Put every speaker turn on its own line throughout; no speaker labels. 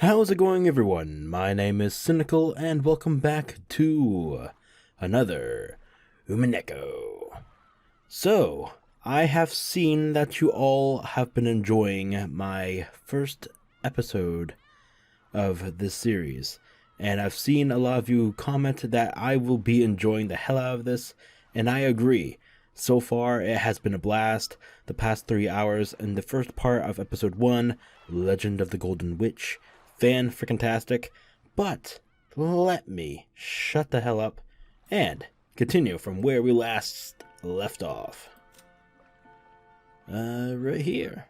How's it going, everyone? My name is Sinikle, and welcome back to another Umineko. So, I have seen that you all have been enjoying my first episode of this series, and I've seen a lot of you comment that I will be enjoying the hell out of this, and I agree. So far, it has been a blast. The past 3 hours in the first part of episode 1, Legend of the Golden Witch, fan-frickin-tastic, but let me shut the hell up and continue from where we last left off. Right here.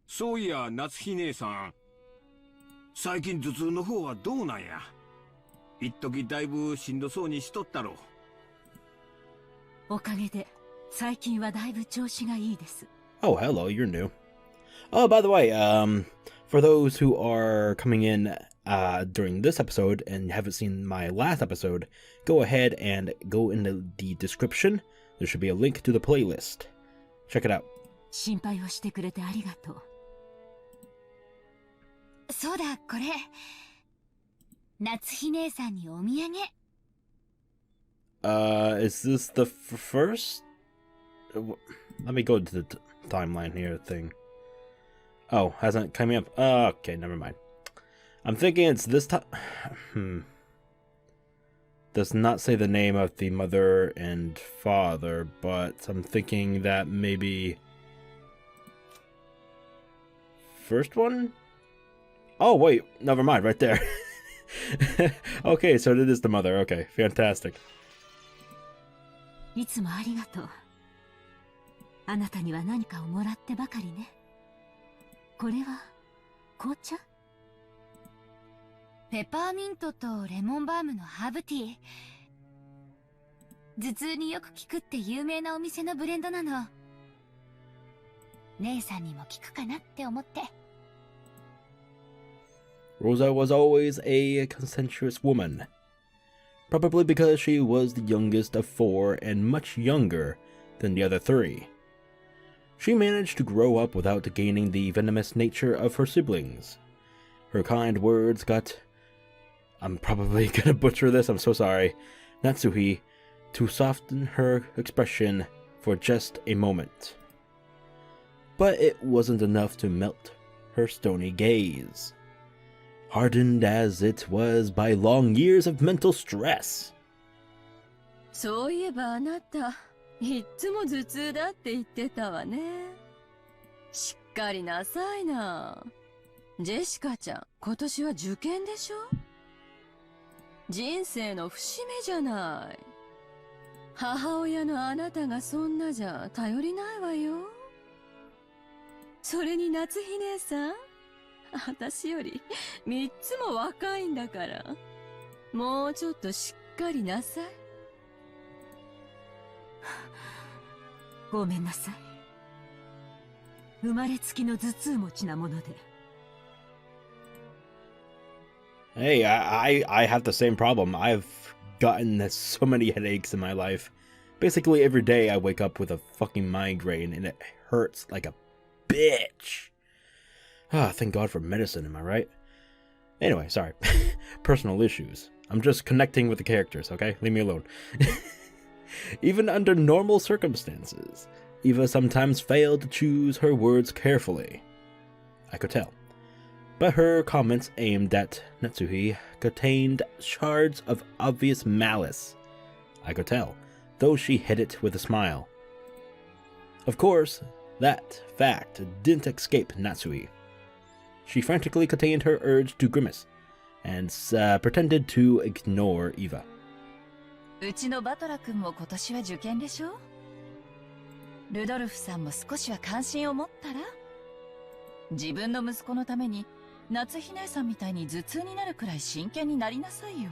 So yeah, Natsuhi 姉さん。最近頭痛の方はどうなんや。一時だいぶしんどそうにしとったろ。
おかげで最近はだいぶ調子がいいです。
Oh, hello, you're new. Oh, by the way, for those who are coming in during this episode and haven't seen my last episode, go ahead and go into the description. There should be a link to the playlist. Check it out.
心配をしてくれてありがとう。
そうだ、これ。夏日姉さんにお土産。
Is this the first? Let me go to the timeline here thing. Oh, hasn't come up. Okay, never mind. I'm thinking it's this time. Does not say the name of the mother and father, but I'm thinking that maybe first one? Oh, wait, never mind, right there. Okay, so it is the mother. Okay, fantastic.
いつもありがとう。あなたには何かをもらってばかりね。これは紅茶？
ペパーミントとレモンバームのハーブティー。頭痛によく効くって有名なお店のブレンドなの。姉さんにも効くかなって思って。
Rosa was always a conscientious woman. Probably because she was the youngest of 4 and much younger than the other 3. She managed to grow up without gaining the venomous nature of her siblings. Her kind words got, I'm probably gonna butcher this, I'm so sorry, Natsuhi, to soften her expression for just a moment. But it wasn't enough to melt her stony gaze, hardened as it was by long years of mental stress.
そういえばあなた、いっつも頭痛だって言ってたわね。しっかりなさいな。ジェシカちゃん、今年は受験でしょ？人生の節目じゃない。母親のあなたがそんなじゃ頼りないわよ。それに夏日姉さん、私より3つも若いんだから、もうちょっとしっかりなさい。ごめんなさい。生まれつきの頭痛持ちなもので。
Hey, I have the same problem. I've gotten so many headaches in my life. Basically every day I wake up with a fucking migraine and it hurts like a bitch. Ah, thank God for medicine, am I right? Anyway, sorry. Personal issues. I'm just connecting with the characters, okay? Leave me alone. Even under normal circumstances, Eva sometimes failed to choose her words carefully. I could tell. But her comments aimed at Natsuhi contained shards of obvious malice. I could tell, though she hid it with a smile. Of course, that fact didn't escape Natsuhi. She frantically contained her urge to grimace, and pretended to ignore Eva.
うちのバトラ君も今年は受験でしょ？ルドルフさんも少しは関心を持ったら？自分の息子のために夏日姉さんみたいに頭痛になるくらい真剣になりなさいよ。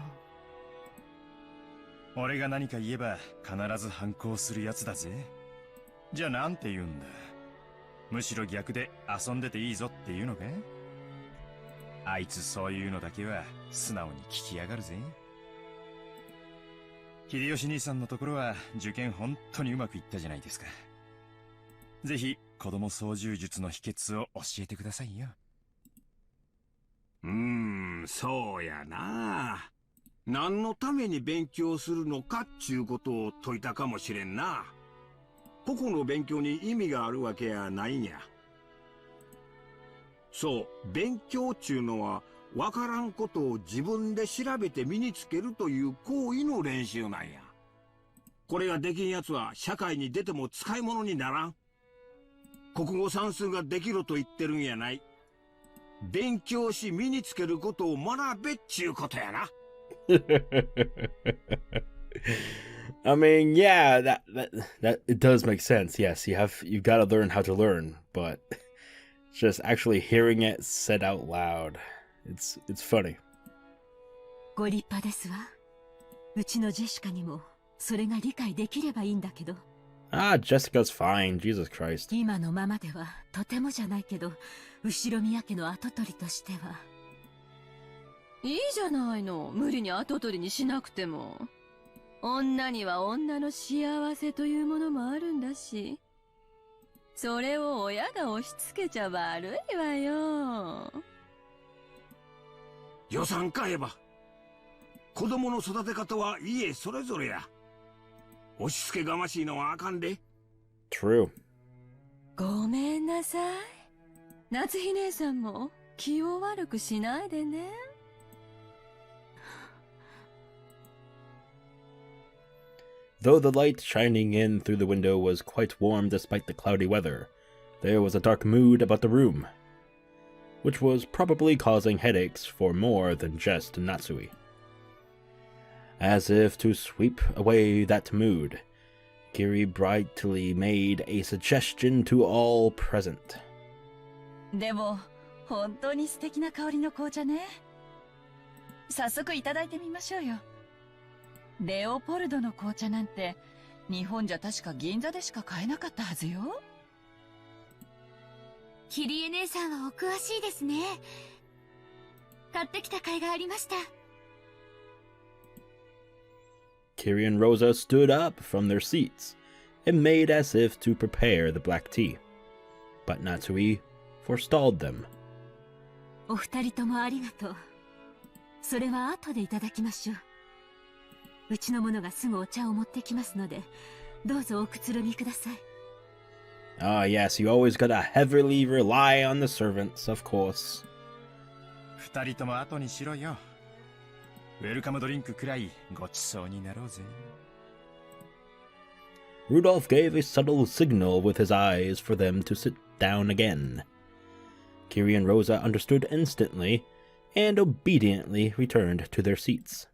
俺が何か言えば必ず反抗するやつだぜ。じゃあなんて言うんだ。むしろ逆で遊んでていいぞっていうのか？あいつそういうのだけは素直に聞きやがるぜ。秀吉兄さんのところは受験本当にうまくいったじゃないですか。ぜひ子供操縦術の秘訣を教えてくださいよ。
そうやな。何のために勉強するのかっちゅうことを説いたかもしれんな。個々の勉強に意味があるわけやないんや。そう、勉強っちゅうのはわからんことを自分で調べて身につけるという行為の練習なんや。これができんやつは社会に出ても使い物にならん。国語算数ができろと言ってるんやない。勉強し身につけることを学べっちゅうことやな。
I mean, yeah, that it does make sense. Yes, you've got to learn how to learn, but just actually hearing it said out loud, it's funny.
ご立派ですわ。うちのジェシカにもそれが理解できればいいんだけど。
Ah, Jessica's fine. Jesus Christ.
今のままではとてもじゃないけど、後宮家の跡取りとしては。
いいじゃないの。無理に跡取りにしなくても。女には女の幸せというものもあるんだし。それを親が押し付けちゃ悪いわよ。
予算買えば。子供の育て方は家それぞれや。押し付けがましいのはあかんで。
True.
ごめんなさい。夏日姉さんも気を悪くしないでね。
Though the light shining in through the window was quite warm despite the cloudy weather, there was a dark mood about the room, which was probably causing headaches for more than just Natsui. As if to sweep away that mood, Kiri brightly made a suggestion to all present.
でも、本当に素敵な香りの紅茶ね。早速いただいてみましょうよ。レオポルドの紅茶なんて、日本じゃ確か銀座でしか買えなかったはずよ。
キリエ姉さんはお詳しいですね。買ってきた甲斐がありました。
Kiri and Rosa stood up from their seats and made as if to prepare the black tea, but Natsui forestalled them.
お二人ともありがとう。それは後でいただきましょう。うちの者がすぐお茶を持ってきますので、どうぞおくつろぎください。
Ah, yes, you always gotta heavily rely on the servants, of course.
二人とも後にしろよ。ウェルカムドリンクくらいごちそうになろうぜ。
Rudolph gave a subtle signal with his eyes for them to sit down again. Kiri and Rosa understood instantly and obediently returned to their seats.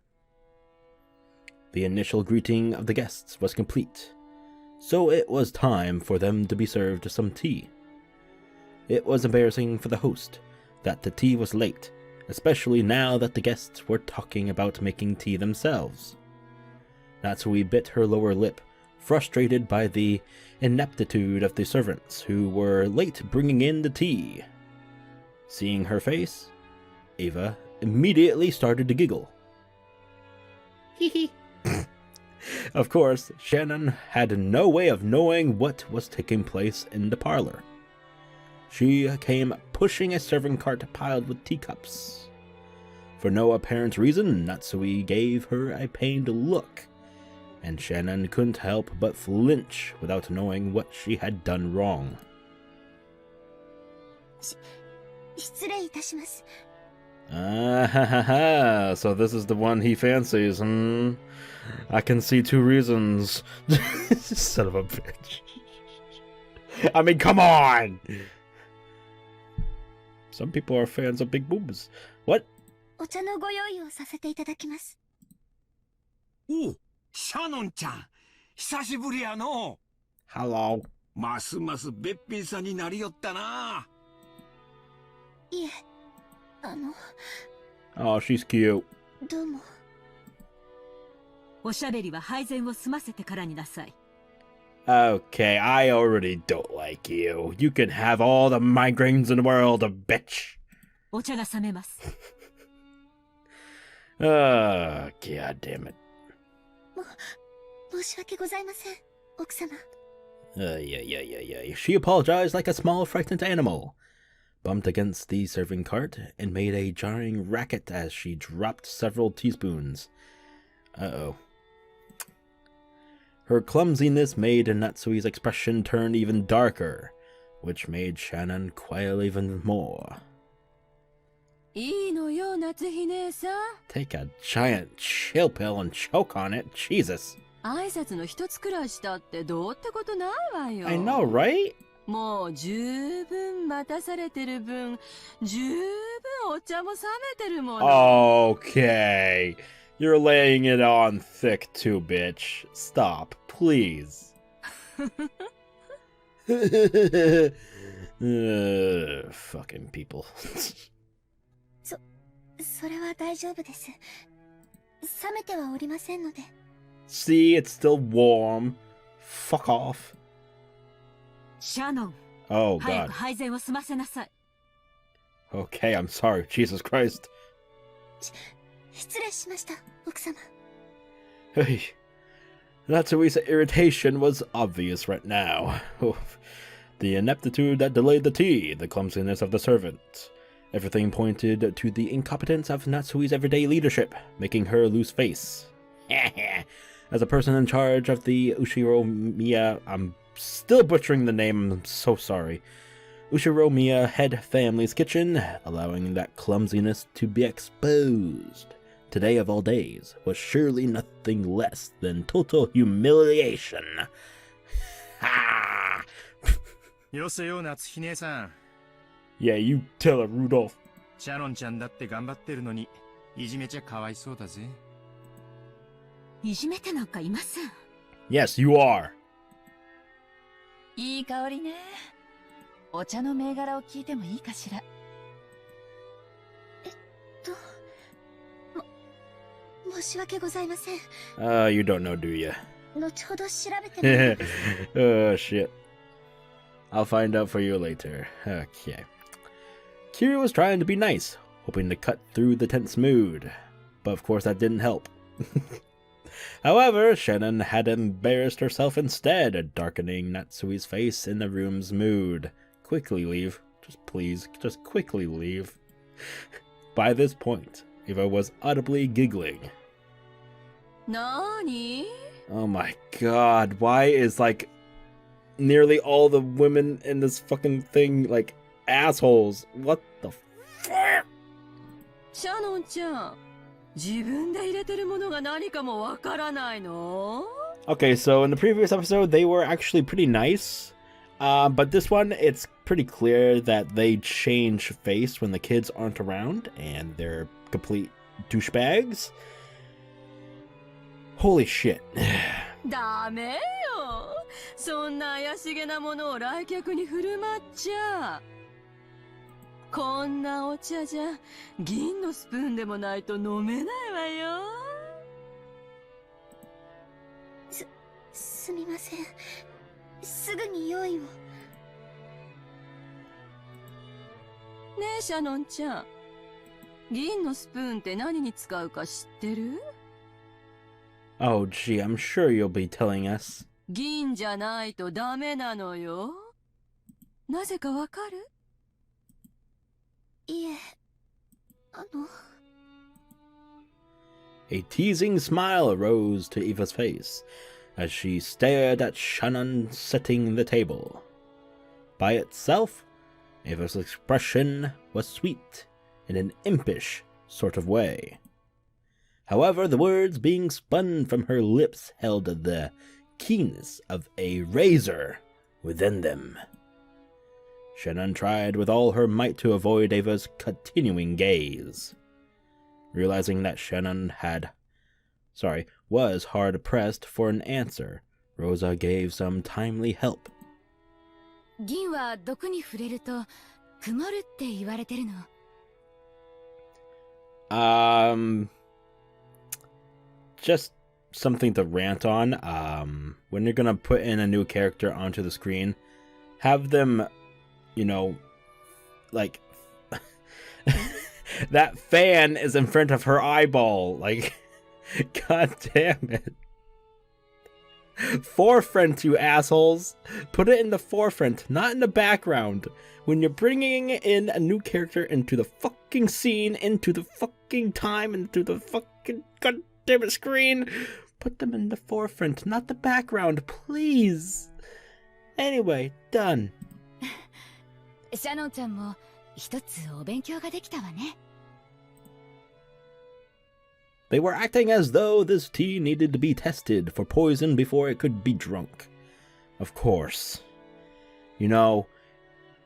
The initial greeting of the guests was complete, so it was time for them to be served some tea. It was embarrassing for the host that the tea was late, especially now that the guests were talking about making tea themselves. Natsui bit her lower lip, frustrated by the ineptitude of the servants who were late bringing in the tea. Seeing her face, Ava immediately started to giggle. Hee. Of course, Shannon had no way of knowing what was taking place in the parlor. She came pushing a serving cart piled with teacups. For no apparent reason, Natsui gave her a pained look, and Shannon couldn't help but flinch without knowing what she had done wrong.
失礼いたします。
Ah ha ha ha, so this is the one he fancies, hmm? I can see two reasons. Son of a bitch. I mean, come on! Some people are fans of big boobs. What?
お茶のご用意をさせていただきます。
おう、シャノンちゃん、久しぶりやの。
Hello.
ますますべっぴんさんになりよったな。
いえ、
Oh, she's cute.
どうも。
おしゃべりは配膳を済ませてからになさい。
Okay, I already don't like you. You can have all the migraines in the world, bitch.
お茶が冷めます。
God damn it.
申し訳ございません、奥様。
Yeah. She apologized like a small, frightened animal, bumped against the serving cart, and made a jarring racket as she dropped several teaspoons. Uh-oh. Her clumsiness made Natsui's expression turn even darker, which made Shannon quail even more.
いいのよ、夏日姉さん。
Take a giant chill pill and choke on it. Jesus.
挨拶の一つくらいしたってどうってことないわよ。
I know, right?
もう十分待たされてる分、十分お茶も冷めてるもの。
Okay. You're laying it on thick too, bitch. Stop, please. Fucking people.
それは大丈夫です。冷めてはおりませんので。
See, it's still warm. Fuck off.
シャノン、
Oh,
早
God.
く配膳を済ませなさい。
Okay, I'm sorry. Jesus Christ.
失礼しました、奥様。
Hey. Natsui's irritation was obvious right now. The ineptitude that delayed the tea, the clumsiness of the servant. Everything pointed to the incompetence of Natsui's everyday leadership, making her lose face. As a person in charge of the Ushiromiya, I'm still butchering the name, I'm so sorry. Ushiromiya head family's kitchen, allowing that clumsiness to be exposed. Today of all days was surely nothing less than total humiliation. Ha!
よせよ、夏日姉さん。
Yeah, you tell her, Rudolph.
シャノンちゃんだって頑張ってるのに、いじめちゃかわいそうだぜ。
いじめてなんかいません。
Yes, you are.
いい香りね。お茶の銘柄を聞いてもいいかしら。
申し訳ございません。
You don't know, do ya?
後ほど調べてみます
Oh, shit. I'll find out for you later. Okay. Kira was trying to be nice, hoping to cut through the tense mood. But of course that didn't help. However, Shannon had embarrassed herself instead, darkening Natsui's face in the room's mood. Quickly leave. Just please, just quickly leave. By this point, Eva was audibly giggling.
なーに？
Oh my god, why is like nearly all the women in this fucking thing like assholes? What the fuck?
シャノンちゃん、自分で入れてるものが何かもわからないの？
Okay, so in the previous episode, they were actually pretty nice. But this one, it's pretty clear that they change face when the kids aren't around, and they're complete douchebags. Holy shit.
ダメよ。そんな怪しげなものを来客に振る舞っちゃ。こんなお茶じゃ、銀のスプーンでもないと飲めないわよ。
すみません。すぐに用意を。
ねえ、シャノンちゃん。銀のスプーンって何に使うか知ってる？
Oh, gee, I'm sure you'll be telling us.
銀じゃないとダメなのよ。なぜかわかる？
いえ、
A teasing smile arose to Eva's face as she stared at Shannon setting the table. By itself, Eva's expression was sweet in an impish sort of way. However, the words being spun from her lips held the keenness of a razor within them. Shannon tried with all her might to avoid Ava's continuing gaze. Realizing that Shannon was hard pressed for an answer, Rosa gave some timely help.
銀は毒に触れると曇るって言われてるの。
Just something to rant on. When you're gonna put in a new character onto the screen, have them, you know, like that fan is in front of her eyeball. Like, god damn it. Forefront, you assholes. Put it in the forefront, not in the background. When you're bringing in a new character into the fucking scene, into the fucking time, into the fucking goddamn screen, put them in the forefront, not the background, please. Anyway, done.
シャノンちゃんも一つお勉強ができたわね。
They were acting as though this tea needed to be tested for poison before it could be drunk. Of course. You know,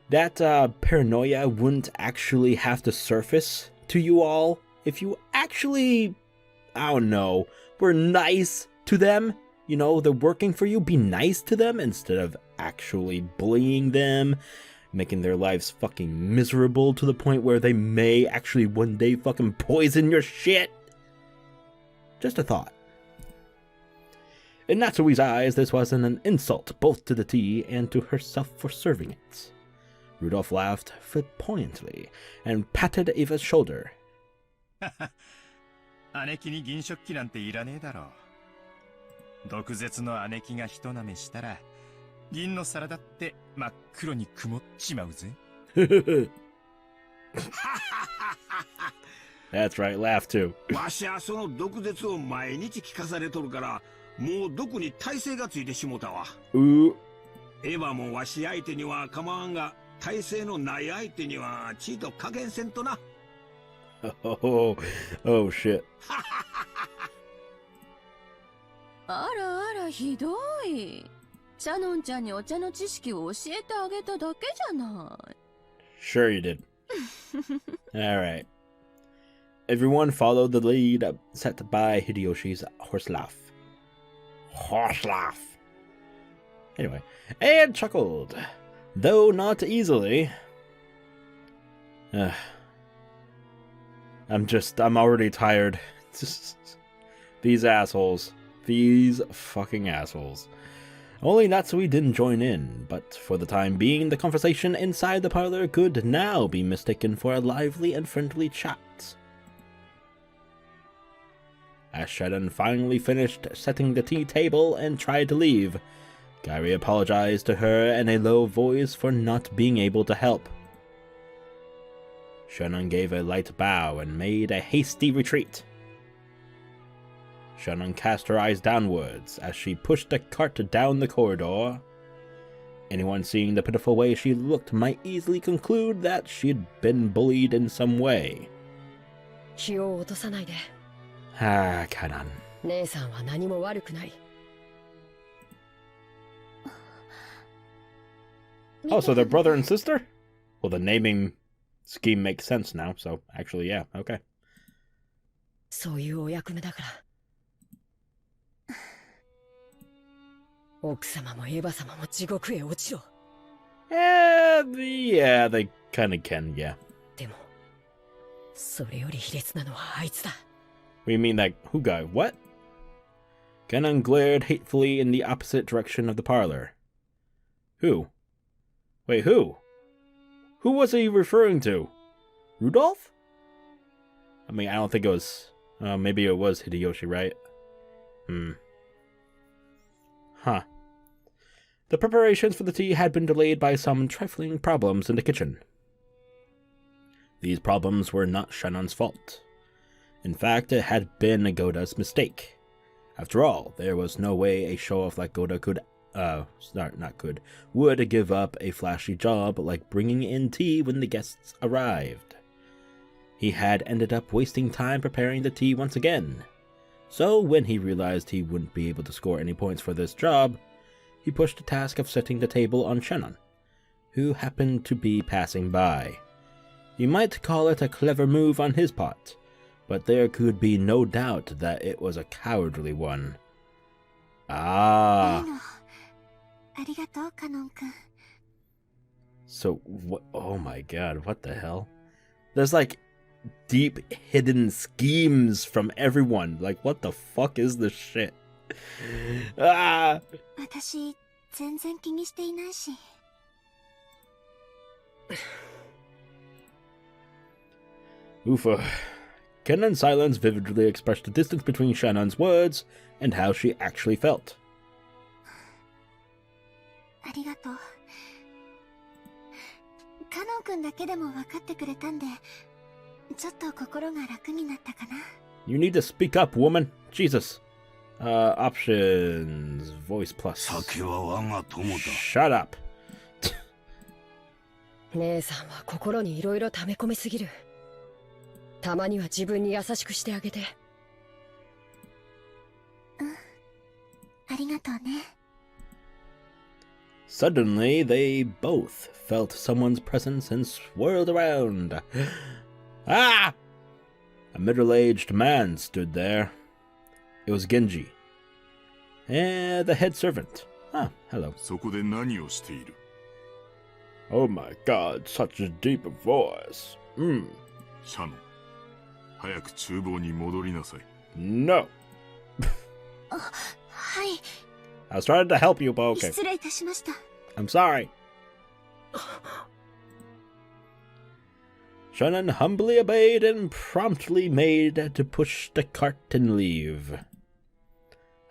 that paranoia wouldn't actually have to surface to you all if you actually, I don't know, were nice to them. You know, they're working for you. Be nice to them instead of actually bullying them, making their lives fucking miserable to the point where they may actually one day fucking poison your shit. Just a thought. In Natsui's eyes, this wasn't an insult both to the tea and to herself for serving it. Rudolph laughed flamboyantly and patted Eva's shoulder.
姉貴に銀食器なんていらねえだろう。毒舌の姉貴が一舐めしたら、銀の皿だって真っ黒に曇っちまうぜ。
That's right, laugh too.
わしはその毒舌を毎日聞かされとるから、もう毒に耐性がついてしもたわ。
Ooh.
エヴァもわし相手には構わんが、耐性のない相手にはちいと加減せんとな。
Oh shit.
あらあら、ひどい。シャノンちゃんにお茶の知識を教えてあげただけじゃない。
Sure you did. Alright. Everyone followed the lead set by Hideyoshi's horse laugh. Horse laugh. Anyway, and chuckled, though not easily. I'm already tired. These assholes. These fucking assholes. Only Natsui didn't join in, but for the time being, the conversation inside the parlor could now be mistaken for a lively and friendly chat. As Shedden finally finished setting the tea table and tried to leave, Gary apologized to her in a low voice for not being able to help. Shannon gave a light bow and made a hasty retreat. Shannon cast her eyes downwards as she pushed the cart down the corridor. Anyone seeing the pitiful way she looked might easily conclude that she'd been bullied in some way.
気を落とさないで。
Ah, Kanan.
姉さんは何も悪くない。
Oh, so they're brother and sister? Well, the naming scheme makes sense now, so actually, yeah, okay.
そういうお役目だから。奥様もエヴァ様も地獄へ落ちろ。
Yeah, they kinda can, yeah.
でも、それより卑劣なのはあいつだ。
What do you mean that who guy? What? Kanan glared hatefully in the opposite direction of the parlor. Who? Wait, who? Who was he referring to? Rudolph? I mean, I don't think it was... maybe it was Hideyoshi, right? Huh. The preparations for the tea had been delayed by some trifling problems in the kitchen. These problems were not Shannon's fault. In fact, it had been Goda's mistake. After all, there was no way a show-off like Goda would give up a flashy job like bringing in tea when the guests arrived. He had ended up wasting time preparing the tea once again. So when he realized he wouldn't be able to score any points for this job, he pushed the task of setting the table on Shannon, who happened to be passing by. You might call it a clever move on his part, but there could be no doubt that it was a cowardly one. Ah.
ありがとう、カノン君。
So, what? Oh my god, what the hell? There's like deep hidden schemes from everyone. Like, what the fuck is this shit? Ah!
私、全然気にしていないし。
Oofa. Kenan's silence vividly expressed the distance between Shannon's words and how she actually felt.
ありがとう。カノン君だけでも分かってくれたんで、ちょっと心が楽になったかな。
You need to speak up, woman. Jesus. Options. Voice plus.
酒は我が友だ。
Shut up.
姉さんは心にいろいろ溜め込みすぎる。たまには自分に優しくしてあげて。
ありがとうね。
Suddenly, they both felt someone's presence and swirled around. Ah! A middle-aged man stood there. It was Genji. And the head servant. Ah, hello.
そこで何をしている?
Oh my god, such a deep voice.
シャノン、早く厨房に戻りなさい。
No.
はい。
I was trying to help you, but okay.
失礼いたしました。
I'm sorry. Shannon humbly obeyed and promptly made to push the cart and leave.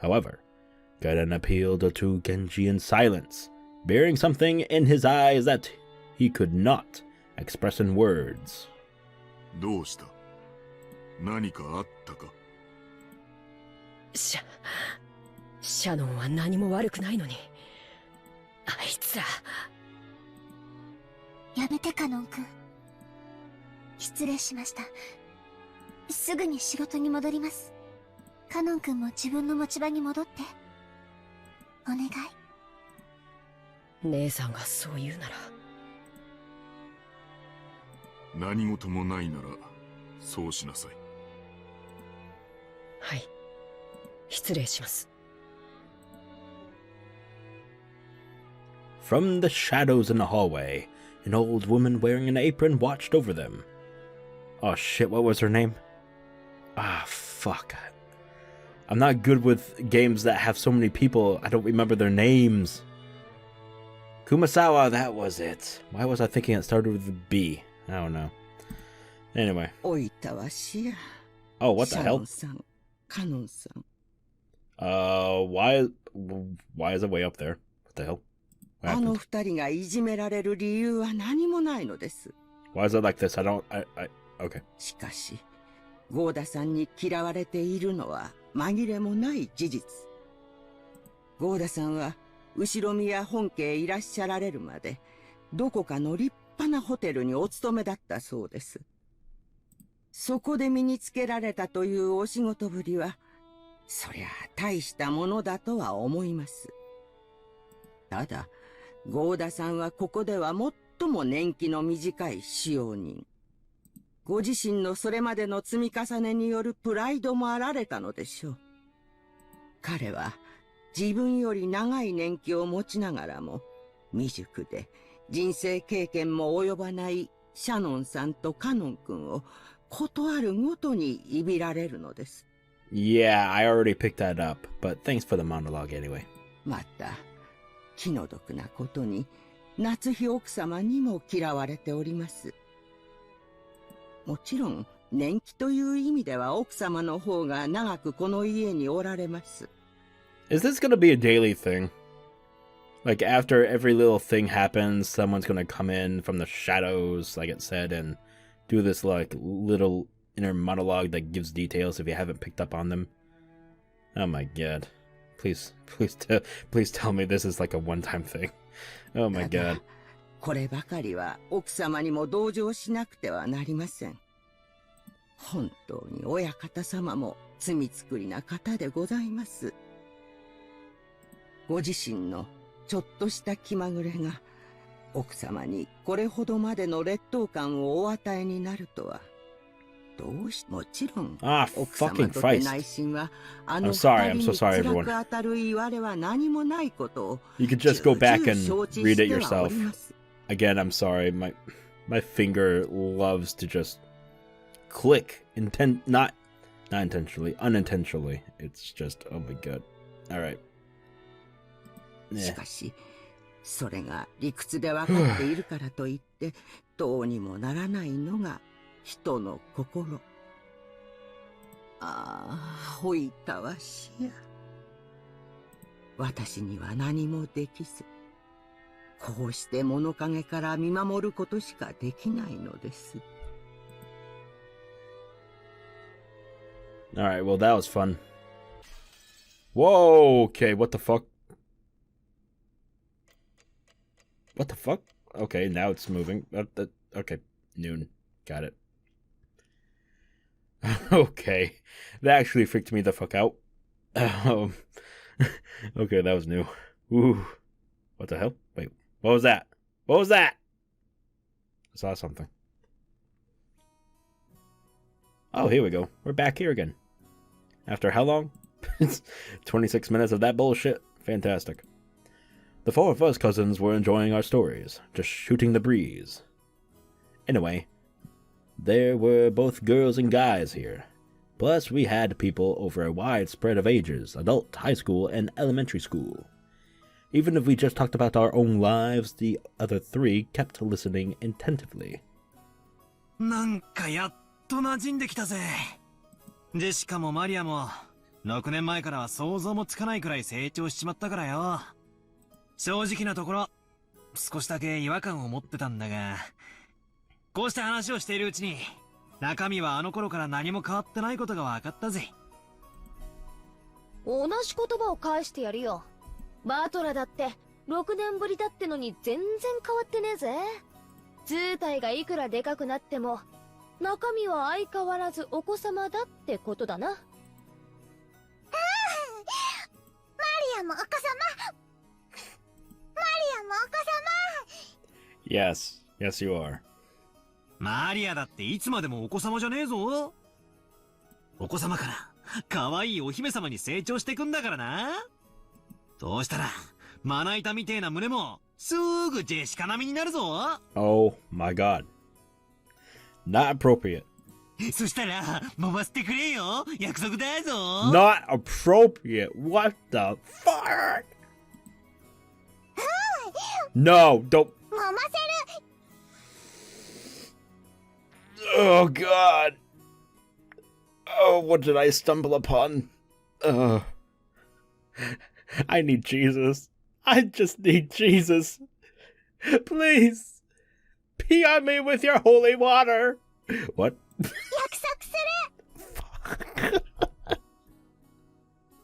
However, Gaiden appealed to Genji in silence, bearing something in his eyes that he could not express in words.
どうした? 何かあったか?
シャノンは何も悪くないのに。あいつら。
やめてカノン君。失礼しました。すぐに仕事に戻ります。カノン君も自分の持ち場に戻って。お願い。
姉さんがそう言うなら。
何事もないなら、そうしなさい。
はい。失礼します。
From the shadows in the hallway, an old woman wearing an apron watched over them. Oh shit, what was her name? Ah, fuck. I'm not good with games that have so many people. I don't remember their names. Kumasawa, that was it. Why was I thinking it started with a B? I don't know. Anyway. Oh, what the hell? Why is it way up there? What the hell? Why is it like this? Okay.
しかし、ゴーダさんに嫌われているのは紛れもない事実。ゴーダさんは、Ushiromiya本家へいらっしゃられるまで、どこかの立派なホテルにお勤めだったそうです。そこで身につけられたというお仕事ぶりは、そりゃ大したものだとは思います。ただ、ゴーダさんはここでは最も年季の短い使用人。ご自身のそれまでの積み重ねによるプライドもあられたのでしょう。彼は自分より長い年季を持ちながらも、未熟で人生経験も及ばないシャノンさんとカノン君をことあるごとにいびられるのです。
Yeah, I already picked that up, but thanks for the monologue anyway.
また、気の毒なことに、夏日奥様にも嫌われております。もちろん、年季という意味では奥様の方が長くこの家におられます。
Is this gonna be a daily thing? Like after every little thing happens, someone's gonna come in from the shadows, like it said, and do this like little inner monologue that gives details if you haven't picked up on them. Oh my god. Please tell me this is like a one-time thing. Oh my god.
こればかりは奥様にも同情しなくてはなりません。本当に親方様も罪作りな方でございます。ご自身のちょっとした気まぐれが奥様にこれほどまでの劣等感をお与えになるとは。もちろん、奥様とて内心はあの二人に辛く当たる言われは何もないことを
You could just go back and read it yourself. Again, I'm sorry. My finger loves to just click. Not intentionally, unintentionally. It's just, oh my god. Alright.
しかし、それが理屈で分かっているからといって、どうにもならないのが人の心。ああ、ほいたわしや。私には何もできず、こうして物陰から見守ることしかできないのです。
Alright, well that was fun. Whoa, okay, what the fuck? What the fuck? Okay, now it's moving. Okay, noon. Got it. Okay, that actually freaked me the fuck out. Okay, that was new. Ooh, what the hell? Wait, what was that? What was that? I saw something. Oh, here we go. We're back here again. After how long? 26 minutes of that bullshit. Fantastic. The four of us cousins were enjoying our stories, just shooting the breeze. Anyway, there were both girls and guys here. Plus, we had people over a wide spread of ages, adult, high school, and elementary school. Even if we just talked about our own lives, the other three kept listening attentively.
なんかやっと馴染んできたぜ。ジェシカもマリアも6年前からは想像もつかないくらい成長しちまったからよ。正直なところ少しだけ違和感を持ってたんだが、こうして話をしているうちに中身はあの頃から何も変わってないことが分かったぜ。
同じ言葉を返してやるよ。バトラだって6年ぶりだってのに全然変わってねえぜ。図体がいくらでかくなっても中身は相変わらずお子様だってことだな。マ
リアもお子様。マリアもお子様。
Yes, yes you are.
マリアだっていつまでもお子様じゃねえぞ。お子様から可愛いお姫様に成長してくんだからな。そうしたらまな板みてえな胸もすぐジェシカ並みになるぞ。
Oh my god. Not appropriate.
そしたら揉ませてくれよ。約束だぞ。
Not appropriate. What the fuck? No, don't.
揉ませる。
Oh god. Oh, what did I stumble upon? I need Jesus. I just need Jesus. Please. Pee on me with your holy water. What?
約束す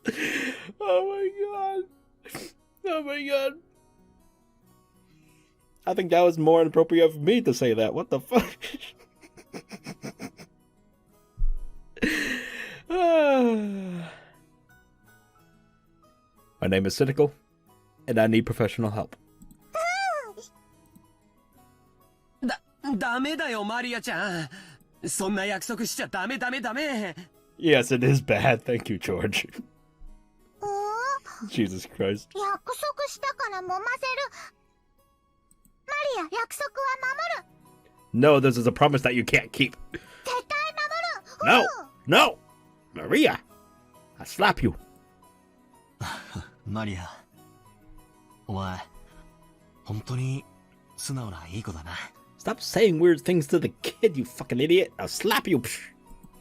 る。
Oh my god. Oh my god. I think that was more inappropriate for me to say that. What the fuck? My name is Sinikle, and I need professional help.
ダメだよマリアちゃん。そんな約束しちゃダメ。
Yes, it is bad. Thank you, George. Jesus Christ.
約束したから揉ませる。マリア、約束は守る。
No, this is a promise that you can't keep.
絶対守る。
No! Maria! I'll slap you.
マリア、お前本当に素直ないい子だな。
Stop saying weird things to the kid, you fucking idiot. I'll slap you.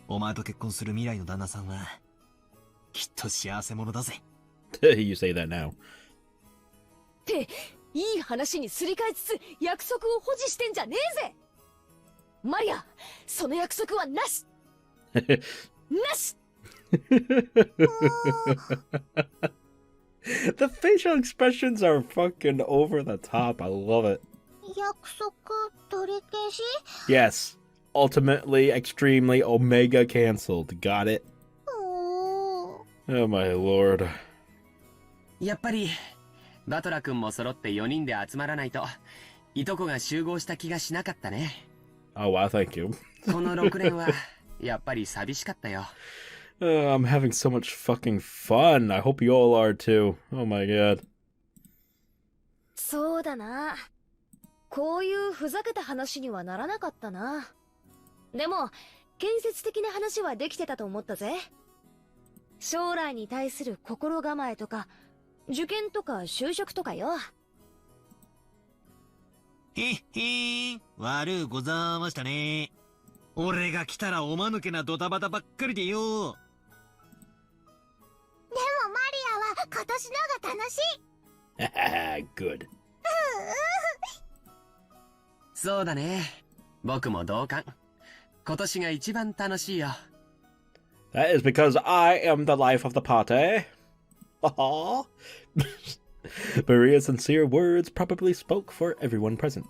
お前と結婚する未来の旦那さんはきっと幸せ者だぜ。
You say that now.
っていい話にすり替えつつ約束を保持してんじゃねえぜ。マリア、その約束はなし。なし。
The facial expressions are fucking over the top. I love it.
約束取り消し？
Yes. Ultimately, extremely, omega canceled. Got it? Oh my lord.
やっぱりバトラ君も揃って4人で集まらないといとこが集合した気がしなかったね。
Oh wow, thank you.
この6年はやっぱり寂しかったよ。
I'm having so much fucking fun. I hope you all are too. Oh my god.
そうだな。こういうふざけた話にはならなかったな。でも建設的な話はできてたと思ったぜ。将来に対する心構えとか受験とか就職とかよ。
へっへー、悪うございましたね。俺が来たらおまぬけなドタバタばっかりでよ。
でもマリアは今年のが楽しい。
Good.
そうだね。僕も同感。今年が一番楽しいよ。
That is because I am the life of the party. Aww. Maria's sincere words probably spoke for everyone present.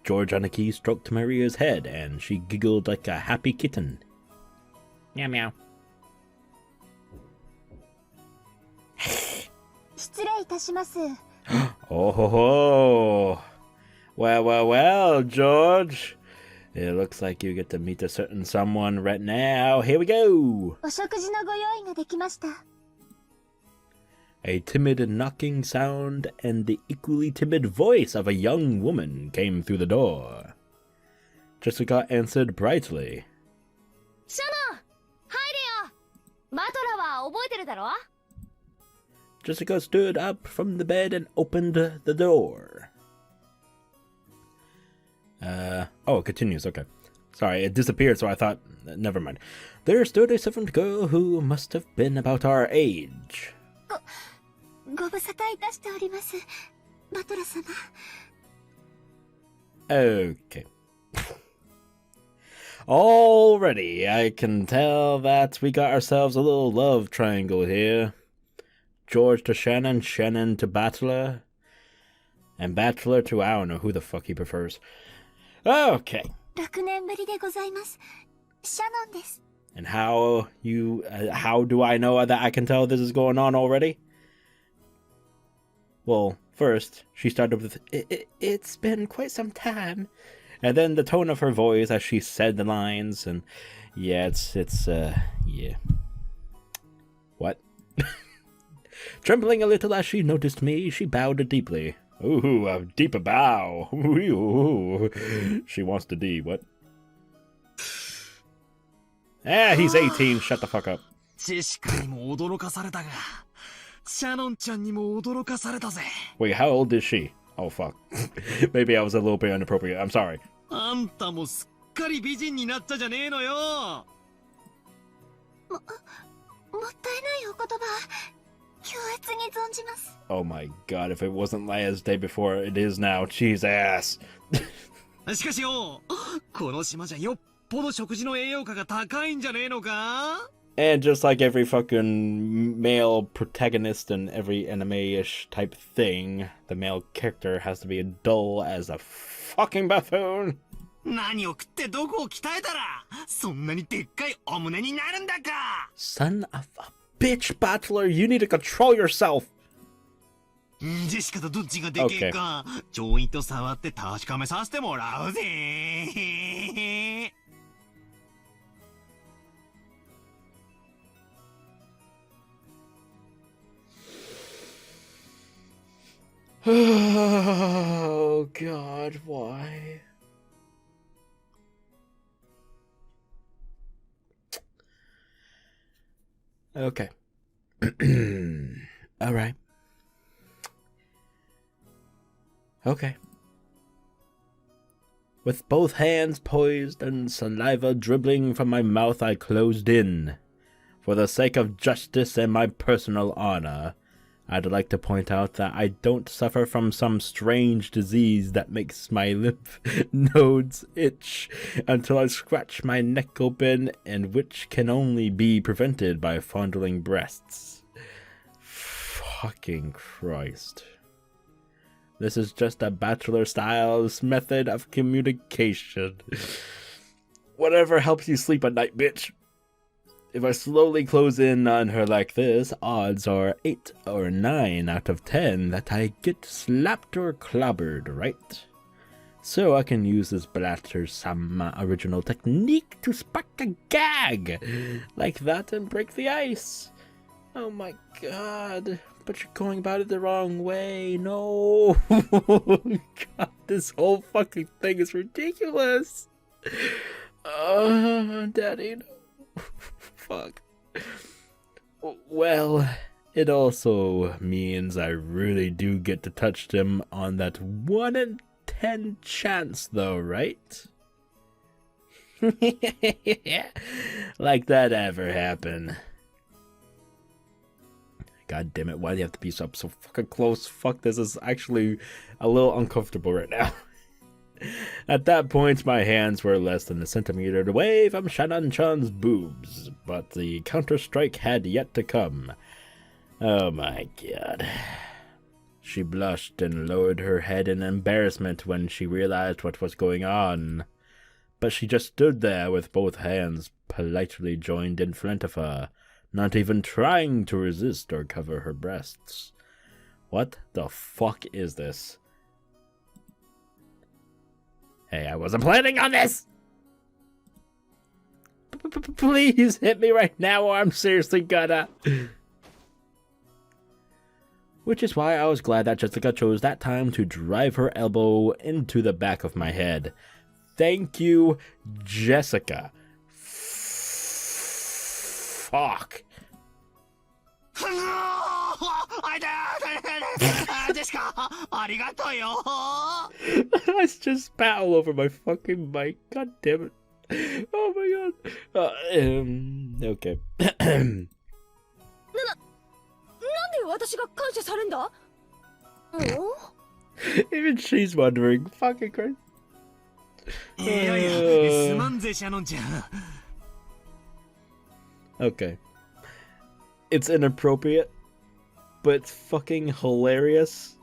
George Anaki stroked Maria's head, and she giggled like a happy kitten. Meow meow.
失礼いたします。
Oh ho ho. Well, well, well, George. It looks like you get to meet a certain someone right now. Here we go.
お食事のご用意ができました。
A timid knocking sound and the equally timid voice of a young woman came through the door. Jessica answered brightly.
シャノン、入れよ。バトラは覚えてるだろ？
Jessica stood up from the bed and opened the door. Oh, it continues, okay. Sorry, it disappeared, so I thought, never mind. There stood a servant girl who must have been about our age.
ご無沙汰いたしております。バトラ様。
Okay. Already, I can tell that we got ourselves a little love triangle here. George to Shannon, Shannon to Battler, and Battler to I don't know who the fuck he prefers. Okay.
6年ぶりでございます。シャノンです。
And how do I know that I can tell this is going on already? Well, first, she started with, it's been quite some time. And then the tone of her voice as she said the lines, and yeah, yeah. What? Trembling a little as she noticed me, she bowed deeply. Ooh, a deeper bow. Ooh. She wants to D, what? Ah, he's 18, shut the fuck up.
ジェシカにも驚かされたが、シャノンちゃんにも驚かされたぜ。
Wait, how old is she? Oh, fuck. Maybe I was a little bit inappropriate. I'm sorry.
あんたもすっかり美人になったじゃねえのよ。
もったいないお言葉。強烈に存じます。
Oh my god, if it wasn't Leia's day before, it is now. Cheese ass.
しかしよ、この島じゃよっぽど食事の栄養価が高いんじゃねえのか？
And just like every fucking male protagonist in every anime-ish type thing, the male character has to be dull as a fucking buffoon.
何を食ってどこを鍛えたら、そんなにでっかいお胸になるんだか。
Son of a bitch, Bachelor, you need to control yourself.
ジェシカとどっちがでけえか、ちょいと触って確かめさせてもらうぜ。
Oh god, why? Okay. All right. Okay. With both hands poised and saliva dribbling from my mouth, I closed in. For the sake of justice and my personal honor, I'd like to point out that I don't suffer from some strange disease that makes my lymph nodes itch until I scratch my neck open, and which can only be prevented by fondling breasts. Fucking Christ. This is just a bachelor styles method of communication. Whatever helps you sleep at night, bitch. If I slowly close in on her like this, odds are 8 or 9 out of 10 that I get slapped or clobbered, right? So I can use this Blattersama original technique to spark a gag like that and break the ice. Oh my god, but you're going about it the wrong way. No. God, this whole fucking thing is ridiculous. Daddy, no. Fuck. Well, it also means I really do get to touch them on that 1 in 10 chance though, right? Like that ever happen. God damn it, why do you have to be so fucking close? Fuck, this is actually a little uncomfortable right now. At that point, my hands were less than a centimeter away from Shannon-chan's boobs, but the counter-strike had yet to come. Oh my god. She blushed and lowered her head in embarrassment when she realized what was going on. But she just stood there with both hands politely joined in front of her, not even trying to resist or cover her breasts. What the fuck is this? Hey, I wasn't planning on this! Please hit me right now or I'm seriously gonna... Which is why I was glad that Jessica chose that time to drive her elbow into the back of my head. Thank you, Jessica. Fuck. I just spat all over my fucking mic. God damn it. Oh my god. Okay. Even she's wondering. Fucking Christ. Okay. It's inappropriate, but it's fucking hilarious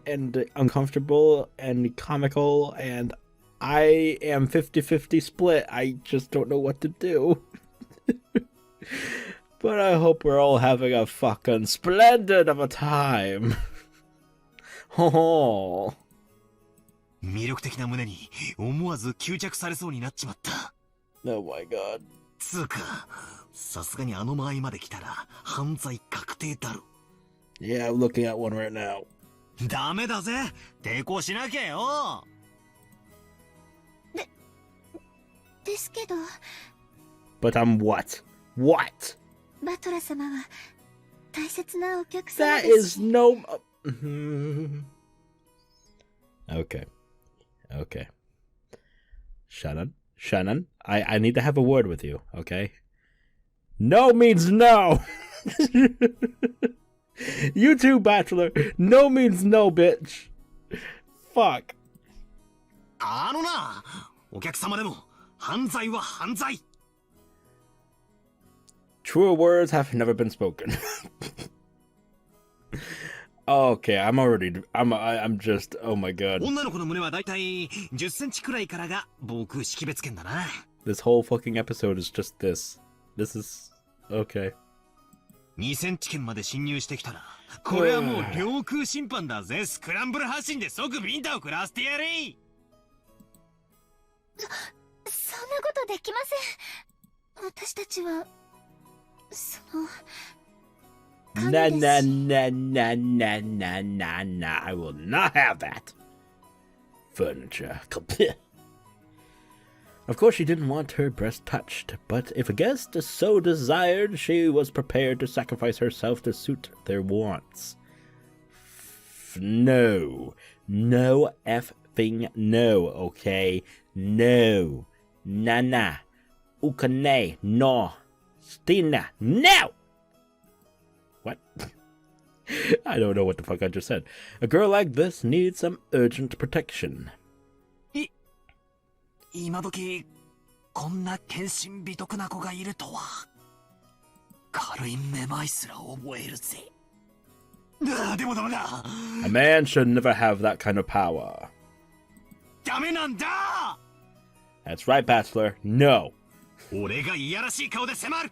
and uncomfortable and comical, and I am 50-50 split. I just don't know what to do. But I hope we're all having a fucking splendid of a time. Oh.
魅力的な胸に思わず吸着されそうになっちまった。
Oh my god.
つうか、さすがにあの間合いまで来たら犯罪確定だろ。
Yeah, I'm looking at one right now.
ダメだぜ。抵抗しなきゃよ。
ですけど。
But I'm what? What?
バトラ様は大切なお客様
That
です。
is no... Okay. Okay. Shannon, I need to have a word with you, okay? No means no! You too, Bachelor. No means no, bitch. Fuck.
あのな、お客様でも犯罪は犯罪。
Truer words have never been spoken. Okay, I'm just, oh my god.
女の子の胸はだいたい10センチくらいからが防空識別圏だな。
This whole fucking episode is just this. This is, okay.
2センチ圏まで侵入してきたら、これはもう領空侵犯だぜ。スクランブル発進で即ビンタを食らわせてやれ。
そんなことできません。私たちは、
Nah, nah, nah, nah, nah, nah, nah, nah. I will not have that. Furniture. Of course, she didn't want her breast touched, but if a guest so desired, she was prepared to sacrifice herself to suit their wants. No. No effing no, okay? No. Nana. Ukane. No. Stina. No! What? I don't know what the fuck I just said. A girl like this needs some urgent protection.
今時こんな献身美徳な子がいるとは。軽いめまいすら覚えるぜ。でもダメだ。
A man should never have that kind of power.
ダメなんだ。
That's right, Bachelor. No.
俺がいやらしい顔で迫る。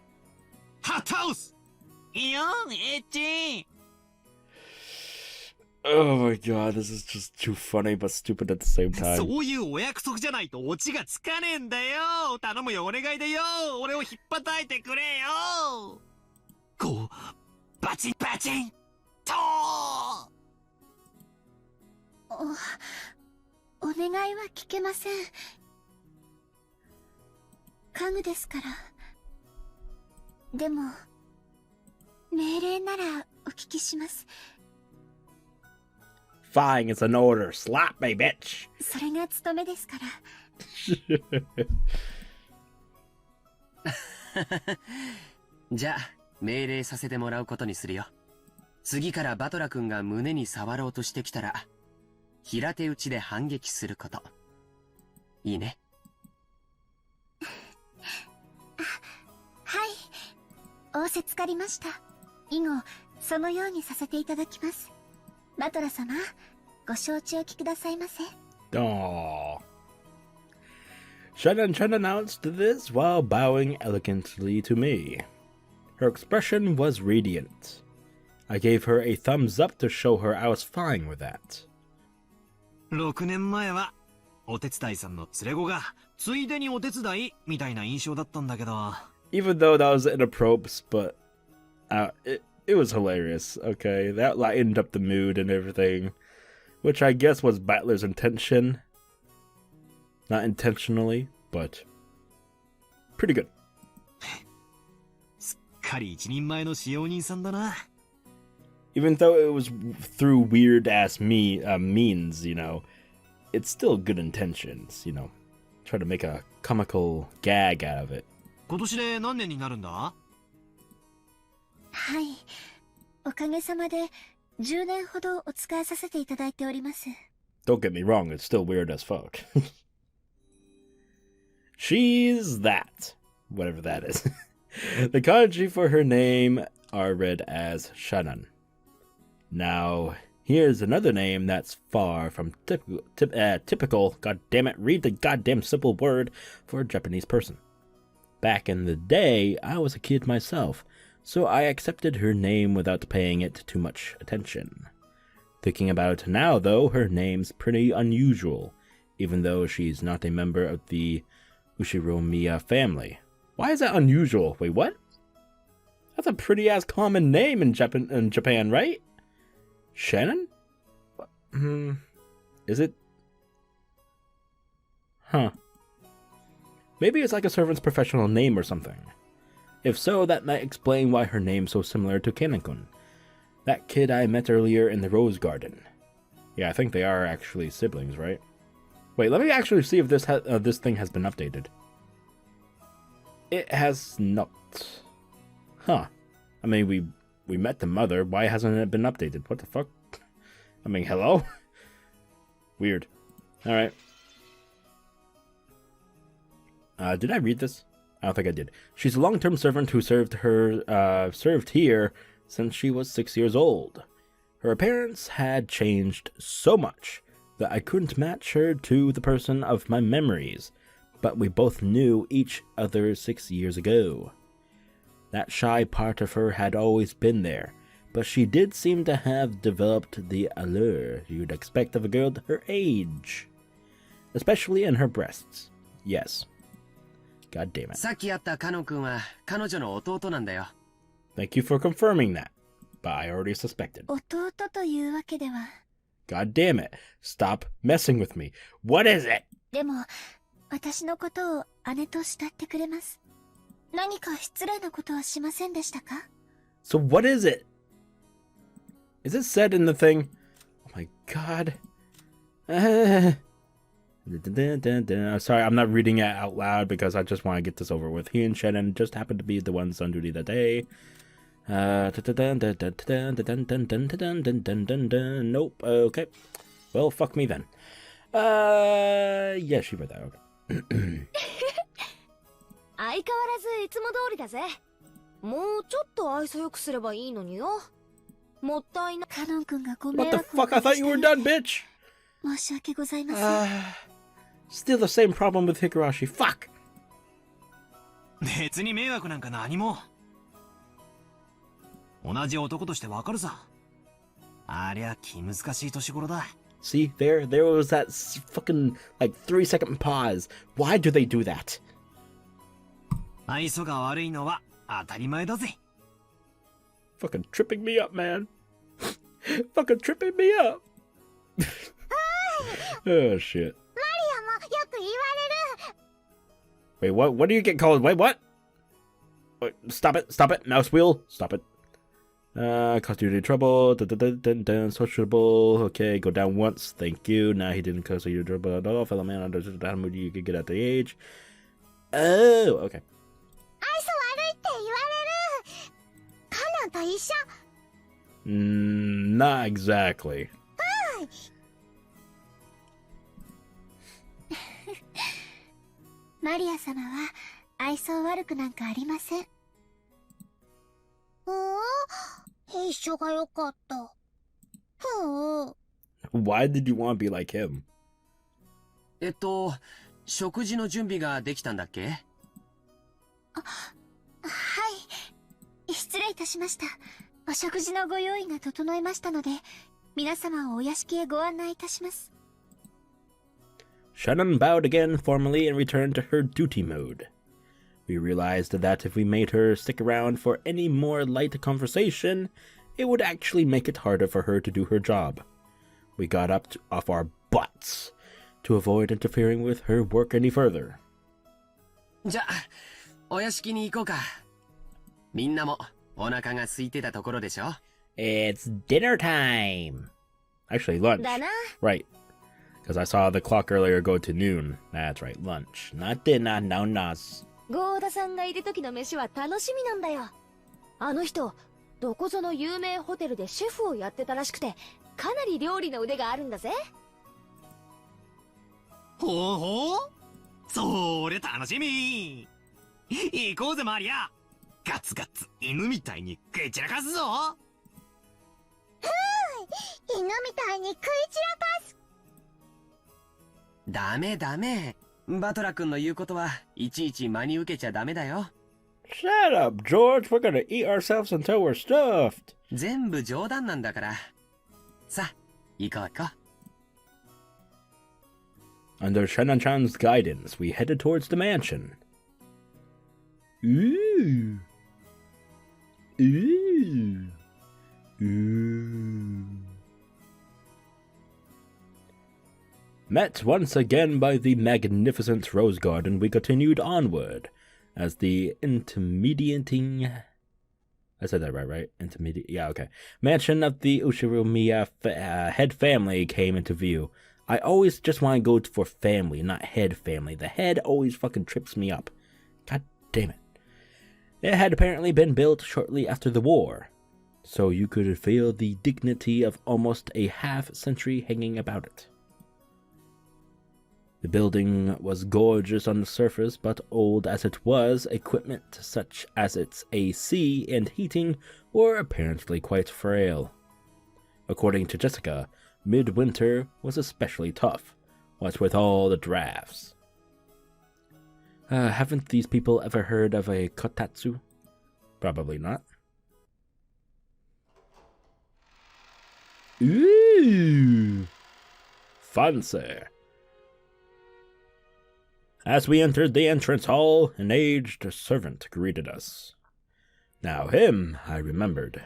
ハッタウス。いや、エッチ。
Oh my god, this is just too funny but stupid at the same time.
そういうお約束じゃないとオチがつかねえんだよ。頼むよ、お願いでよ。俺を引っ叩いてくれよ。こう、バチンバチンと。
お願いは聞けません。家具ですから。でも、命令ならお聞きします。
Fine, it's an order. Slap me, bitch.
それが務めですから。
じゃあ命令させてもらうことにするよ。次からバトラ君が胸に触ろうとしてきたら、平手打ちで反撃すること。いいね。
はい。仰せつかりました。以後、そのようにさせていただきます。バトラ様、ご承知おきくださいませ。
Aww. Shannon announced this while bowing elegantly to me. Her expression was radiant. I gave her a thumbs up to show her I was fine with that.
6年前は、お手伝いさんの連れ子が、ついでにお手伝いみたいな印象だったんだけど。
Even though that was inappropriate, but it was hilarious, okay? That lightened up the mood and everything, which I guess was Battler's intention. Not intentionally, but pretty good.
すっかり一人前の使用人さんだな。
Even though it was through weird-ass means, you know, it's still good intentions, you know. Try to make a comical gag out of it.
今年で何年になるんだ？
はい。おかげさまで10年ほどお使いさせていただいております。
Don't get me wrong, it's still weird as fuck. She's that. Whatever that is. The kanji for her name are read as Shannon. Now, here's another name that's far from typical, god damn it, read the goddamn simple word for a Japanese person. Back in the day, I was a kid myself, so I accepted her name without paying it too much attention. Thinking about it now, though, her name's pretty unusual, even though she's not a member of the Ushiromiya family. Why is that unusual? Wait, what? That's a pretty-ass common name in Japan, right? Shannon? Is it? Huh. Maybe it's like a servant's professional name or something. If so, that might explain why her name's so similar to Kanekun, that kid I met earlier in the Rose Garden. Yeah, I think they are actually siblings, right? Wait, let me actually see if this thing has been updated. It has not. Huh. I mean, we met the mother. Why hasn't it been updated? What the fuck? I mean, hello? Weird. Alright. Did I read this? I don't think I did. She's a long-term servant who served here since she was 6 years old. Her appearance had changed so much that I couldn't match her to the person of my memories, but we both knew each other 6 years ago. That shy part of her had always been there, but she did seem to have developed the allure you'd expect of a girl her age. Especially in her breasts. Yes. God damn it.
さっき会ったカノン君は彼女の弟なんだよ。
Thank you for confirming that, but I already suspected.
弟というわけでは。
God damn it. Stop messing with me. What is it?
でも、私のことを姉と慕ってくれます。何か失礼なことはしませんでしたか？
So what is it? Is it said in the thing? Oh my god. Sorry, I'm not reading it out loud because I just want to get this over with. He and Shannon just happened to be the ones on duty that day. Nope. Okay. Well, fuck me then. Yeah, she read that. Okay.
相変わらずいつも通りだぜ。もうちょっと愛想よくすればいいのによ。もったいな。
カノン君がご迷
What the
惑を
fuck? I thought you were done, bitch!
申し訳ございません。
Still the same problem with Higurashi. Fuck!
別に迷惑なんか何も。同じ男としてわかるさ。ありゃ気難しい年頃だ。
See, there was that fucking, like, 3-second pause. Why do they do that?
愛想が悪いのは当たり前だぜ。
Fucking tripping me up, man. Fucking tripping me up. Oh, shit. Wait, what? What do you get called? Wait, what? Wait, stop it. Stop it. Mouse wheel. Stop it. Cause you trouble. Sociable. Okay, go down once. Thank you. Now he didn't cause you trouble at all. Fellow man, understood how moody you could get at the age. Oh, okay. Not exactly.
マリア様は愛想悪くなんかありません。一緒が良かった。
Why did you want to be like him?
食事の準備ができたんだっけ？
はい。失礼いたしました。お食事のご用意が整いましたので、皆様をお屋敷へご案内いたします。
Shannon bowed again formally and returned to her duty mode. We realized that if we made her stick around for any more light conversation, it would actually make it harder for her to do her job. We got up off our butts to avoid interfering with her work any further.
じゃあ、お屋敷に行こうか。みんなもお腹が空いてたところでしょ？
It's dinner time! Actually, lunch.
だな。
Right. Because I saw the clock earlier go to noon. That's right, lunch. Not dinner, no nos.
ゴーダさんがいる時の飯は楽しみなんだよ。あの人、どこぞの有名ホテルでシェフをやってたらしくて、かなり料理の腕があるんだぜ。
ほうほう、それ楽しみ。行こうぜマリア。ガツガツ犬みたいに食い散らかすぞ。
犬みたいに食い散らかす。
ダメダメ。バトラ君の言うことはいちいち真に受けちゃダメだよ。
Shut up, George. We're gonna eat ourselves until we're stuffed.
全部冗談なんだから。さあ、行こう行こう。
Under Shannon-chan's guidance, we headed towards the mansion. Ooh. Ooh. Ooh. Met once again by the magnificent rose garden, we continued onward as the intimidating... I said that right? Intermediate... Yeah, okay. Mansion of the Ushiromiya head family came into view. I always just want to go for family, not head family. The head always fucking trips me up. God damn it. It had apparently been built shortly after the war, so you could feel the dignity of almost a half-century hanging about it. The building was gorgeous on the surface, but old as it was, equipment such as its AC and heating were apparently quite frail. According to Jessica, midwinter was especially tough, what with all the drafts. Haven't these people ever heard of a kotatsu? Probably not. Ooh! Fancy. As we entered the entrance hall, an aged servant greeted us. Now him I remembered.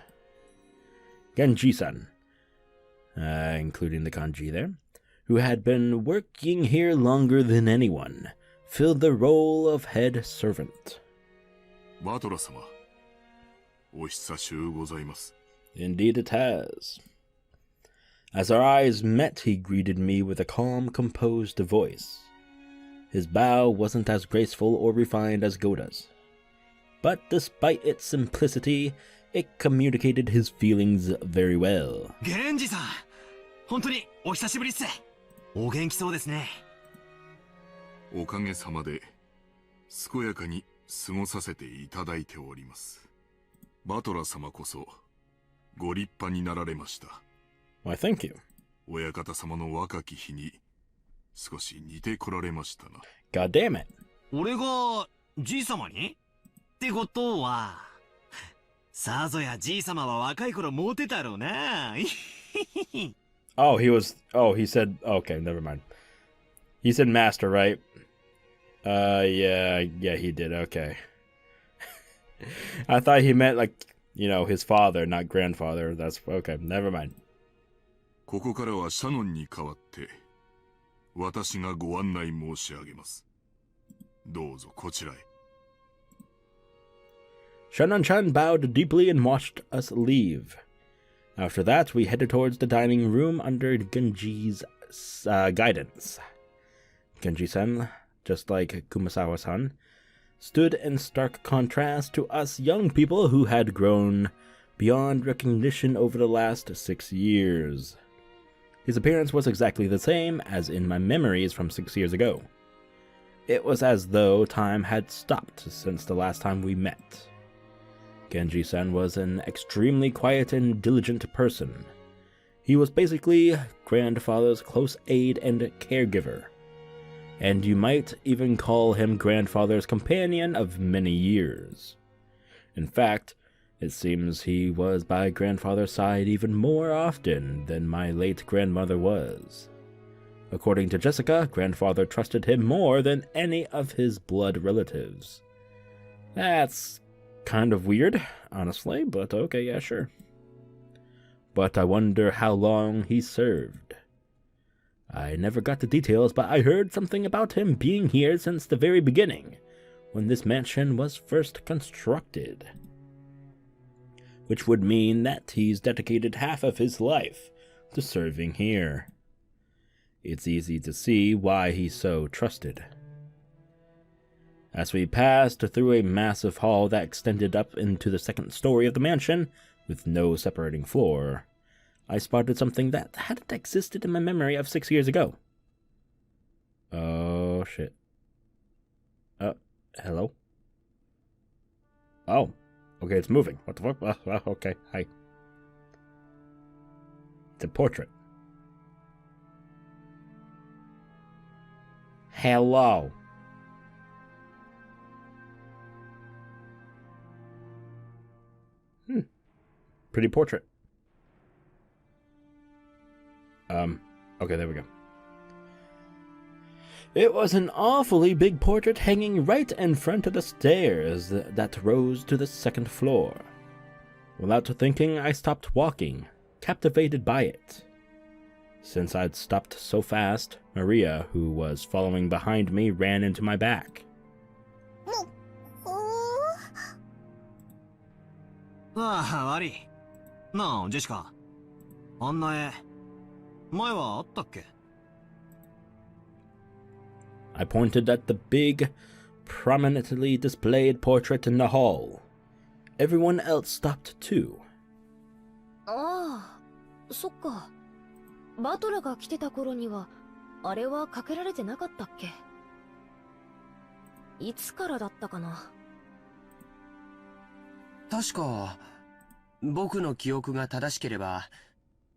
Genji-san, including the kanji there, who had been working here longer than anyone, filled the role of head servant.
バトラ様、お久しゅうございます。
Indeed it has. As our eyes met, he greeted me with a calm, composed voice. His bow wasn't as graceful or refined as Goda's, but despite its simplicity, it communicated his feelings very well.
ゲンジさん、本当にお久しぶりっす。お元気そうですね。
おかげさまで健やかに過ごさせていただいております。バトラ様こそご立派になられました。
Why, thank you.
親方様の若き日に少し似てこられましたな。
God damn it.
俺がじい様に？ってことは、さぞやじい様は若い頃モテたろうな。
Oh, he said, okay, never mind. He said master, right? Yeah, he did, okay. I thought he meant, like, you know, his father, not grandfather. That's, okay, never mind.
ここからはシャノンに代わって、私がご案内申し上げます。どうぞこちらへ。
Shannon-chan bowed deeply and watched us leave. After that, we headed towards the dining room under Genji's guidance. Genji-san, just like Kumasawa-san, stood in stark contrast to us young people who had grown beyond recognition over the last 6 years. His appearance was exactly the same as in my memories from 6 years ago. It was as though time had stopped since the last time we met. Genji-san was an extremely quiet and diligent person. He was basically grandfather's close aide and caregiver, and you might even call him grandfather's companion of many years. In fact, it seems he was by grandfather's side even more often than my late grandmother was. According to Jessica, grandfather trusted him more than any of his blood relatives. That's kind of weird, honestly, but okay, yeah, sure. But I wonder how long he served. I never got the details, but I heard something about him being here since the very beginning, when this mansion was first constructed. Which would mean that he's dedicated half of his life to serving here. It's easy to see why he's so trusted. As we passed through a massive hall that extended up into the second story of the mansion, with no separating floor, I spotted something that hadn't existed in my memory of 6 years ago. Oh, shit. Hello? Oh, okay, it's moving. What the fuck? Okay, hi. It's a portrait. Hello. Pretty portrait. Okay, there we go. It was an awfully big portrait hanging right in front of the stairs that rose to the second floor. Without thinking, I stopped walking, captivated by it. Since I'd stopped so fast, Maria, who was following behind me, ran into my back.
ああ、悪い。なあ、ジェシカ。あんな絵、前はあったっけ？
I pointed at the big, prominently displayed portrait in the hall. Everyone else stopped too.
ああ、そっか。バトラが来てた頃には、あれはかけられてなかったっけ？いつからだったかな。
確か、僕の記憶が正しければ、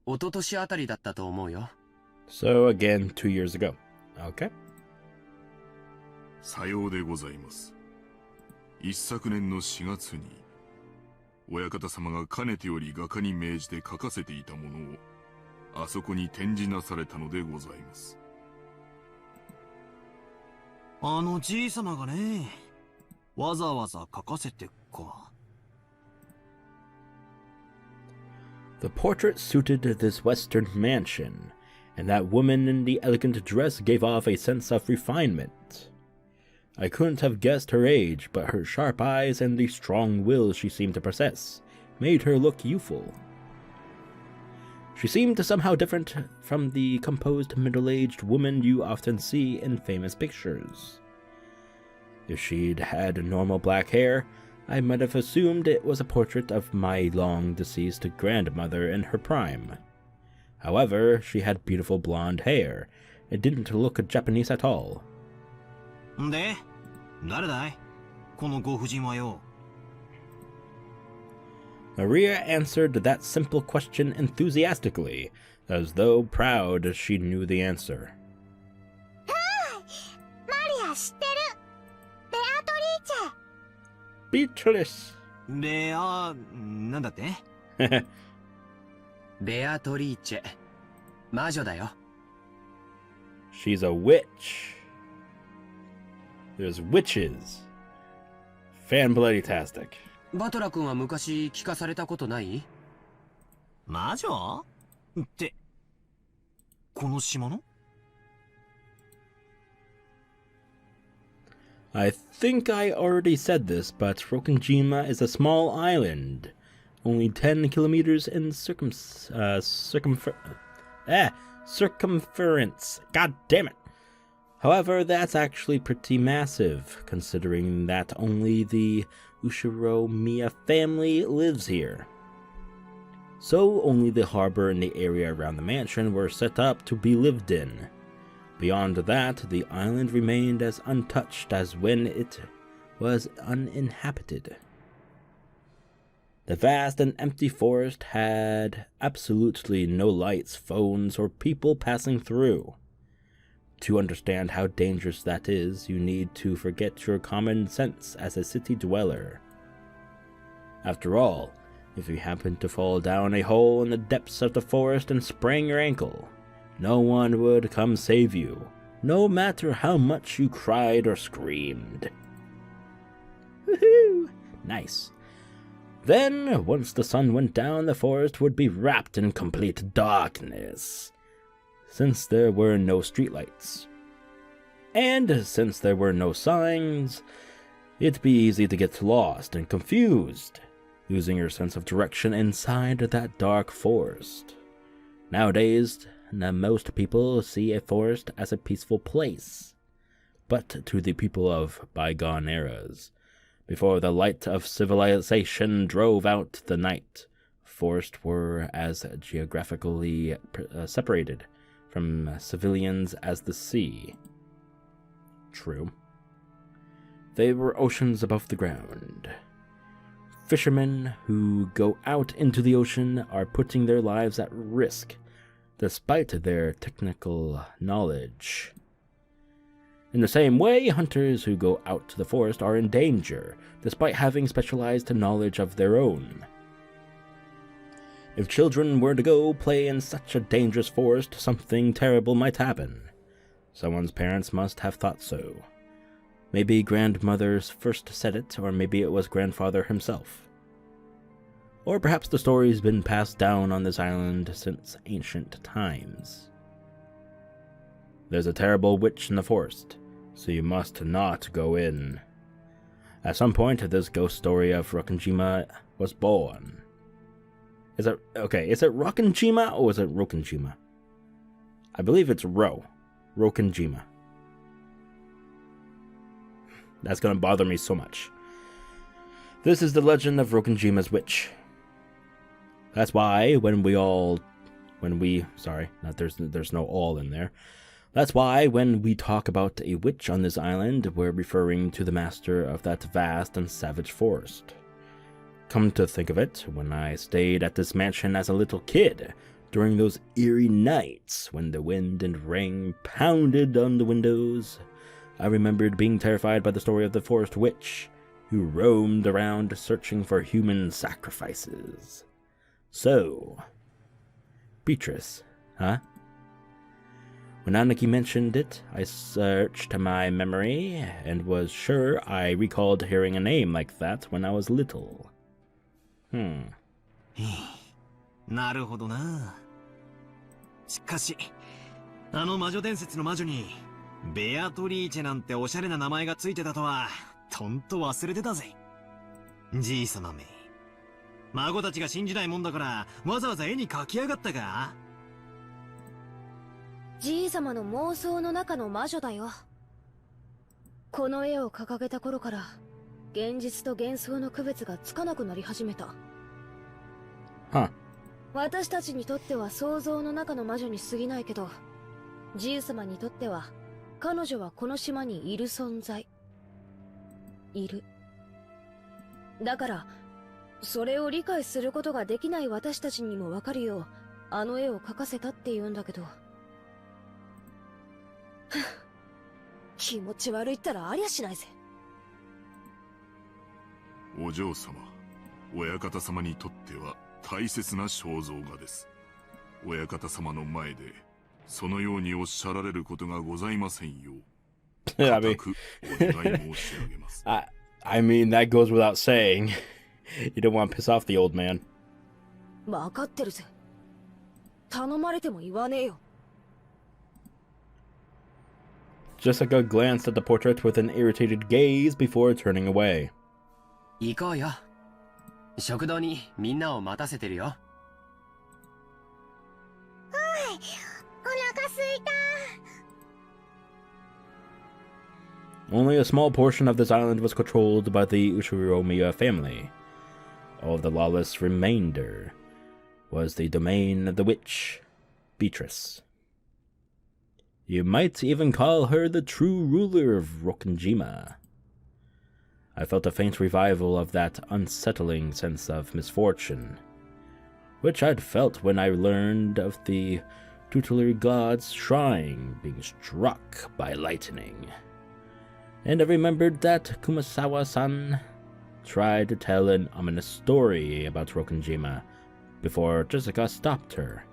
一昨年あたりだったと思うよ。
So again, 2 years ago. Okay.
さようでございます。一昨年の4月に、親方様がかねてより画家に命じて描かせていたものを、あそこに展示なされたのでございます。
あのじいさまがね、わざわざ描かせてか。
The portrait suited this Western mansion, and that woman in the elegant dress gave off a sense of refinement. I couldn't have guessed her age, but her sharp eyes and the strong will she seemed to possess made her look youthful. She seemed somehow different from the composed middle-aged woman you often see in famous pictures. If she'd had normal black hair, I might have assumed it was a portrait of my long-deceased grandmother in her prime. However, she had beautiful blonde hair. It didn't look Japanese at all.
で、誰だい？このご婦人はよ。
Maria answered that simple question enthusiastically, as though proud she knew the answer.
マリア知ってる。ベアトリーチェ。
Beatrice!
ベア、なんだって？
ベアトリーチェ。魔女だよ。
She's a witch. There's witches. Fan-bloody-tastic.
バトラ君は昔聞かされたことない？
魔女？って、この島の？
I think I already said this, but Rokkenjima is a small island, only 10 kilometers in circumference. God damn it! However, that's actually pretty massive, considering that only the Ushiromiya family lives here. so only the harbor and the area around the mansion were set up to be lived in. Beyond that, the island remained as untouched as when it was uninhabited. The vast and empty forest had absolutely no lights, phones, or people passing through. To understand how dangerous that is, you need to forget your common sense as a city dweller. After all, if you happen to fall down a hole in the depths of the forest and sprain your ankle, no one would come save you, no matter how much you cried or screamed. Woohoo! Nice. Then, once the sun went down, the forest would be wrapped in complete darkness, since there were no streetlights. And since there were no signs, it'd be easy to get lost and confused, losing your sense of direction inside that dark forest. Nowadays, most people see a forest as a peaceful place. But to the people of bygone eras, before the light of civilization drove out the night, forests were as geographically separated from civilians as the sea. True. They were oceans above the ground. Fishermen who go out into the ocean are putting their lives at risk, despite their technical knowledge. In the same way, hunters who go out to the forest are in danger, despite having specialized knowledge of their own. If children were to go play in such a dangerous forest, something terrible might happen. Someone's parents must have thought so. Maybe grandmothers first said it, or maybe it was grandfather himself. Or perhaps the story's been passed down on this island since ancient times. There's a terrible witch in the forest, so you must not go in. At some point, this ghost story of Rokkenjima was born. Is it Rokkenjima or is it Rokkenjima? I believe it's Rokkenjima. That's gonna bother me so much. This is the legend of Rokkenjima's witch. That's why there's no all in there. That's why when we talk about a witch on this island, we're referring to the master of that vast and savage forest. Come to think of it, when I stayed at this mansion as a little kid, during those eerie nights when the wind and rain pounded on the windows, I remembered being terrified by the story of the forest witch, who roamed around searching for human sacrifices. So, BEATRICE, huh? When Aniki mentioned it, I searched my memory and was sure I recalled hearing a name like that when I was little.
なるほどな。しかし、あの魔女伝説の魔女に、ベアトリーチェなんておしゃれな名前がついてたとは、とんと忘れてたぜ。じいさまめ。孫たちが信じないもんだから、わざわざ絵に描きやがったか？
じいさまの妄想の中の魔女だよ。この絵を掲げた頃から、現実と幻想の区別がつかなくなり始めた。私たちにとっては想像の中の魔女に過ぎないけど、じいさまにとっては、彼女はこの島にいる存在。いる。だから、それを理解することができない私たちにもわかるよう、あの絵を描かせたって言うんだけど。気持ち悪いったらありゃしないぜ。
お嬢様、親方様にとっては大切な肖像画です。親方様の前でそのようにおっしゃられることがございませんよ。固くお願い申し上げます。
I mean, that goes without saying. You don't want to piss off the old man.
わかってるぜ。頼まれても言わねえよ。
Jessica glanced at the portrait with an irritated gaze before turning away.
行こうよ。食堂にみんなを待たせてるよ。
おい、お腹すいた。
Only a small portion of this island was controlled by the Ushiromiya family. All of the lawless remainder was the domain of the witch, BEATRICE. You might even call her the true ruler of Rokkenjima. I felt a faint revival of that unsettling sense of misfortune, which I'd felt when I learned of the tutelary god's shrine being struck by lightning. And I remembered that Kumasawa-san tried to tell an ominous story about Rokkenjima before Jessica stopped her.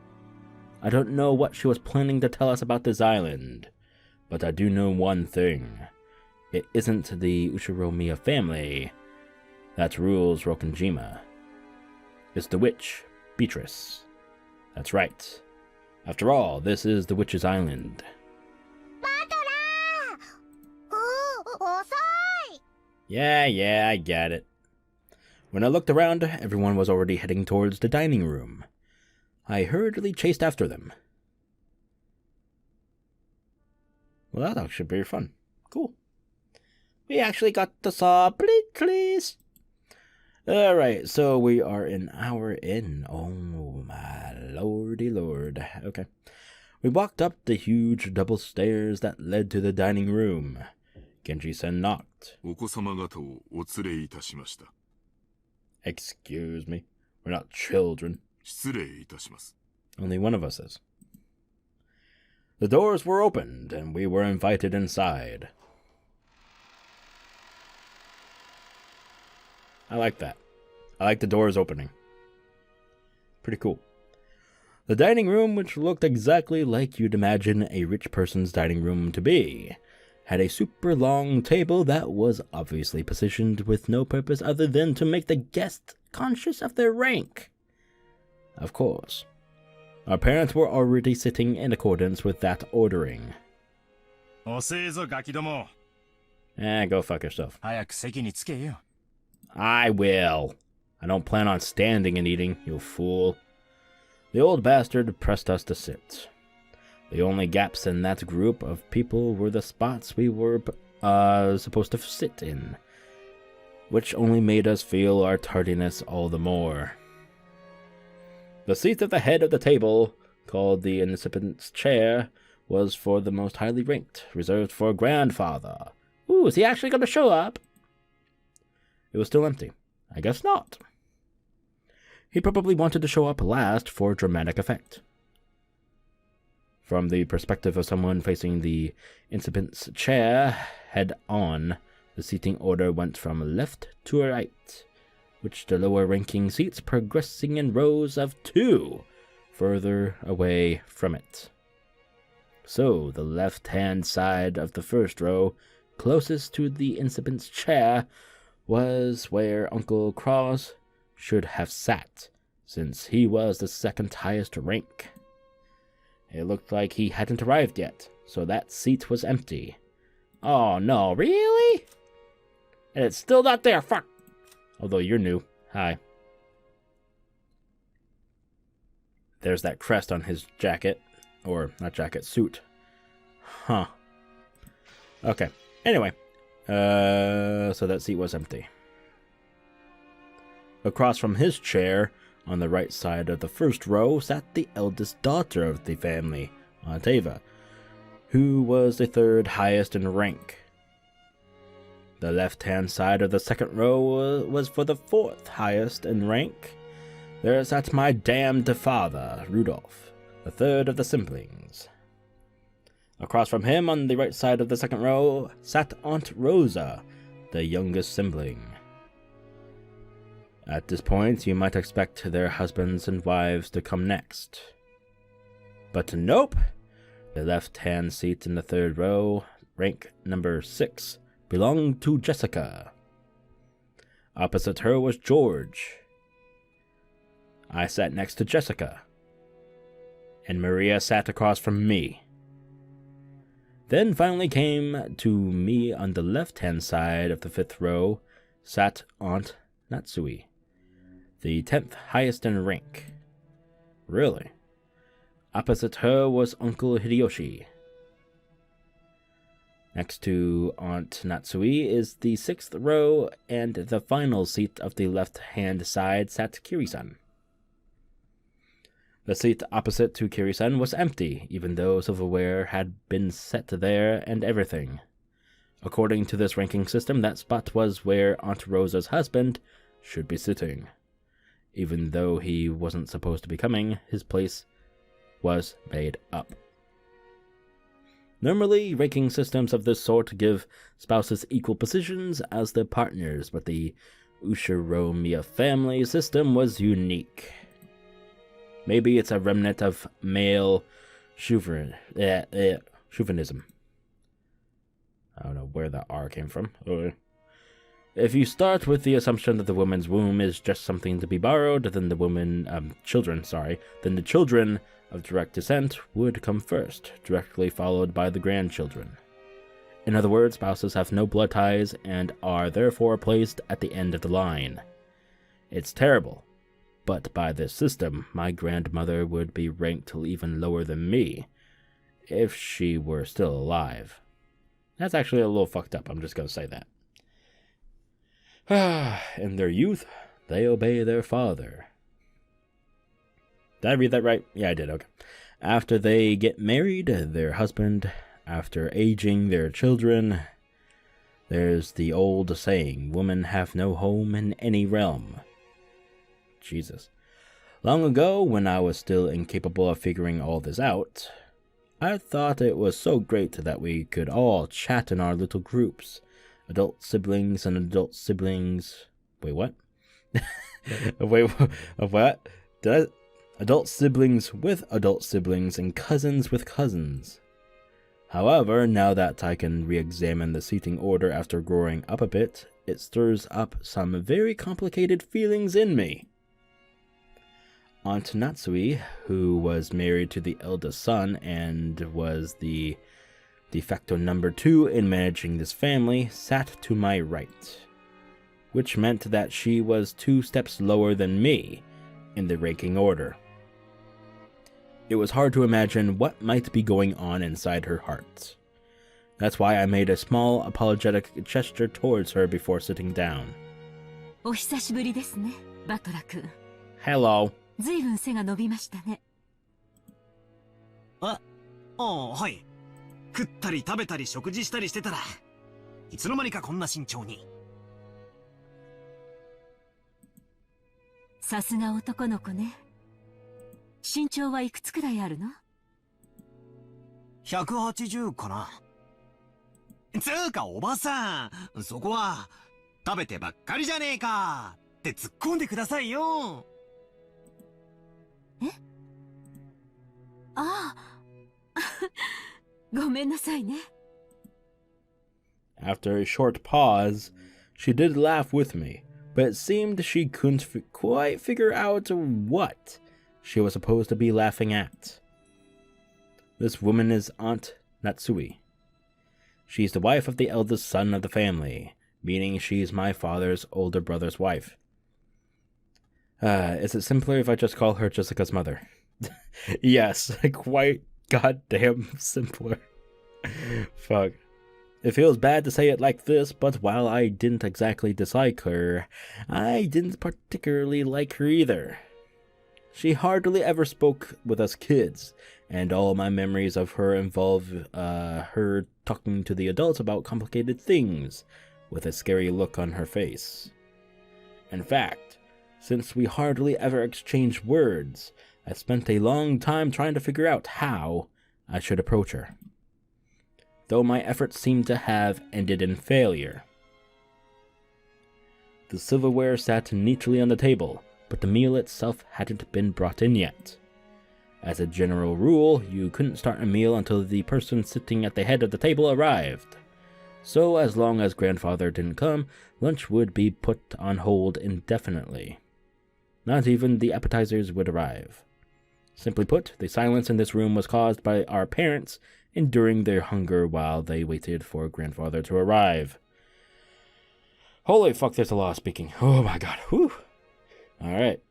I don't know what she was planning to tell us about this island, but I do know one thing. It isn't the Ushiromiya family that rules Rokkenjima. It's the witch, BEATRICE. That's right. After all, this is the witch's island. Yeah, I get it. When I looked around, everyone was already heading towards the dining room. I hurriedly chased after them. Well, that should be fun. Cool. We actually got to saw BEATRICE. Alright, so we are an hour in. Oh my lordy lord. Okay. We walked up the huge double stairs that led to the dining room. Genji-san knocked. Excuse me. We're not children. Only one of us is. The doors were opened, and we were invited inside. I like that. I like the doors opening. Pretty cool. The dining room, which looked exactly like you'd imagine a rich person's dining room to be, had a super long table that was obviously positioned with no purpose other than to make the guests conscious of their rank. Of course. Our parents were already sitting in accordance with that ordering. Go fuck yourself. I will. I don't plan on standing and eating, you fool. The old bastard pressed us to sit. The only gaps in that group of people were the spots we were supposed to sit in, which only made us feel our tardiness all the more. The seat at the head of the table, called the incipient chair, was for the most highly ranked, reserved for grandfather. Ooh, is he actually going to show up? It was still empty. I guess not. He probably wanted to show up last for dramatic effect. From the perspective of someone facing the incipient's chair, head on, the seating order went from left to right, which the lower-ranking seats progressing in rows of 2 further away from it. So, the left-hand side of the first row, closest to the incipient's chair, was where Uncle Cross should have sat, since he was the second highest rank. It looked like he hadn't arrived yet, so that seat was empty. Oh no, really? And it's still not there, fuck! Although you're new. Hi. There's that crest on his jacket. Or, not jacket, suit. Huh. Okay. Anyway. So that seat was empty. Across from his chair, on the right side of the first row, sat the eldest daughter of the family, Teva, who was the 3rd highest in rank. The left-hand side of the second row was for the 4th highest in rank. There sat my damned father, Rudolph, the 3rd of the siblings. Across from him, on the right side of the second row, sat Aunt Rosa, the youngest sibling. At this point, you might expect their husbands and wives to come next. But nope! The left-hand seat in the 3rd row, rank number 6, belonged to Jessica. Opposite her was George. I sat next to Jessica. And Maria sat across from me. Then finally came to me on the left-hand side of the 5th row, sat Aunt Natsui, the 10th highest in rank. Really? Opposite her was Uncle Hideyoshi. Next to Aunt Natsui is the 6th row, and the final seat of the left-hand side sat Kiri-san. The seat opposite to Kiri-san was empty, even though silverware had been set there and everything. According to this ranking system, that spot was where Aunt Rosa's husband should be sitting. Even though he wasn't supposed to be coming, his place was made up. Normally, ranking systems of this sort give spouses equal positions as their partners, but the Ushiromiya family system was unique. Maybe it's a remnant of male chauvinism. I don't know where that R came from. If you start with the assumption that the woman's womb is just something to be borrowed, then the children of direct descent would come first, directly followed by the grandchildren. In other words, spouses have no blood ties and are therefore placed at the end of the line. It's terrible, but by this system, my grandmother would be ranked even lower than me, if she were still alive. That's actually a little fucked up, I'm just gonna say that. In their youth, they obey their father. Did I read that right? Yeah, I did, okay. After they get married, their husband, after aging, their children. There's the old saying, women have no home in any realm. Jesus. Long ago, when I was still incapable of figuring all this out, I thought it was so great that we could all chat in our little groups. Adult siblings and adult siblings... Wait, what? Wait, what? Adult siblings with adult siblings and cousins with cousins. However, now that I can re-examine the seating order after growing up a bit, it stirs up some very complicated feelings in me. Aunt Natsui, who was married to the eldest son and was the de facto number 2 in managing this family, sat to my right, which meant that she was 2 steps lower than me in the ranking order. It was hard to imagine what might be going on inside her heart. That's why I made a small apologetic gesture towards her before sitting down.
お久しぶりですね、バトラ君。
Hello.
ずいぶん背が伸びましたね。
はい。食ったり食べたり食事したりしてたら、いつの間にかこんな身長に。
さすが男の子ね。身長はいくつくらいあるの？
180かな。つうかおばさん、そこは食べてばっかりじゃねえかって突っ込んでくださいよ。
え？ああ。ごめんなさいね。
After a short pause, she did laugh with me, but it seemed she couldn't quite figure out what she was supposed to be laughing at. This woman is Aunt Natsui. She's the wife of the eldest son of the family, meaning she's my father's older brother's wife. Is it simpler if I just call her Jessica's mother? Yes, quite goddamn simpler. Fuck. It feels bad to say it like this, but while I didn't exactly dislike her, I didn't particularly like her either. She hardly ever spoke with us kids, and all my memories of her involve her talking to the adults about complicated things, with a scary look on her face. In fact, since we hardly ever exchanged words, I spent a long time trying to figure out how I should approach her, though my efforts seemed to have ended in failure. The silverware sat neatly on the table, but the meal itself hadn't been brought in yet. As a general rule, you couldn't start a meal until the person sitting at the head of the table arrived. So as long as grandfather didn't come, lunch would be put on hold indefinitely. Not even the appetizers would arrive. Simply put, the silence in this room was caused by our parents enduring their hunger while they waited for grandfather to arrive. Holy fuck, there's a lot of speaking. Oh my god. Whew. Alright.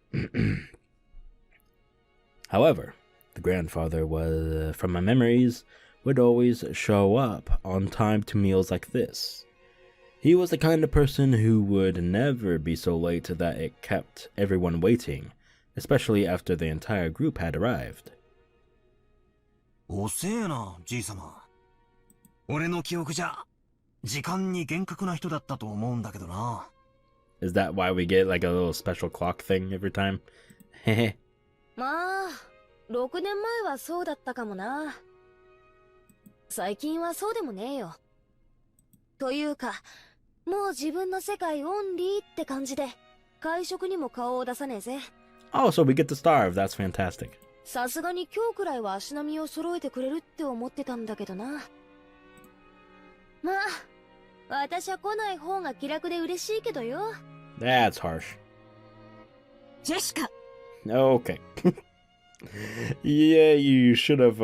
However, the grandfather was, from my memories, would always show up on time to meals like this. He was the kind of person who would never be so late that it kept everyone waiting, especially after the entire group had arrived.
遅えな、じいさま。俺の記憶じゃ、時間に厳格な人だったと思うんだけどな。
Is that why we get like a little special clock thing every time?
まあ、6年前はそうだったかもな。最近はそうでもねえよ。というか、もう自分の世界オンリーって感じで、会食にも顔を出さねえぜ。
Oh, so we get to starve. That's fantastic.
さすがに今日くらいは足並みを揃えてくれるって思ってたんだけどな。まあ、私は来ない方が気楽で嬉しいけどよ。
That's harsh.
ジェシカ
Okay. Yeah, you should have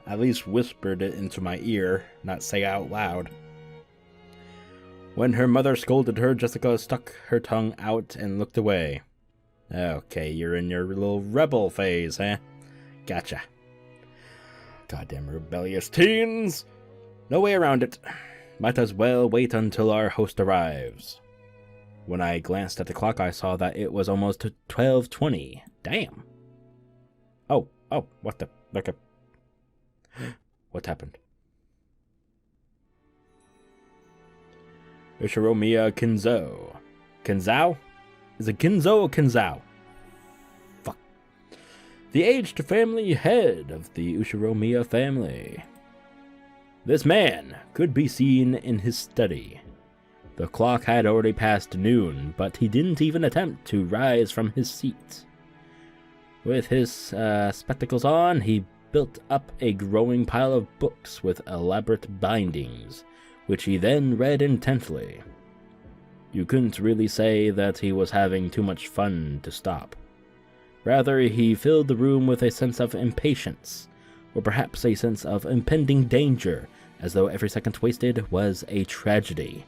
at least whispered it into my ear, not say out loud. When her mother scolded her, Jessica stuck her tongue out and looked away. Okay, you're in your little rebel phase, huh? Gotcha. Goddamn rebellious teens! No way around it. Might as well wait until our host arrives. When I glanced at the clock, I saw that it was almost 12:20. Damn. Oh, what the... Okay. What happened? Ushiromiya Kinzo. Kinzo? Is it Kinzo or Kinzo? Fuck. The aged family head of the Ushiromiya family. This man could be seen in his study. The clock had already passed noon, but he didn't even attempt to rise from his seat. With his spectacles on, he built up a growing pile of books with elaborate bindings, which he then read intently. You couldn't really say that he was having too much fun to stop. Rather, he filled the room with a sense of impatience, or perhaps a sense of impending danger, as though every second wasted was a tragedy.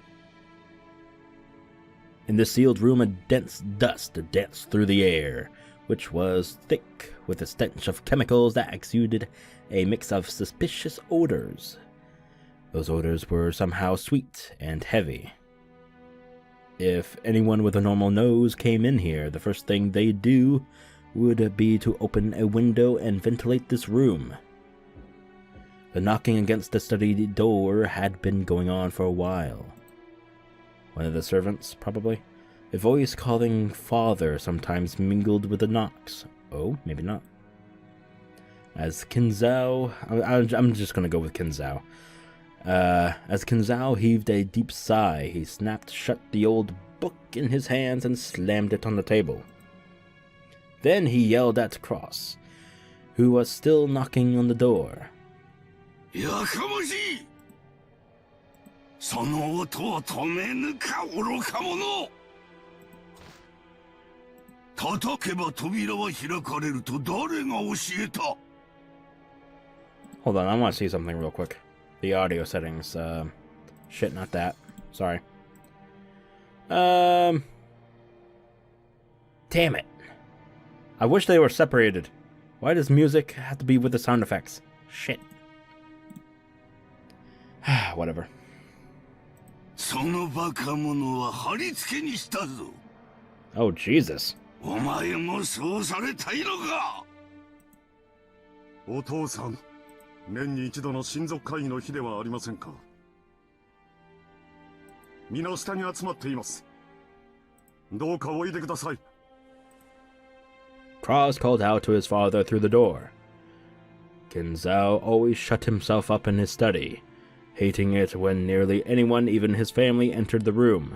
In the sealed room, a dense dust danced through the air, which was thick with a stench of chemicals that exuded a mix of suspicious odors. Those odors were somehow sweet and heavy. If anyone with a normal nose came in here, the first thing they'd do would be to open a window and ventilate this room. The knocking against the study door had been going on for a while. One of the servants, probably. A voice calling father sometimes mingled with the knocks. Oh, maybe not. As Kinzo... I'm just gonna go with Kinzo. As Kinzo heaved a deep sigh, he snapped shut the old book in his hands and slammed it on the table. Then he yelled at Cross, who was still knocking on the door.
やかましい！その音を止めぬか愚か者！叩けば扉は開かれると誰が教えた？
Hold on, I want to see something real quick. The audio settings, shit, not that. Sorry. Damn it. I wish they were separated. Why does music have to be with the sound effects? Shit. Whatever.
そのバカ者は貼り付けにしたぞ。
Oh, Jesus.
お前もそうされたいのか？
お父さん、年に一度の親族会議の日ではありませんか。皆下に集まっています。どうかおいでください。
Cross called out to his father through the door. Kinzo always shut himself up in his study, hating it when nearly anyone, even his family, entered the room.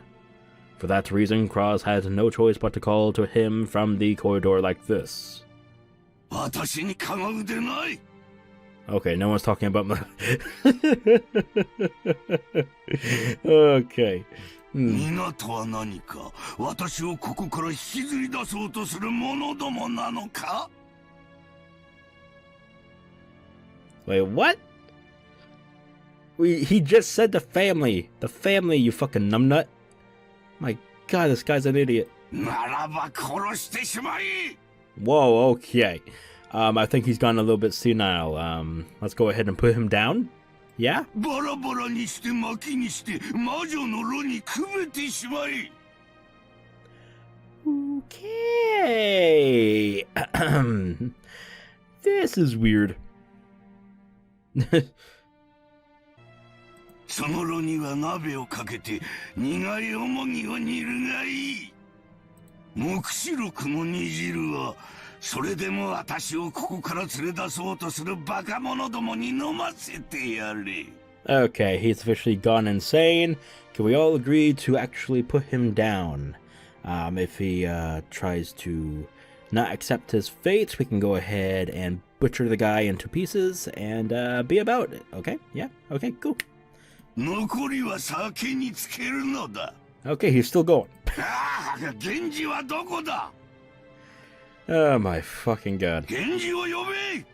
For that reason, Cross had no choice but to call to him from the corridor like this.
私にかがうでない。
Okay, no one's talking about my... Okay.
港は何か私をここから引きずり出そうとする者どもなのか？
Wait, what? He just said the family. The family, you fucking numbnut. My god, this guy's an idiot.
ならば殺してしまい。
Whoa, okay. I think he's gone a little bit senile. Let's go ahead and put him down. Yeah?
バラバラにして巻きにして魔女の炉にくべてしまい。
Okay. This is weird.
その炉には鍋をかけて苦いおもぎを煮るがいい。黙示録の煮汁はそれでも私をここから連れ出そうとするバカ者どもに飲ませてやれ。
Okay, he's officially gone insane. Can we all agree to actually put him down? If he tries to not accept his fate, we can go ahead and butcher the guy into pieces and be about it. Okay? Yeah? Okay, cool.
残りは酒につけるのだ。
Okay, he's still going.
ああ、源氏はどこだ。
Oh my fucking god.
源氏を呼べ。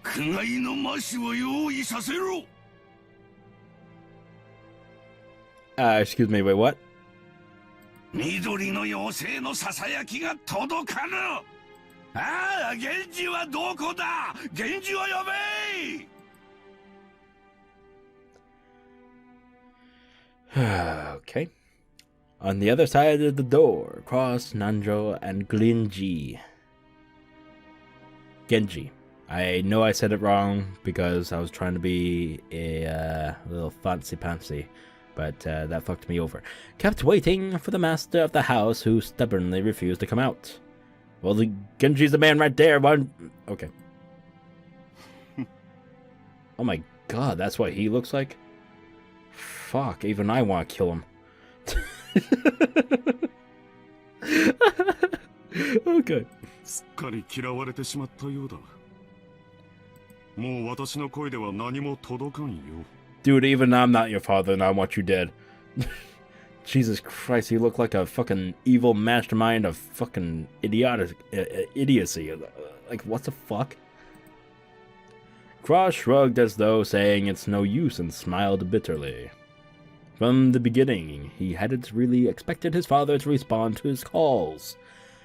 苦害の麻酒を用意させろ。
Excuse me, wait, what?
緑の妖精のささやきが届かぬ。ああ、源氏はどこだ。源氏を呼べ。
Okay. On the other side of the door, cross Nanjo and Genji. I know I said it wrong because I was trying to be a little fancy-pantsy, but that fucked me over. Kept waiting for the master of the house who stubbornly refused to come out. Well, the Genji's the man right there. Okay. Oh my god, that's what he looks like? Fuck, even I want to kill him. Okay.
すっかり嫌われてしまったようだ。もう私の声では何も届かんよ。
Dude, even I'm not your father and I want you dead. Jesus Christ, you look like a fucking evil mastermind of fucking idiocy. Like, what the fuck? Cross shrugged as though saying it's no use and smiled bitterly. From the beginning, he hadn't really expected his father to respond to his calls.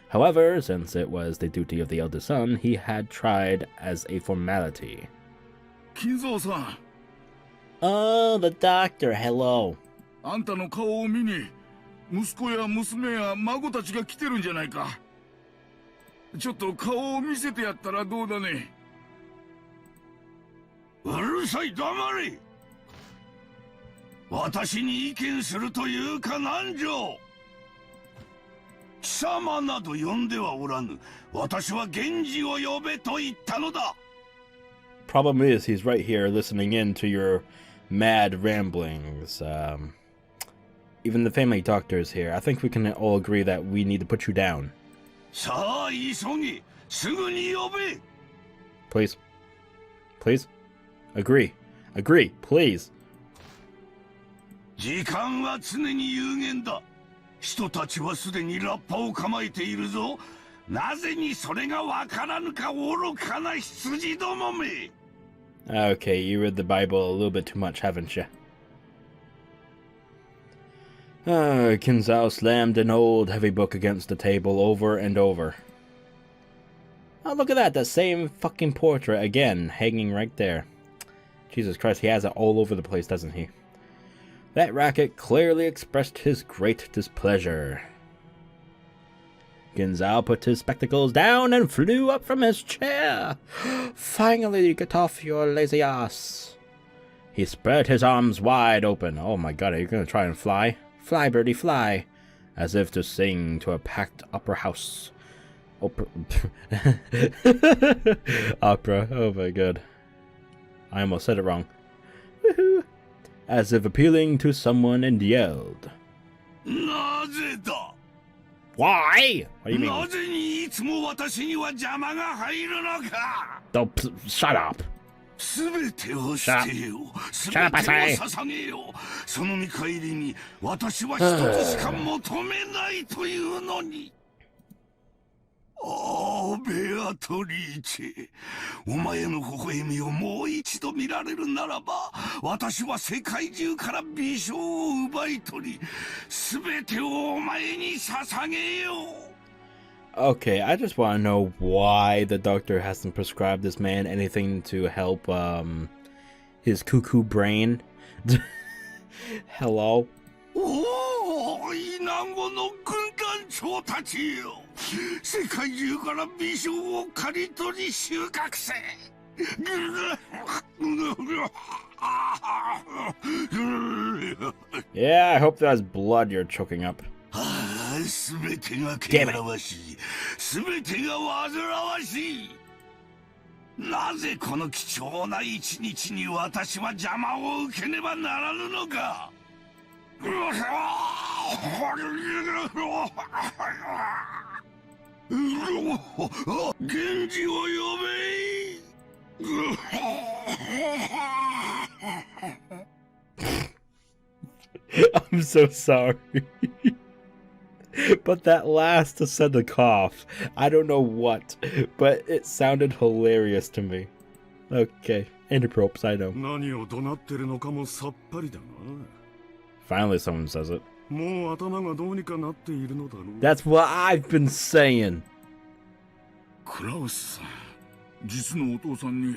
However, since it was the duty of the eldest son, he had tried as a formality.
Kinzo-san.
Oh, the doctor, hello.
あんたの顔を見に息子や娘や孫たちが来てるんじゃないか。ちょっと顔を見せてやったらどうだね。うるさい、黙れ。私に意見するというか何条。貴様など呼んではおらぬ。私は源氏を呼べと言ったのだ。
Problem is, he's right here listening in to your mad ramblings. Even the family doctor is here. I think we can all agree that we need to put you down.
さあ、急げ。すぐに呼べ。
Please. Please? Agree. Agree, please.
時間は常に有限だ。人たちはすでにラッパを構えているぞ。なぜにそれがわからぬか愚かな羊どもめ。
Okay, you read the Bible a little bit too much, haven't you? Kinzo slammed an old heavy book against the table over and over. Oh, look at that, the same fucking portrait again, hanging right there. Jesus Christ, he has it all over the place, doesn't he? That racket clearly expressed his great displeasure. Kinzo put his spectacles down and flew up from his chair. Finally, get off your lazy ass. He spread his arms wide open. Oh my god, are you gonna try and fly? Fly, birdie, fly. As if to sing to a packed opera house. Opera. Opera. Oh my god. I almost said it wrong. Woohoo. As if appealing to someone and yelled.
なぜだ?
Why? What do you mean?
なぜにいつも私には邪魔が入るのか?
Shut up.
すべてを捨てよ。すべてを捧げよ。その見返りに私は一つしか求めないというのに。ああ、ベアトリーチェ。お前の微笑みをもう一度見られるならば、私は世界中から美少を奪い取り、すべてをお前に捧げよう。
Okay, I just want to know why the doctor hasn't prescribed this man anything to help his cuckoo brain. Hello?
おお、イナゴの軍団長たちよ、世界中から美少を刈り取り収穫せ。
Yeah, I hope that's blood you're choking up.
すべてが汚らわしい。すべてが煩わしい。なぜこの貴重な一日に私は邪魔を受けねばならぬのか。源氏を呼べ。
I'm so sorry. But that last to send a cough, I don't know what, but it sounded hilarious to me. Okay, interpropes, I know.
何を怒鳴ってるのかもさっぱりだな。
Finally someone says it.
もう頭がどうにかなっているのだろう。
That's what I've been saying.
クラウスさん、実のお父さんに、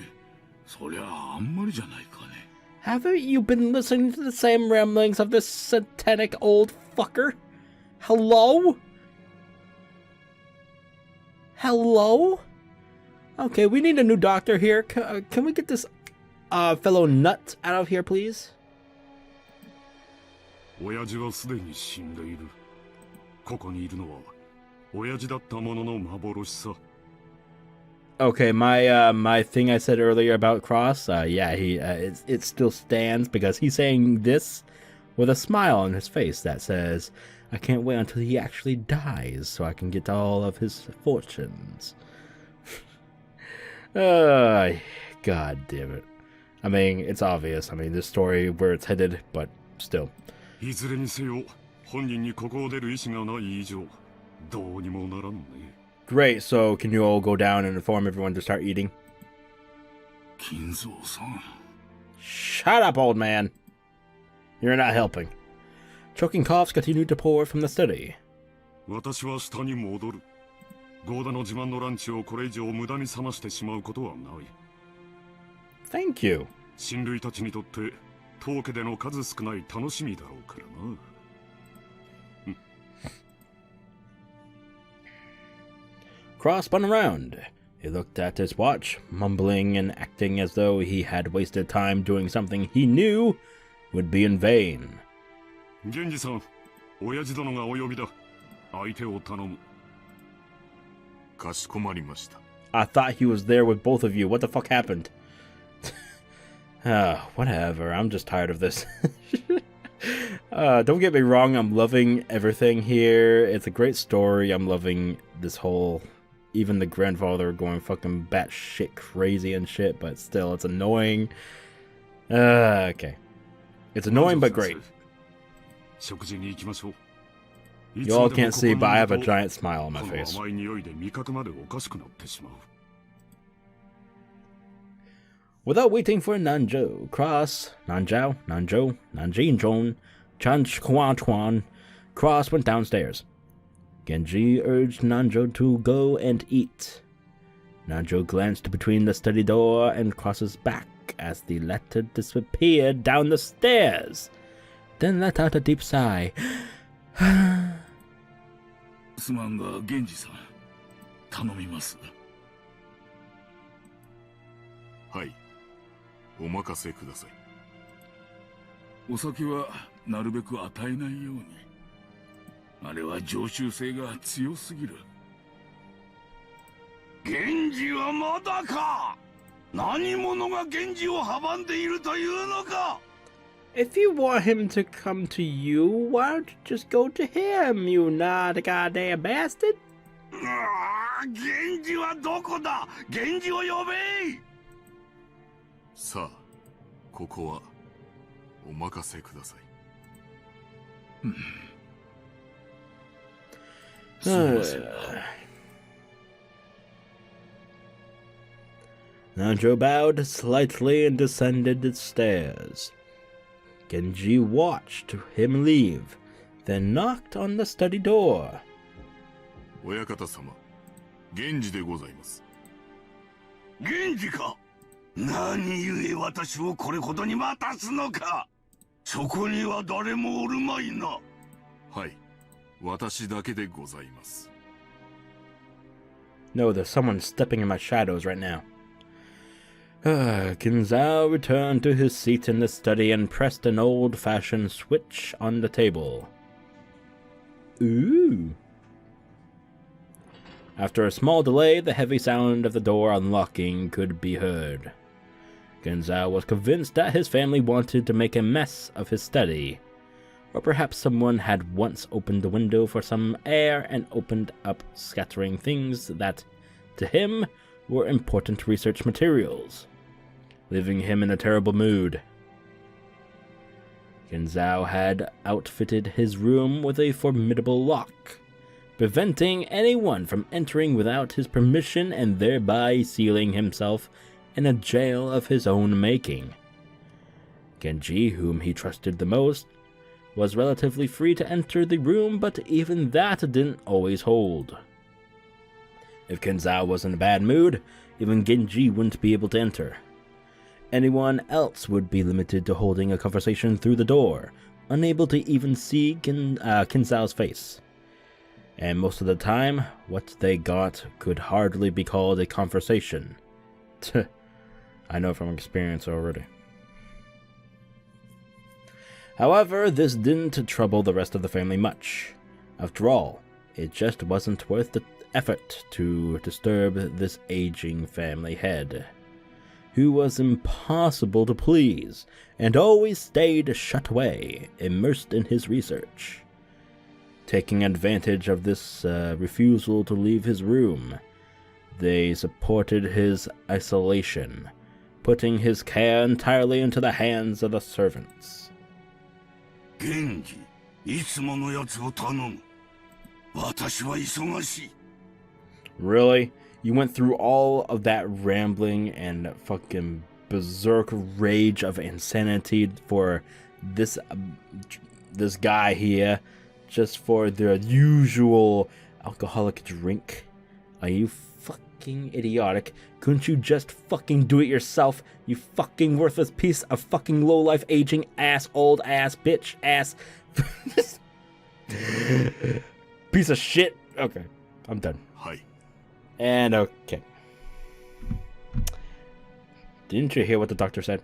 そりゃあんまりじゃないかね。
Haven't you been listening to the same ramblings of this satanic old fucker? Hello? Hello? Okay, we need a new doctor here. Can we get this fellow nut out of here, please?
親父はすでに死んでいる。ここにいるのは親父だったものの幻さ。
Okay, my thing I said earlier about Cross, yeah, it still stands because he's saying this with a smile on his face that says, I can't wait until he actually dies so I can get all of his fortunes. God damn it. I mean, it's obvious. I mean, this story, where it's headed, but still.
いずれにせよ、本人にここを出る意思がない以上、どうにもならんね。
Great, so can you all go down and inform everyone to start eating?
Kinzo san.
Shut up, old man. You're not helping. Choking coughs continued to pour from the study.
私は下に戻る。ゴーダの自慢のランチをこれ以上無駄に冷ましてしまうことはない。
Thank you.
親類たちにとって当家での数少ない楽しみだろうからな。
Cross spun around. He looked at his watch, mumbling and acting as though he had wasted time doing something he knew would be in vain.
源氏さん、親父殿がお呼びだ。相手を頼む。
かしこまりました。
I thought he was there with both of you. What the fuck happened? Whatever. I'm just tired of this. Don't get me wrong. I'm loving everything here. It's a great story. I'm loving this whole... Even the grandfather going fucking batshit crazy and shit. But still, it's annoying. Okay. It's annoying but great. You all can't see, but I have a giant smile on my face. Without waiting for Nanjo, Cross went downstairs. Genji urged Nanjo to go and eat. Nanjo glanced between the study door and Cross's back as the letter disappeared down the stairs, then let out a deep sigh.
すまんが、源氏さん、頼みます。
はい、お任せください。
お酒はなるべく与えないように。あれは常習性が強すぎる。源氏はまだか。何者が源氏を阻んでいるというのか。
If you want him to come to you, why don't you just go to him, you not a goddamn bastard?
源氏はどこだ。源氏を呼べ。
さあ、ここはお任せください。
Nanjo bowed slightly and descended the stairs. Genji watched him leave, then knocked on the study door.
親方様、源氏でございます。
源氏か。何故私をこれほどに待たすのか。そこには誰もおるまいな。
はい、私だけでございます。
No, there's someone stepping in my shadows right now. Kinzo returned to his seat in the study and pressed an old-fashioned switch on the table. Ooh. After a small delay, the heavy sound of the door unlocking could be heard. Kinzo was convinced that his family wanted to make a mess of his study. Or perhaps someone had once opened the window for some air and opened up, scattering things that, to him, were important research materials, leaving him in a terrible mood. Kinzo had outfitted his room with a formidable lock, preventing anyone from entering without his permission and thereby sealing himself in a jail of his own making. Genji, whom he trusted the most, was relatively free to enter the room, but even that didn't always hold. If Kinzo was in a bad mood, even Genji wouldn't be able to enter. Anyone else would be limited to holding a conversation through the door, unable to even see Kinzo's face. And most of the time, what they got could hardly be called a conversation. I know from experience already. However, this didn't trouble the rest of the family much. After all, it just wasn't worth the effort to disturb this aging family head, who was impossible to please and always stayed shut away, immersed in his research. Taking advantage of this refusal to leave his room, they supported his isolation, putting his care entirely into the hands of the servants.
Genji, いつものやつを頼む。私は忙しい。
Really? You went through all of that rambling and fucking berserk rage of insanity for this guy here, just for the usual alcoholic drink? Are you fucking idiotic? Couldn't you just fucking do it yourself, you fucking worthless piece of fucking low-life aging ass, old ass, bitch ass piece of shit? Okay, I'm done.
Hi.
And okay. Didn't you hear what the doctor said?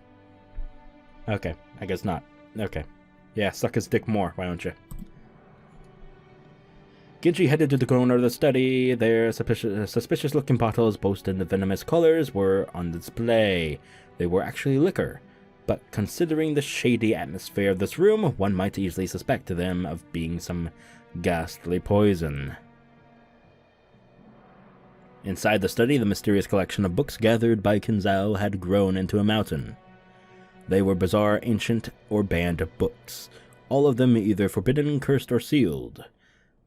Okay, I guess not. Okay. Yeah, suck his dick more, why don't you? Genji headed to the corner of the study. Their suspicious-looking bottles boasting the venomous colors were on display. They were actually liquor, but considering the shady atmosphere of this room, one might easily suspect them of being some ghastly poison. Inside the study, the mysterious collection of books gathered by Kinzo had grown into a mountain. They were bizarre, ancient, or banned books, all of them either forbidden, cursed, or sealed.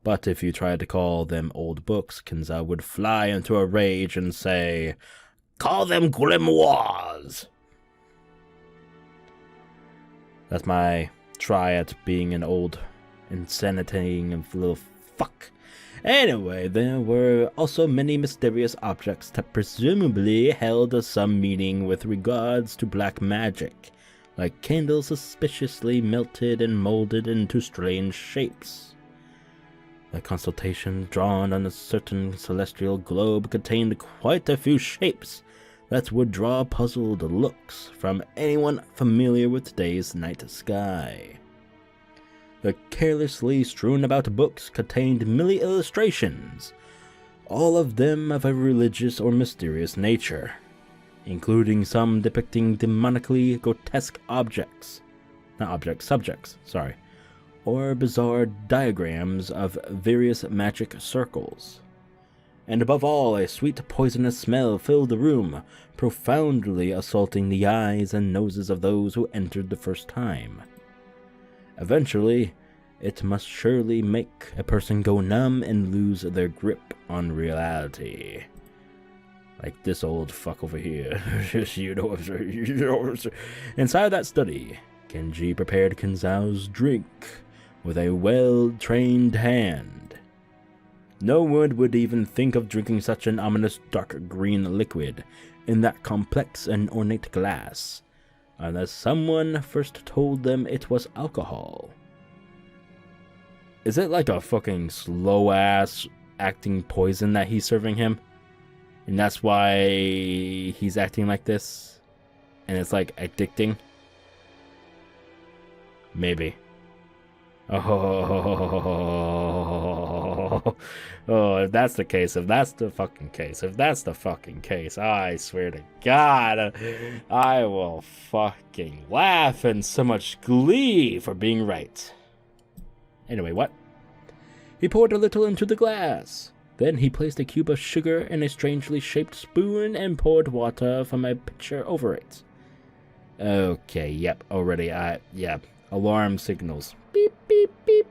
But if you tried to call them old books, Kinzo would fly into a rage and say, "Call them grimoires!" That's my try at being an old, insanitating little fuck. Anyway, there were also many mysterious objects that presumably held some meaning with regards to black magic, like candles suspiciously melted and molded into strange shapes. The consultation drawn on a certain celestial globe contained quite a few shapes that would draw puzzled looks from anyone familiar with today's night sky. The carelessly strewn about books contained many illustrations, all of them of a religious or mysterious nature, including some depicting demonically grotesque subjects, or bizarre diagrams of various magic circles. And above all, a sweet poisonous smell filled the room, profoundly assaulting the eyes and noses of those who entered the first time. Eventually, it must surely make a person go numb and lose their grip on reality. Like this old fuck over here. Inside that study, Genji prepared Kinzo's drink with a well-trained hand. No one would even think of drinking such an ominous dark green liquid in that complex and ornate glass, unless someone first told them it was alcohol. Is it like a fucking slow ass acting poison that he's serving him? And that's why he's acting like this? And it's like addicting? Maybe. Oh, if that's the case, if that's the fucking case, I swear to God, I will fucking laugh in so much glee for being right. Anyway, what? He poured a little into the glass. Then he placed a cube of sugar in a strangely shaped spoon and poured water from a pitcher over it. Okay, yep, already, yeah, alarm signals. Beep, beep, beep.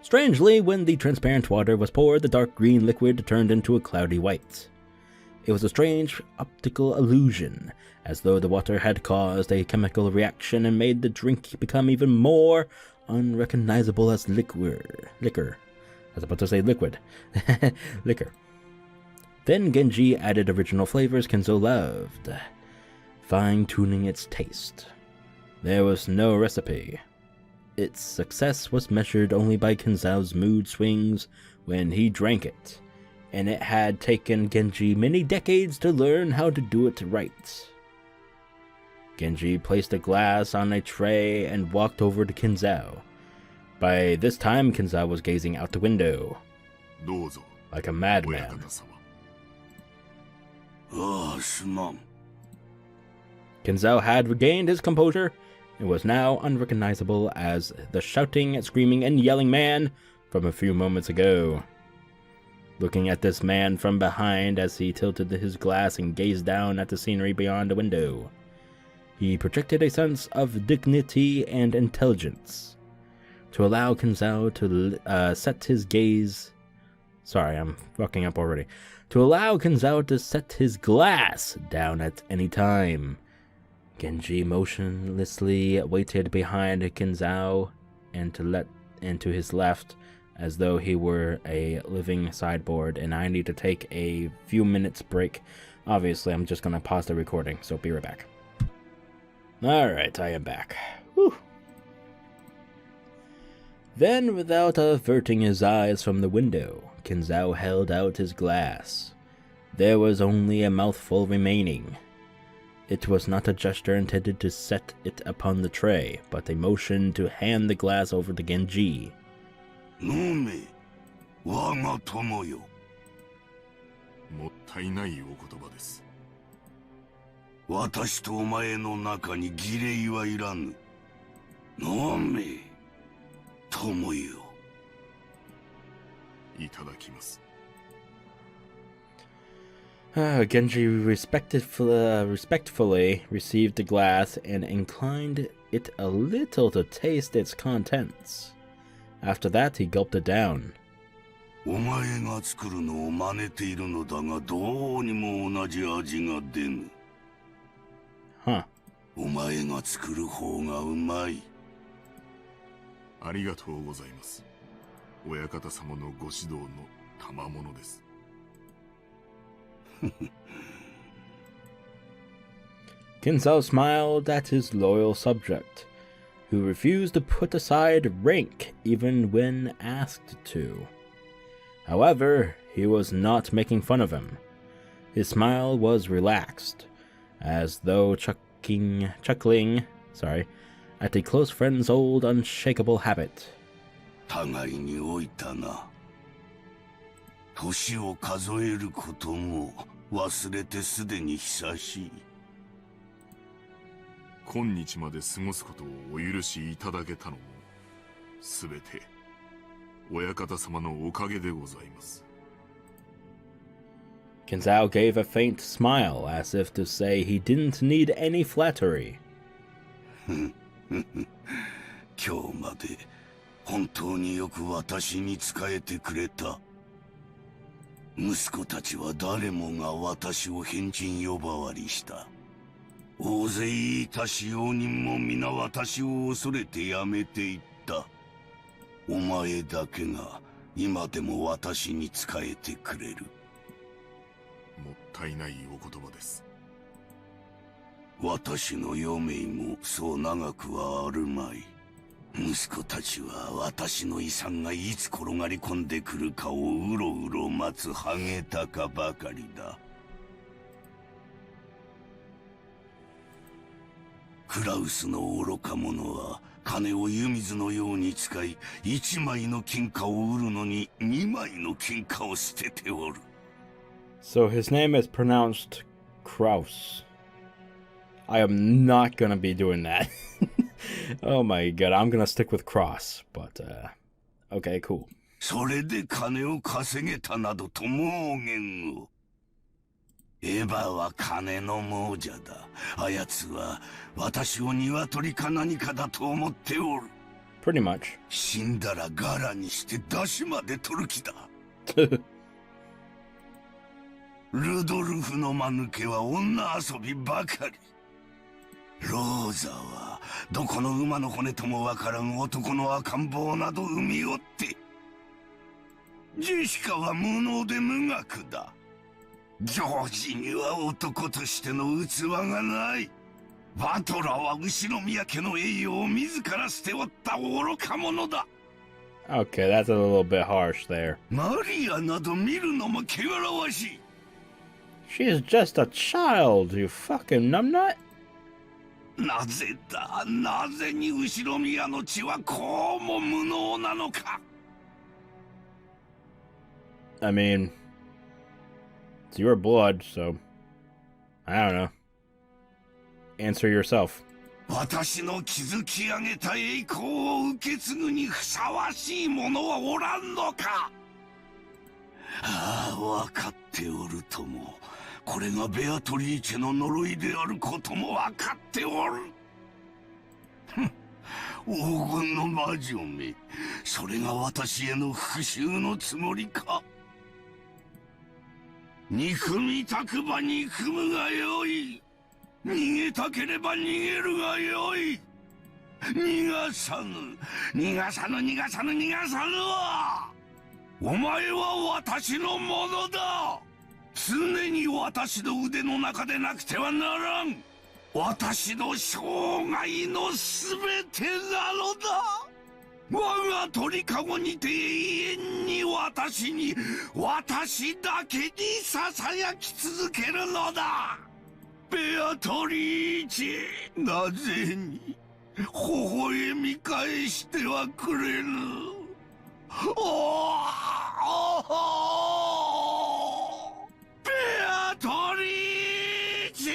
Strangely, when the transparent water was poured, the dark green liquid turned into a cloudy white. It was a strange optical illusion, as though the water had caused a chemical reaction and made the drink become even more unrecognizable as liquor. I was about to say liquid. Liquor. Then Genji added original flavors Kinzo loved, fine-tuning its taste. There was no recipe. Its success was measured only by Kinzo's mood swings when he drank it, and it had taken Genji many decades to learn how to do it right. Genji placed a glass on a tray and walked over to Kinzo. By this time, Kinzo was gazing out the window, like a madman. Kinzo had regained his composure and was now unrecognizable as the shouting, screaming, and yelling man from a few moments ago. Looking at this man from behind as he tilted his glass and gazed down at the scenery beyond the window, he projected a sense of dignity and intelligence. To allow Kinzo to set his gaze... Sorry, I'm fucking up already. To allow Kinzo to set his glass down at any time. Genji motionlessly waited behind Kinzo and to his left, as though he were a living sideboard, and I need to take a few minutes break. Obviously, I'm just gonna pause the recording, so be right back. Alright, I am back. Whew. Then, without averting his eyes from the window, Kinzo held out his glass. There was only a mouthful remaining. It was not a gesture intended to set it upon the tray, but a motion to hand the glass over to Genji.
Nome, waga tomo yo.
もったいないお言葉です。
私とお前の中に儀礼はいらぬ。Nome, tomo yo.
いただきます。
Genji respectfully received the glass and inclined it a little to taste its contents. After that, he gulped it down.
お前が作るのを真似ているのだが、どうにも同じ味が出ぬ。
Huh.
お前が作る方がうまい。
ありがとうございます。親方様のご指導の賜物です。
Kinzo smiled at his loyal subject, who refused to put aside rank even when asked to. However, he was not making fun of him. His smile was relaxed, as though chuckling, at a close friend's old unshakable habit.
互いに老いたな。年を数えることも忘れてすでに久しい。
今日まで過ごすことをお許しいただけたのも、すべて親方様のおかげでございます。
Kinzo gave a faint smile, as if to say he didn't need any flattery.
今日まで本当によく私に仕えてくれた。息子たちは誰もが私を変人呼ばわりした。大勢いた使用人も皆私を恐れてやめていった。お前だけが今でも私に仕えてくれる。
もったいないお言葉です。
私の余命もそう長くはあるまい。息子たちは私の遺産がいつ転がり込んでくるかをうろうろ待つハゲタカばかりだ。クラウスの愚か者は金を湯水のように使い、1枚の金貨を売るのに2枚の金貨を捨てておる。
So his name is pronounced Kraus. I am not gonna be doing that. Oh my god, I'm gonna stick with Cross, but okay, cool.
それで金を稼げたなどと妄言を。エヴァは金の亡者だ。あやつは私を鶏か何かだと思っておる。
Pretty much.
死んだらガラにして出汁まで取る気だ。ルドルフの間抜けは女遊びばかり。ローザはどこの馬の骨ともわからん男の赤ん坊など産みおって、ジェシカは無能で無学だ。ジョージには男としての器がない。バトラーは後宮家の栄誉を自ら捨ておった愚か者だ。
Okay, that's a little bit harsh there.
マリアなど見るのも汚らわしい。
She is just a child, you fucking numbnut.
なぜだ、なぜに後宮の血はこうも無能なのか。
I mean, it's your blood, so I don't know. Answer yourself.
私の築き上げた栄光を受け継ぐにふさわしい者はおらんのか。ああ、わかっておるとも。これがベアトリーチェの呪いであることもわかっておる。黄金の魔女め、それが私への復讐のつもりか。憎みたくば憎むがよい。逃げたければ逃げるがよい。逃がさぬ、逃がさぬ、逃がさぬ、逃がさぬわ。お前は私のものだ。常に私の腕の中でなくてはならん。私の生涯のすべてなのだ。我が鳥かごにて永遠に私だけに囁き続けるのだ。ベアトリーチェ、なぜに微笑み返してはくれぬ。ベアトリーチェ。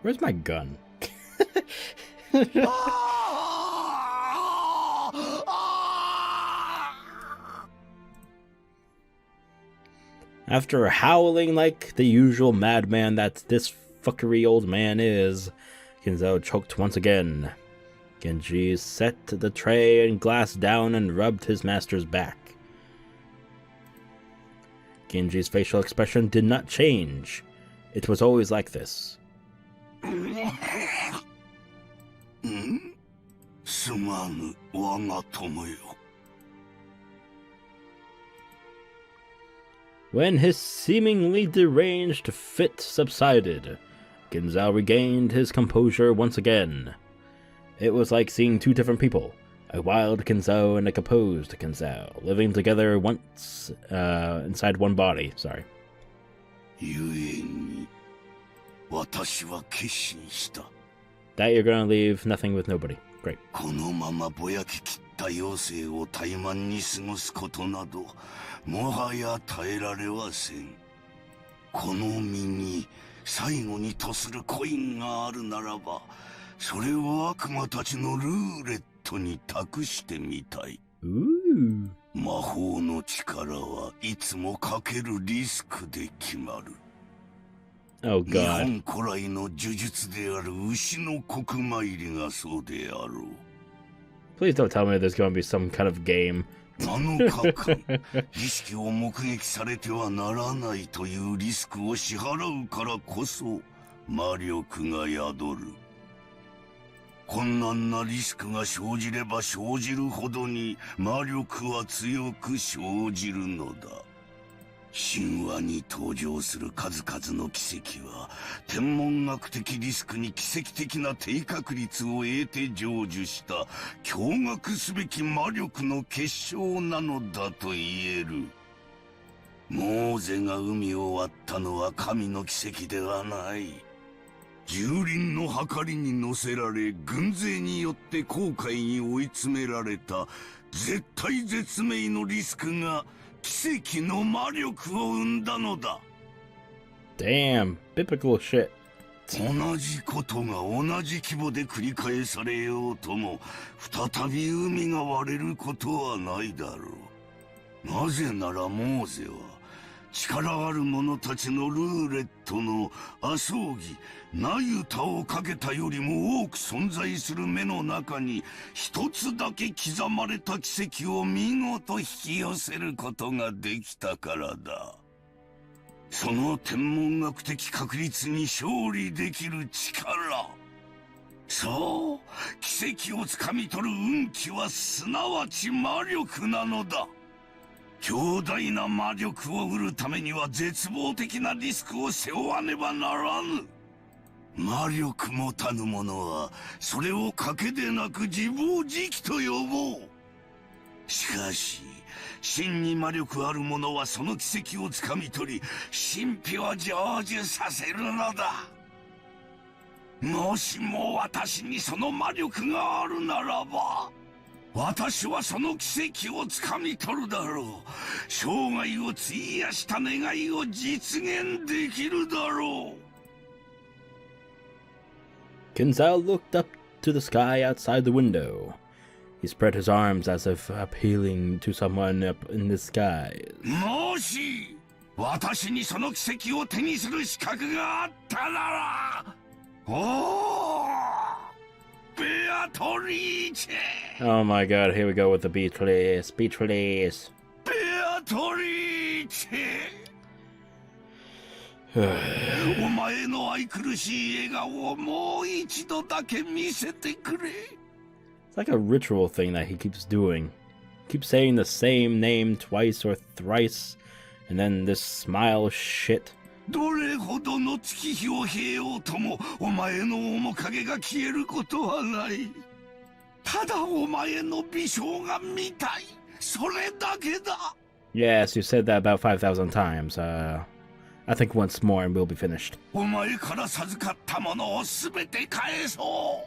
Where's my gun? After howling like the usual madman that this fuckery old man is, Kinzo choked once again. Genji set the tray and glass down and rubbed his master's back. Genji's facial expression did not change. It was always like this. When his seemingly deranged fit subsided, Kinzo regained his composure once again. It was like seeing two different people, a wild Kinzo and a composed Kinzo, living together once inside one body. Sorry. That you're gonna leave nothing with nobody. Great.
このままぼやき切った余生を怠慢に過ごすことなどもはや耐えられはせん。この身に最後にとするコインがあるならば、それを悪魔たちのルーレットに託してみたい。魔法の力はいつもかけるリスクで決まる。
Oh
日
god.
本古来の呪術である牛の国参りがそうであろう。
Please don't tell me there's gonna be some kind of game.
7日間儀式を目撃されてはならないというリスクを支払うからこそ魔力が宿る。困難なリスクが生じれば生じるほどに魔力は強く生じるのだ。神話に登場する数々の奇跡は天文学的リスクに奇跡的な低確率を得て成就した驚愕すべき魔力の結晶なのだと言える。モーゼが海を割ったのは神の奇跡ではない。蹂躙の計りに乗せられ軍勢によって航海に追い詰められた絶体絶命のリスクが奇跡の魔力を生んだのだ。
Damn, biblical shit.
同じことが同じ規模で繰り返されようとも再び海が割れることはないだろう。なぜならモーゼは力ある者たちのルーレットの阿葬儀ナユタをかけたよりも多く存在する目の中に一つだけ刻まれた奇跡を見事引き寄せることができたからだ。その天文学的確率に勝利できる力、そう、奇跡をつかみ取る運気はすなわち魔力なのだ。強大な魔力を得るためには絶望的なリスクを背負わねばならぬ。魔力持たぬ者はそれを賭けでなく自暴自棄と呼ぼう。しかし真に魔力ある者はその奇跡をつかみ取り神秘を成就させるのだ。もしも私にその魔力があるならば私はその奇跡をつかみ取るだろう。生涯を費やした願いを実現できるだろう。
Kinzo looked up to the sky outside the window. He spread his arms as if appealing to someone up in the skies.
もし私にその奇跡を手にする資格があったなら、おー、ベアトリーチェ。
Oh my god, here we go with the BEATRICE. BEATRICE.
ベアトリーチェ。お前の愛くるしい笑顔をもう一度だけ見せてくれ。
It's like a ritual thing that he keeps doing. Keeps saying the same name twice or thrice, and then this smile shit.
どれほどの月日を経ようともお前の面影が消えることはない。ただお前の美少が見たい、それだけだ。
Yes, you said that about 5,000 times. I think once more and we'll be finished.
お前から授かったものをすべて返そ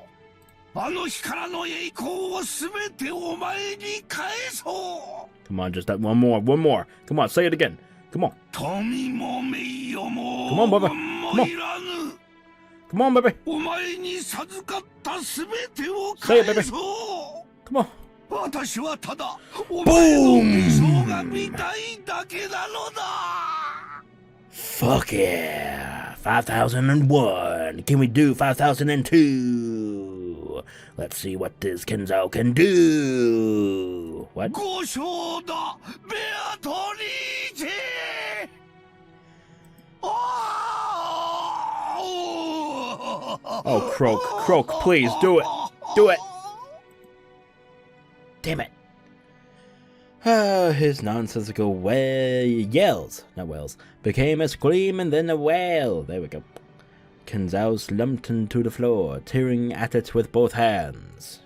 う。あの日からの栄光をすべてお前に返そう。
Come on, just that one more. Come on, say it again. Come on.
富も名誉も
Come on, baby.
もいらぬ。
Come on, baby.
お前に授かったすべてを
Say it,
返
baby.
そう。
Come on.
私はただお前の美少が見たいだけなのだ。
Fuck yeah. 5001. Can we do 5002? Let's see what this Kinzo can do. What?
ご賞だ、ベアトリーチェ。
Oh, Croak, please, do it. Do it. Damn it. His nonsensical yells, not wails, became a scream and then a wail. There we go. Kinzo slumped into the floor, tearing at it with both hands.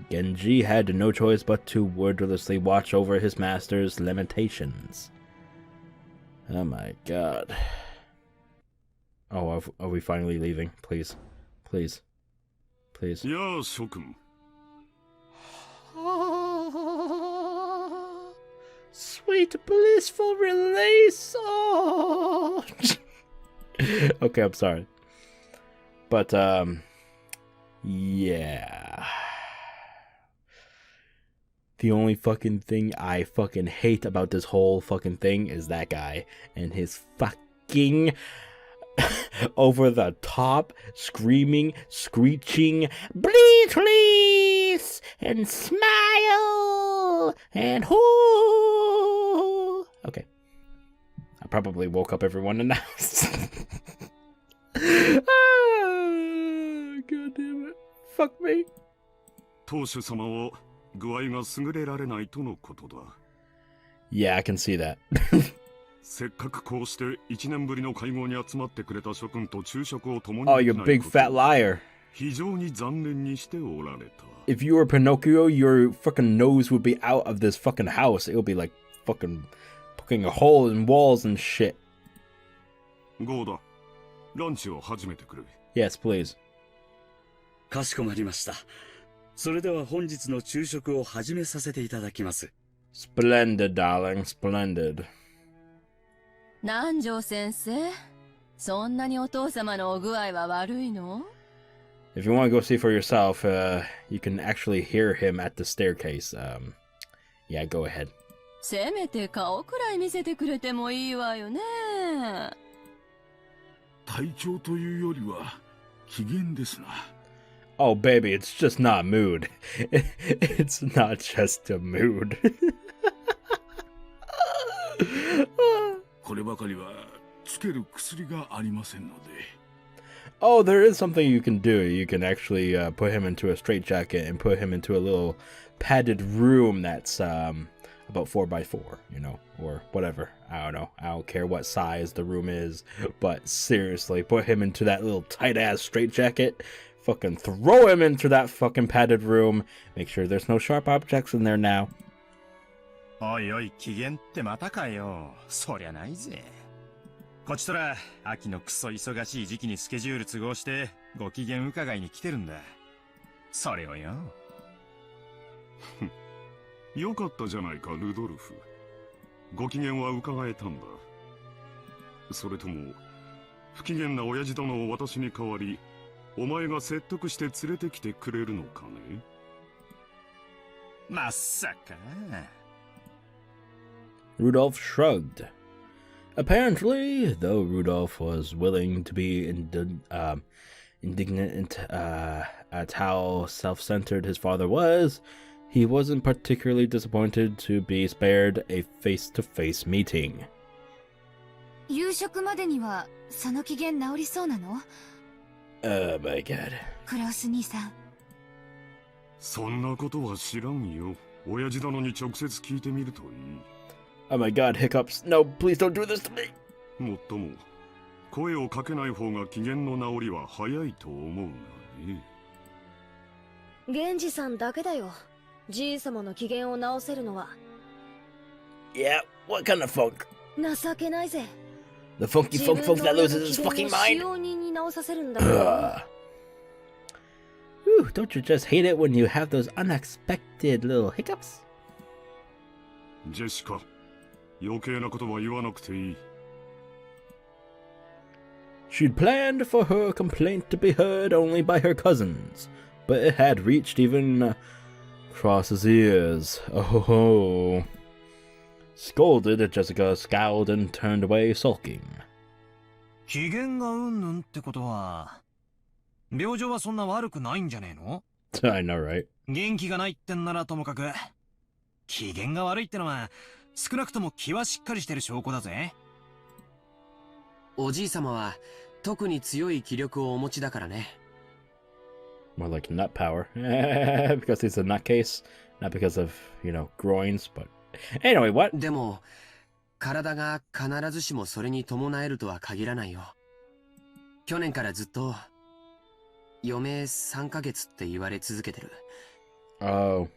Genji had no choice but to wordlessly watch over his master's lamentations. Oh my god. Oh, are we finally leaving? Please. Please. Please.
Yeah, Shokun.
Sweet blissful release. Oh. Okay, I'm sorry. But, yeah. The only fucking thing I fucking hate about this whole fucking thing is that guy and his fucking over the top, screaming, screeching, BEATRICE and smile and whoo. Okay. I probably woke up everyone in the house. Oh, God damn it. Fuck me.
当主様は具合が優れられないとのことだ。
Yeah, I can see that.
せっかくこうして1年ぶりの会合に集まってくれた諸君と昼食を共に
Oh,
で
you
きない
big
こと
fat liar.
非常に残念にしておられた。
If you were Pinocchio, your fucking nose would be out of this fucking house. It would be like fucking poking a hole in walls and shit.
ゴーダ、ランチを始めてくれ。
Yes, please.
かしこまりました。それでは本日の昼食を始めさせていただきます。
Splendid, darling, splendid.
南條先生、そんなにお父様のお具合は悪いの？
If you want to go see for yourself, you can actually hear him at the staircase. Yeah, go ahead.
せめて顔くらい見せてくれてもいいわよね。
体調というよりは機嫌ですな。
Oh, baby, it's just not mood. It's not just a mood.
こればかりはつける薬がありませんので。
Oh, there is something you can do. You can actually put him into a straitjacket and put him into a little padded room that's about 4x4, you know, or whatever. I don't know. I don't care what size the room is, but seriously, put him into that little tight-ass straitjacket. Fucking throw him into that fucking padded room. Make sure there's no sharp objects in there now.
おいおい、機嫌ってまたかよ。そりゃないぜ。こっちとら、秋のクソ忙しい時期にスケジュール都合して、ご機嫌伺いに来てるんだ。それをよ。
よかったじゃないか、ルドルフ。ご機嫌は伺えたんだ。それとも、不機嫌な親父殿を私に代わり、お前が説得して連れてきてくれるのかね？
まさか。
Rudolph shrugged. Apparently, though Rudolph was willing to be indignant at how self-centered his father was, he wasn't particularly disappointed to be spared a face-to-face meeting.
夕食までにはその機嫌治りそうなの？
Oh my god.
クラウス兄さん。
そんなことは知らんよ。親父殿に直接聞いてみるといい。
Oh my god, hiccups. No, please don't do this to me.
もっとも、声をかけない方が機嫌の治りは早いと思うがね。
源氏さんだけだよ。じい様の機嫌を直せるのは。
Yeah, what kind of funk?
情けないぜ。
The funky funk that loses his fucking mind?
使用人に直させるんだからね。
Ooh, don't you just hate it when you have those unexpected little hiccups?
ジェシカ、余計なことは言わなくていい。
She'd planned for her complaint to be heard only by her cousins, but it had reached even across his ears. Oh. Scolded, Jessica scowled and turned away sulking.
機嫌がうんぬんってことは、病状はそんな悪くないんじゃねえの？
I know, right?
元気がないってんならともかく、機嫌が悪いってのは、少なくとも気はしっかりしてる証拠だぜ。
おじい様は特に強い気力をお持ちだからね。
More like nut power. Because he's a nutcase. Not because of, you know, groins, but... Anyway, what?
でも、体が必ずしもそれに伴えるとは限らないよ。去年からずっと、余命3ヶ月って言われ続けてる。
Oh.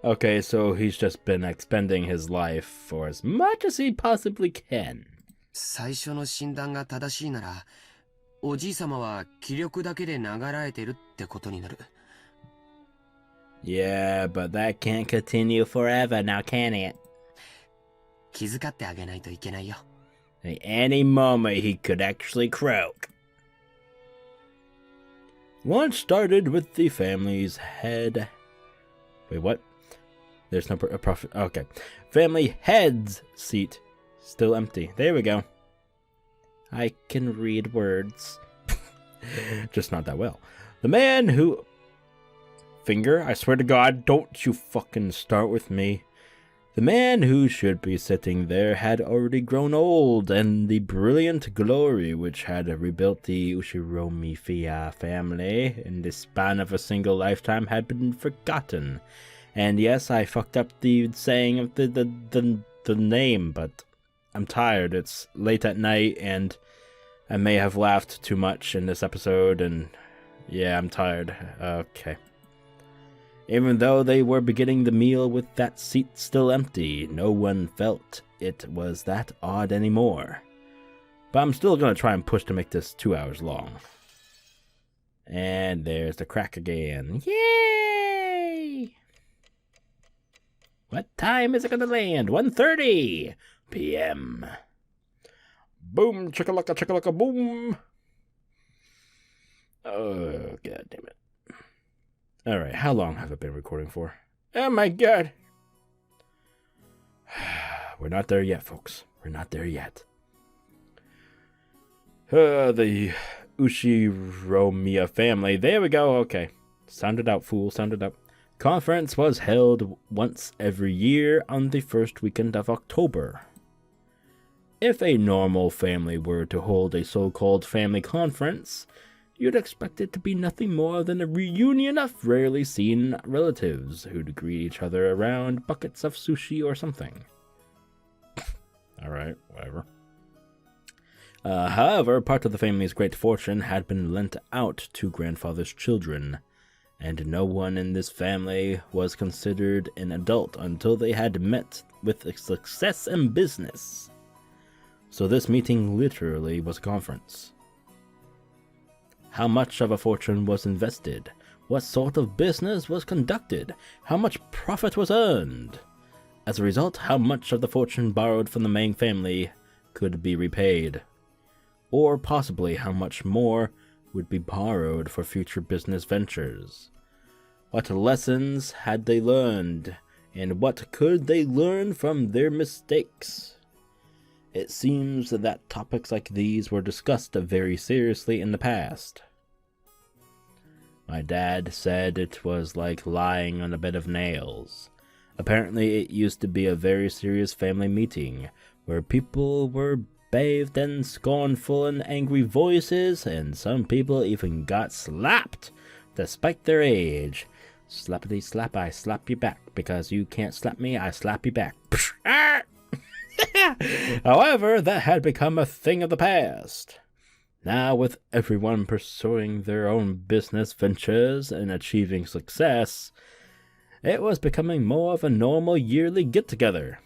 Okay, so he's just been expending his life for as much as he possibly can.
最初の診断が正しいなら、おじい様は気力だけで流らえてるってことになる。
Yeah, but that can't continue forever now, can it?
気遣ってあげないといけないよ。
At any moment he could actually croak. Lunch started with the family's head. Wait, what? There's no profit. Okay. Family head's seat. Still empty. There we go. I can read words. Just not that well. The man who... Finger, I swear to God, don't you fucking start with me. The man who should be sitting there had already grown old, and the brilliant glory which had rebuilt the Ushiromiya family in the span of a single lifetime had been forgotten. And yes, I fucked up the saying of the name, but I'm tired. It's late at night, and I may have laughed too much in this episode, and yeah, I'm tired. Okay. Even though they were beginning the meal with that seat still empty, no one felt it was that odd anymore. But I'm still gonna try and push to make this 2 hours long. And there's the crack again. Yay! What time is it gonna land? 1:30 p.m. Boom, chicka-lacka, boom. Oh, god damn it. Alright, how long have I been recording for? Oh my god! We're not there yet, folks. We're not there yet. The Ushiromiya family. There we go, okay. Sound it out, fool, sound it out. Conference was held once every year on the first weekend of October. If a normal family were to hold a so-called family conference, you'd expect it to be nothing more than a reunion of rarely seen relatives who'd greet each other around buckets of sushi or something. Alright, whatever. However, part of the family's great fortune had been lent out to grandfather's children, and no one in this family was considered an adult until they had met with success in business. So this meeting literally was a conference. How much of a fortune was invested? What sort of business was conducted? How much profit was earned? As a result, how much of the fortune borrowed from the main family could be repaid? Or possibly how much more would be borrowed for future business ventures? What lessons had they learned, and what could they learn from their mistakes? It seems that topics like these were discussed very seriously in the past. My dad said it was like lying on a bed of nails. Apparently it used to be a very serious family meeting, where people were bathed in scornful and angry voices, and some people even got slapped, despite their age. Slappity slap, I slap you back. Because you can't slap me, I slap you back. However, that had become a thing of the past. Now, with everyone pursuing their own business ventures and achieving success, it was becoming more of a normal yearly get-together.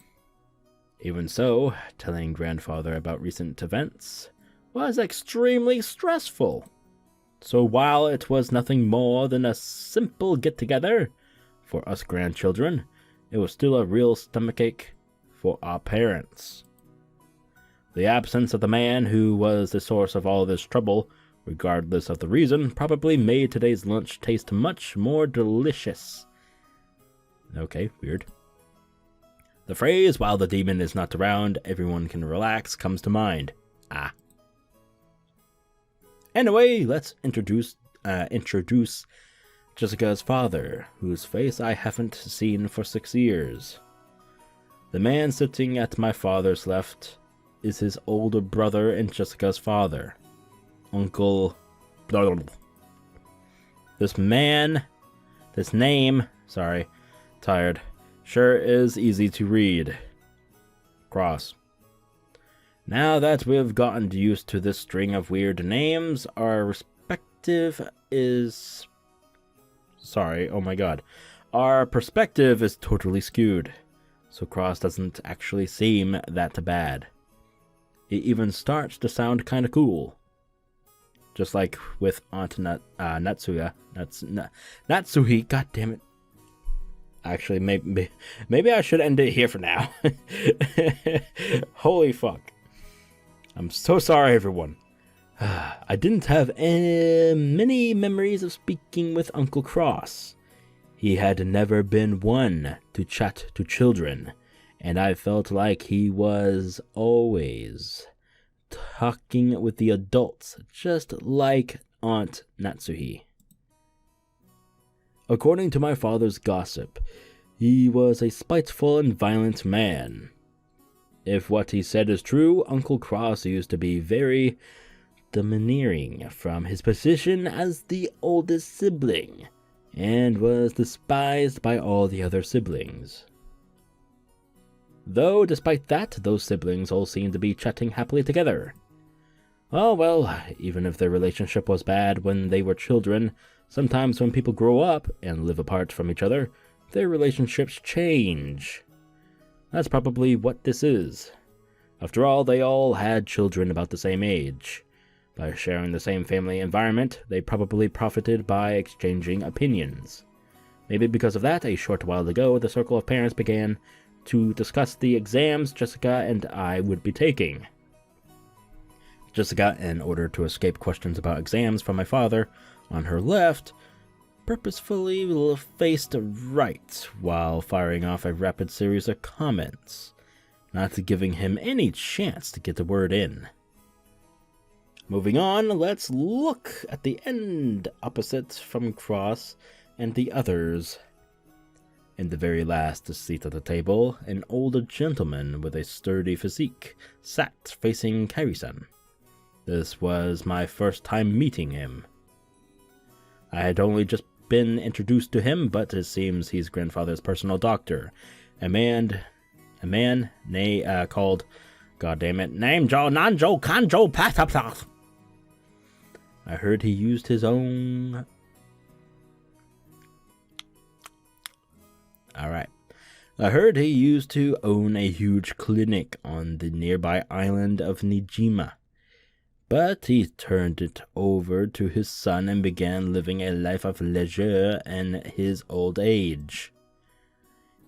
Even so, telling grandfather about recent events was extremely stressful. So while it was nothing more than a simple get-together for us grandchildren, it was still a real stomachache for our parents. The absence of the man who was the source of all this trouble, regardless of the reason, probably made today's lunch taste much more delicious. Okay, weird. The phrase, while the demon is not around, everyone can relax, comes to mind. Ah. Anyway, let's introduce Jessica's father, whose face I haven't seen for 6 years. The man sitting at my father's left is his older brother and Jessica's father, Uncle... This name, sorry, tired, sure is easy to read. Cross. Now that we've gotten used to this string of weird names, our perspective is totally skewed. So Cross doesn't actually seem that bad. It even starts to sound kinda cool. Just like with Aunt Natsuhi, god damn it. Actually, maybe I should end it here for now. Holy fuck. I'm so sorry, everyone. I didn't have many memories of speaking with Uncle Cross. He had never been one to chat to children, and I felt like he was always talking with the adults, just like Aunt Natsuhi. According to my father's gossip, he was a spiteful and violent man. If what he said is true, Uncle Cross used to be very domineering from his position as the oldest sibling, and was despised by all the other siblings. Though, despite that, those siblings all seemed to be chatting happily together. Oh well, even if their relationship was bad when they were children, sometimes when people grow up and live apart from each other, their relationships change. That's probably what this is. After all, they all had children about the same age. By sharing the same family environment, they probably profited by exchanging opinions. Maybe because of that, a short while ago, the circle of parents began to discuss the exams Jessica and I would be taking. Jessica, in order to escape questions about exams from my father, on her left, purposefully faced right while firing off a rapid series of comments, not giving him any chance to get the word in. Moving on, let's look at the end opposite from Cross and the others. In the very last seat at the table, an older gentleman with a sturdy physique sat facing Kairi-san. This was my first time meeting him. I had only just been introduced to him, but it seems he's grandfather's personal doctor. A man called, goddammit, Namejo Nanjo Kanjo Patapap. I heard he used his own... Alright. I heard he used to own a huge clinic on the nearby island of Nijima. But he turned it over to his son and began living a life of leisure in his old age.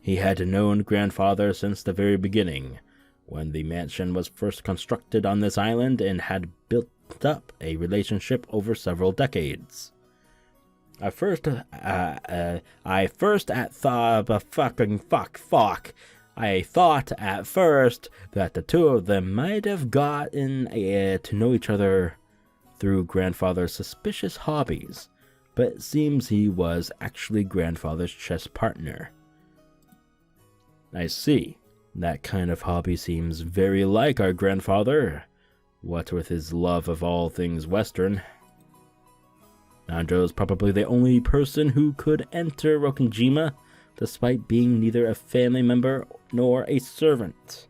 He had known grandfather since the very beginning, when the mansion was first constructed on this island, and had built up a relationship over several decades. I thought at first that the two of them might have gotten to know each other through grandfather's suspicious hobbies, but it seems he was actually grandfather's chess partner. I see. That kind of hobby seems very like our grandfather, what with his love of all things Western. Nanjo's probably the only person who could enter Rokkenjima, despite being neither a family member nor a servant.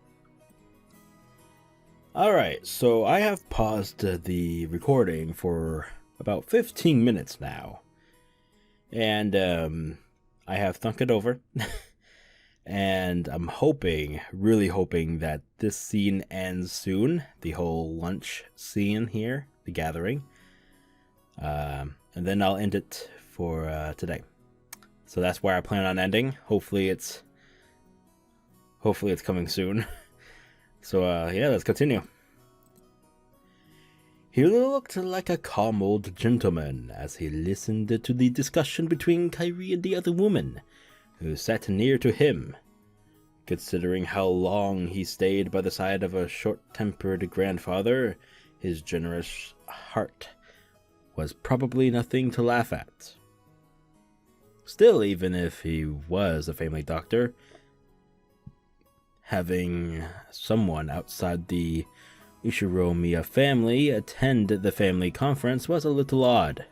Alright, so I have paused the recording for about 15 minutes now. And I have thunk it over. And I'm hoping, really hoping, that this scene ends soon. The whole lunch scene here, the gathering. And then I'll end it for today. So that's where I plan on ending. Hopefully it's coming soon. So yeah, let's continue. He looked like a calm old gentleman as he listened to the discussion between Kairi and the other woman, who sat near to him. Considering how long he stayed by the side of a short-tempered grandfather, his generous heart was probably nothing to laugh at. Still, even if he was a family doctor, having someone outside the Ushiromiya family attend the family conference was a little odd.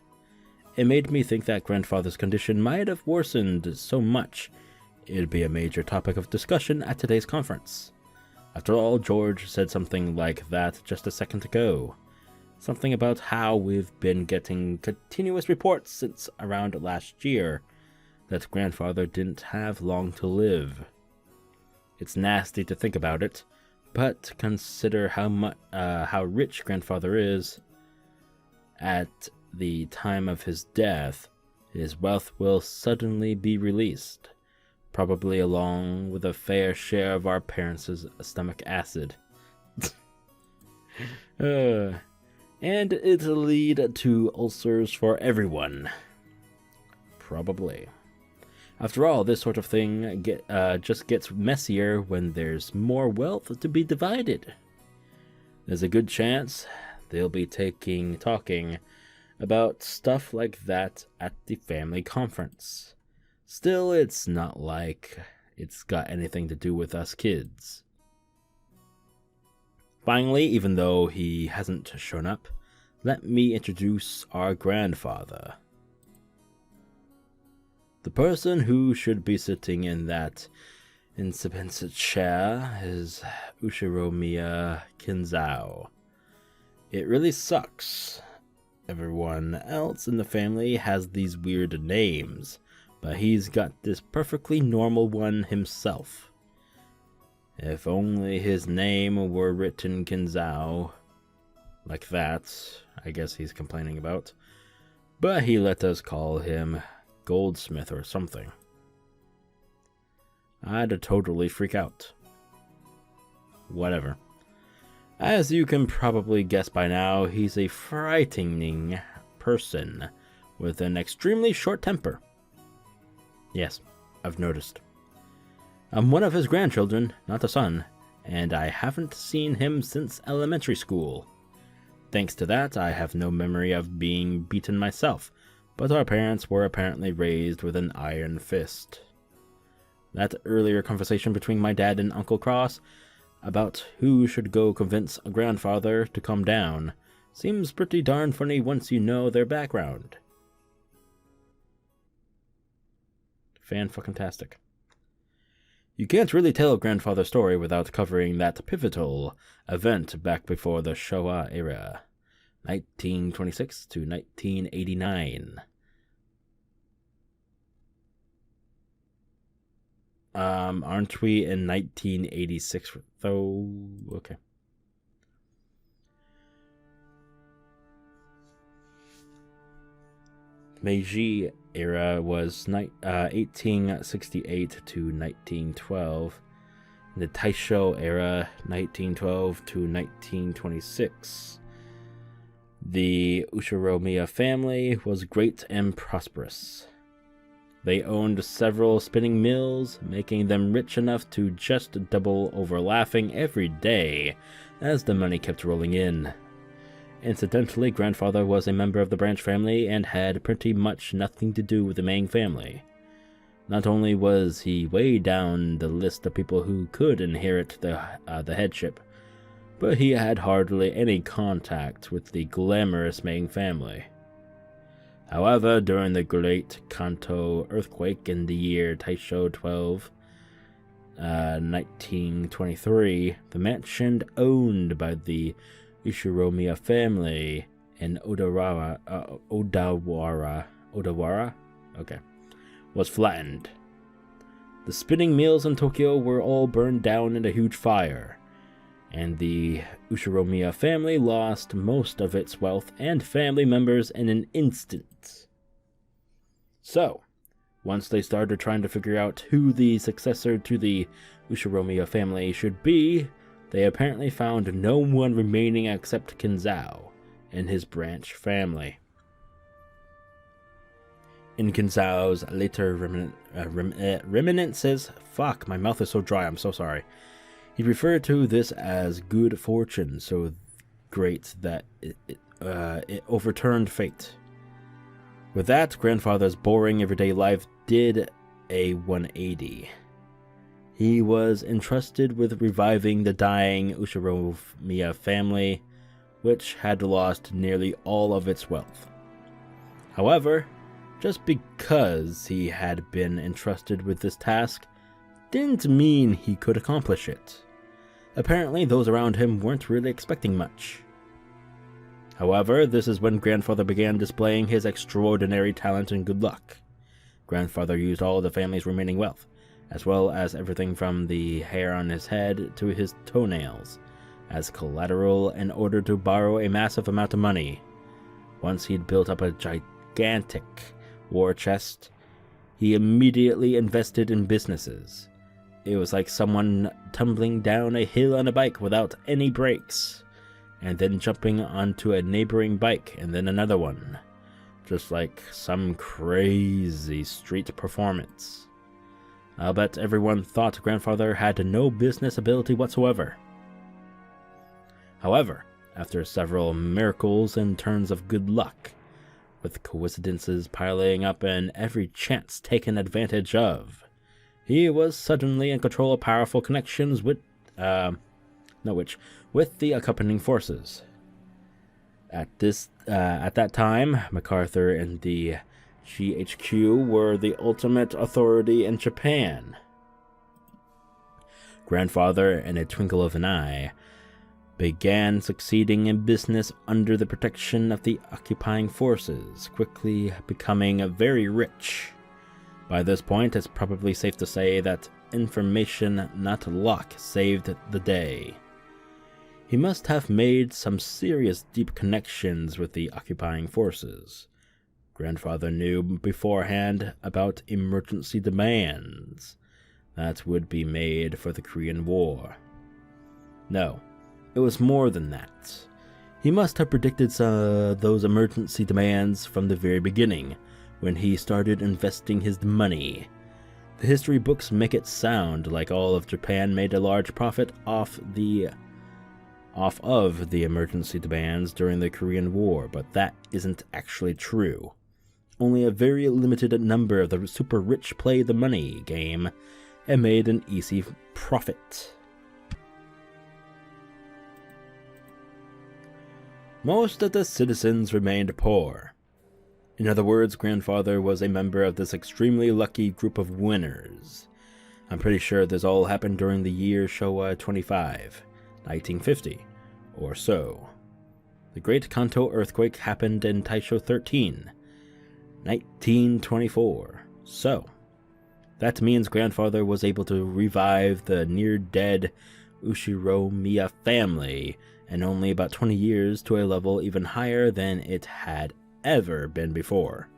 It made me think that grandfather's condition might have worsened so much it'd be a major topic of discussion at today's conference. After all, George said something like that just a second ago. Something about how we've been getting continuous reports since around last year that grandfather didn't have long to live. It's nasty to think about it, but consider how rich grandfather is. At the time of his death, his wealth will suddenly be released, probably along with a fair share of our parents' stomach acid. And it'll lead to ulcers for everyone. Probably. After all, this sort of thing just gets messier when there's more wealth to be divided. There's a good chance they'll be talking about stuff like that at the family conference. Still, it's not like it's got anything to do with us kids. Finally, even though he hasn't shown up, let me introduce our grandfather. The person who should be sitting in that Incipient chair is Ushiromiya Kinzo. It really sucks. Everyone else in the family has these weird names, but he's got this perfectly normal one himself. If only his name were written Kinzo, like that, I guess he's complaining about. But he let us call him Goldsmith or something. I'd totally freak out. Whatever. As you can probably guess by now, he's a frightening person with an extremely short temper. Yes, I've noticed. I'm one of his grandchildren, not a son, and I haven't seen him since elementary school. Thanks to that, I have no memory of being beaten myself, but our parents were apparently raised with an iron fist. That earlier conversation between my dad and Uncle Cross about who should go convince a grandfather to calm down seems pretty darn funny once you know their background. Fan-fucking-tastic. You can't really tell a grandfather story without covering that pivotal event back before the Showa era, 1926 to 1989. Aren't we in 1986 though? Okay. Meiji era was 1868 to 1912. The Taisho era, 1912 to 1926. The Ushiromiya family was great and prosperous. They owned several spinning mills, making them rich enough to just double over laughing every day as the money kept rolling in. Incidentally, grandfather was a member of the branch family and had pretty much nothing to do with the main family. Not only was he way down the list of people who could inherit the headship, but he had hardly any contact with the glamorous main family. However, during the Great Kanto earthquake in the year Taisho 1923, the mansion owned by the Ushiromiya family in Odawara, was flattened. The spinning mills in Tokyo were all burned down in a huge fire, and the Ushiromiya family lost most of its wealth and family members in an instant. So, once they started trying to figure out who the successor to the Ushiromiya family should be, they apparently found no one remaining except Kinzo and his branch family. In Kinzo's later reminiscences, fuck, my mouth is so dry, I'm so sorry. He referred to this as good fortune, so great that it overturned fate. With that, grandfather's boring everyday life did a 180. He was entrusted with reviving the dying Ushiromiya family, which had lost nearly all of its wealth. However, just because he had been entrusted with this task didn't mean he could accomplish it. Apparently, those around him weren't really expecting much. However, this is when grandfather began displaying his extraordinary talent and good luck. Grandfather used all of the family's remaining wealth, as well as everything from the hair on his head to his toenails, as collateral in order to borrow a massive amount of money. Once he'd built up a gigantic war chest, he immediately invested in businesses. It was like someone tumbling down a hill on a bike without any brakes, and then jumping onto a neighboring bike and then another one, just like some crazy street performance. I'll bet everyone thought grandfather had no business ability whatsoever. However, after several miracles and turns of good luck, with coincidences piling up and every chance taken advantage of, he was suddenly in control of powerful connections with the accompanying forces. At that time, MacArthur and the GHQ were the ultimate authority in Japan. Grandfather, in a twinkle of an eye, began succeeding in business under the protection of the occupying forces, quickly becoming very rich. By this point, it's probably safe to say that information, not luck, saved the day. He must have made some serious deep connections with the occupying forces. Grandfather knew beforehand about emergency demands that would be made for the Korean War. No, it was more than that. He must have predicted those emergency demands from the very beginning, when he started investing his money. The history books make it sound like all of Japan made a large profit off of the emergency demands during the Korean War, but that isn't actually true. Only a very limited number of the super rich played the money game and made an easy profit. Most of the citizens remained poor. In other words, Grandfather was a member of this extremely lucky group of winners. I'm pretty sure this all happened during the year Showa 25, 1950, or so. The Great Kanto earthquake happened in Taisho 13, 1924, so that means Grandfather was able to revive the near-dead Ushiromiya family in only about 20 years to a level even higher than it had ever been before.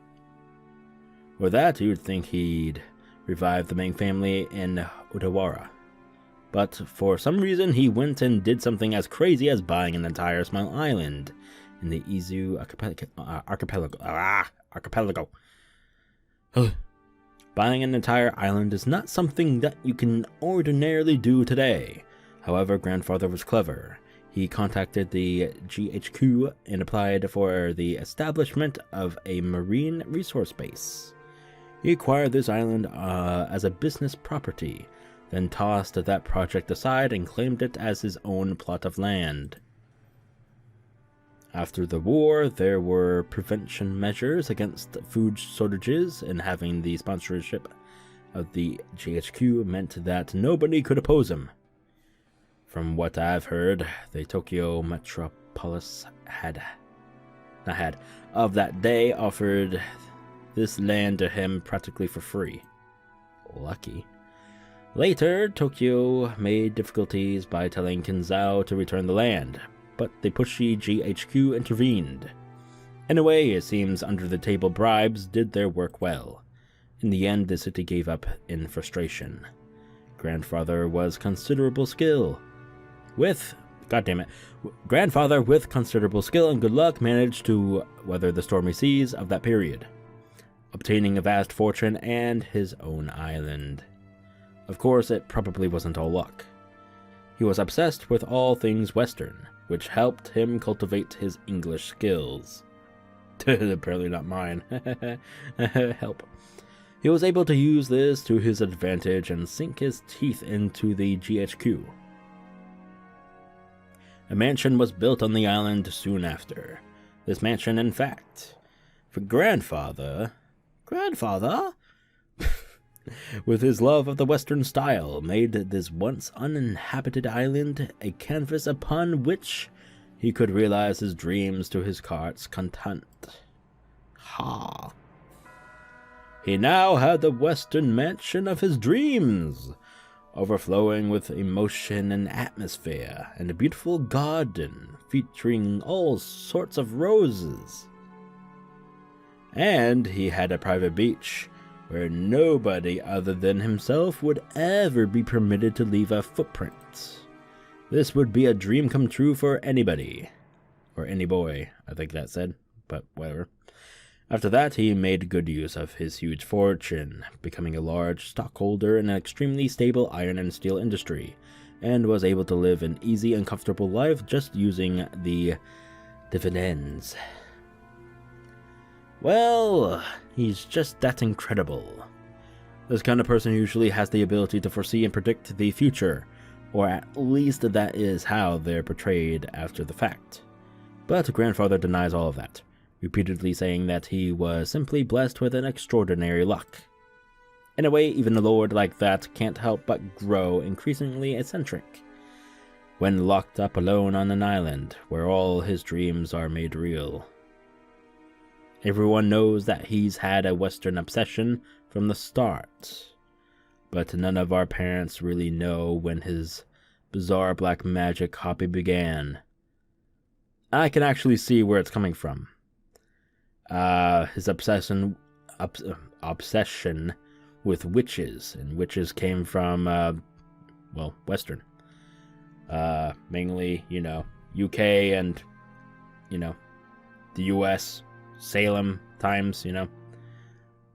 With that, you'd think he'd revive the main family in Odawara. But for some reason, he went and did something as crazy as buying an entire small island in the Izu archipelago. Buying an entire island is not something that you can ordinarily do today. However, Grandfather was clever. He contacted the GHQ and applied for the establishment of a marine resource base. He acquired this island as a business property, then tossed that project aside and claimed it as his own plot of land. After the war, there were prevention measures against food shortages, and having the sponsorship of the GHQ meant that nobody could oppose him. From what I've heard, the Tokyo metropolis of that day offered this land to him practically for free. Lucky. Later, Tokyo made difficulties by telling Kinzo to return the land, but the pushy GHQ intervened. In a way, it seems under-the-table bribes did their work well. In the end, the city gave up in frustration. Grandfather with considerable skill and good luck managed to weather the stormy seas of that period, obtaining a vast fortune and his own island. Of course, it probably wasn't all luck. He was obsessed with all things Western, which helped him cultivate his English skills. Apparently not mine. Help. He was able to use this to his advantage and sink his teeth into the GHQ. A mansion was built on the island soon after. This mansion, in fact, for Grandfather, with his love of the Western style, made this once uninhabited island a canvas upon which he could realize his dreams to his heart's content. Ha! He now had the Western mansion of his dreams, overflowing with emotion and atmosphere, and a beautiful garden featuring all sorts of roses. And he had a private beach, where nobody other than himself would ever be permitted to leave a footprint. This would be a dream come true for anybody. Or any boy, I think that said, but whatever. After that, he made good use of his huge fortune, becoming a large stockholder in an extremely stable iron and steel industry, and was able to live an easy and comfortable life just using the dividends. Well, he's just that incredible. This kind of person usually has the ability to foresee and predict the future, or at least that is how they're portrayed after the fact. But Grandfather denies all of that, repeatedly saying that he was simply blessed with an extraordinary luck. In a way, even a lord like that can't help but grow increasingly eccentric when locked up alone on an island where all his dreams are made real. Everyone knows that he's had a Western obsession from the start, but none of our parents really know when his bizarre black magic hobby began. I can actually see where it's coming from. His obsession with witches, and witches came from, Western. Mainly, UK and, the US, Salem times,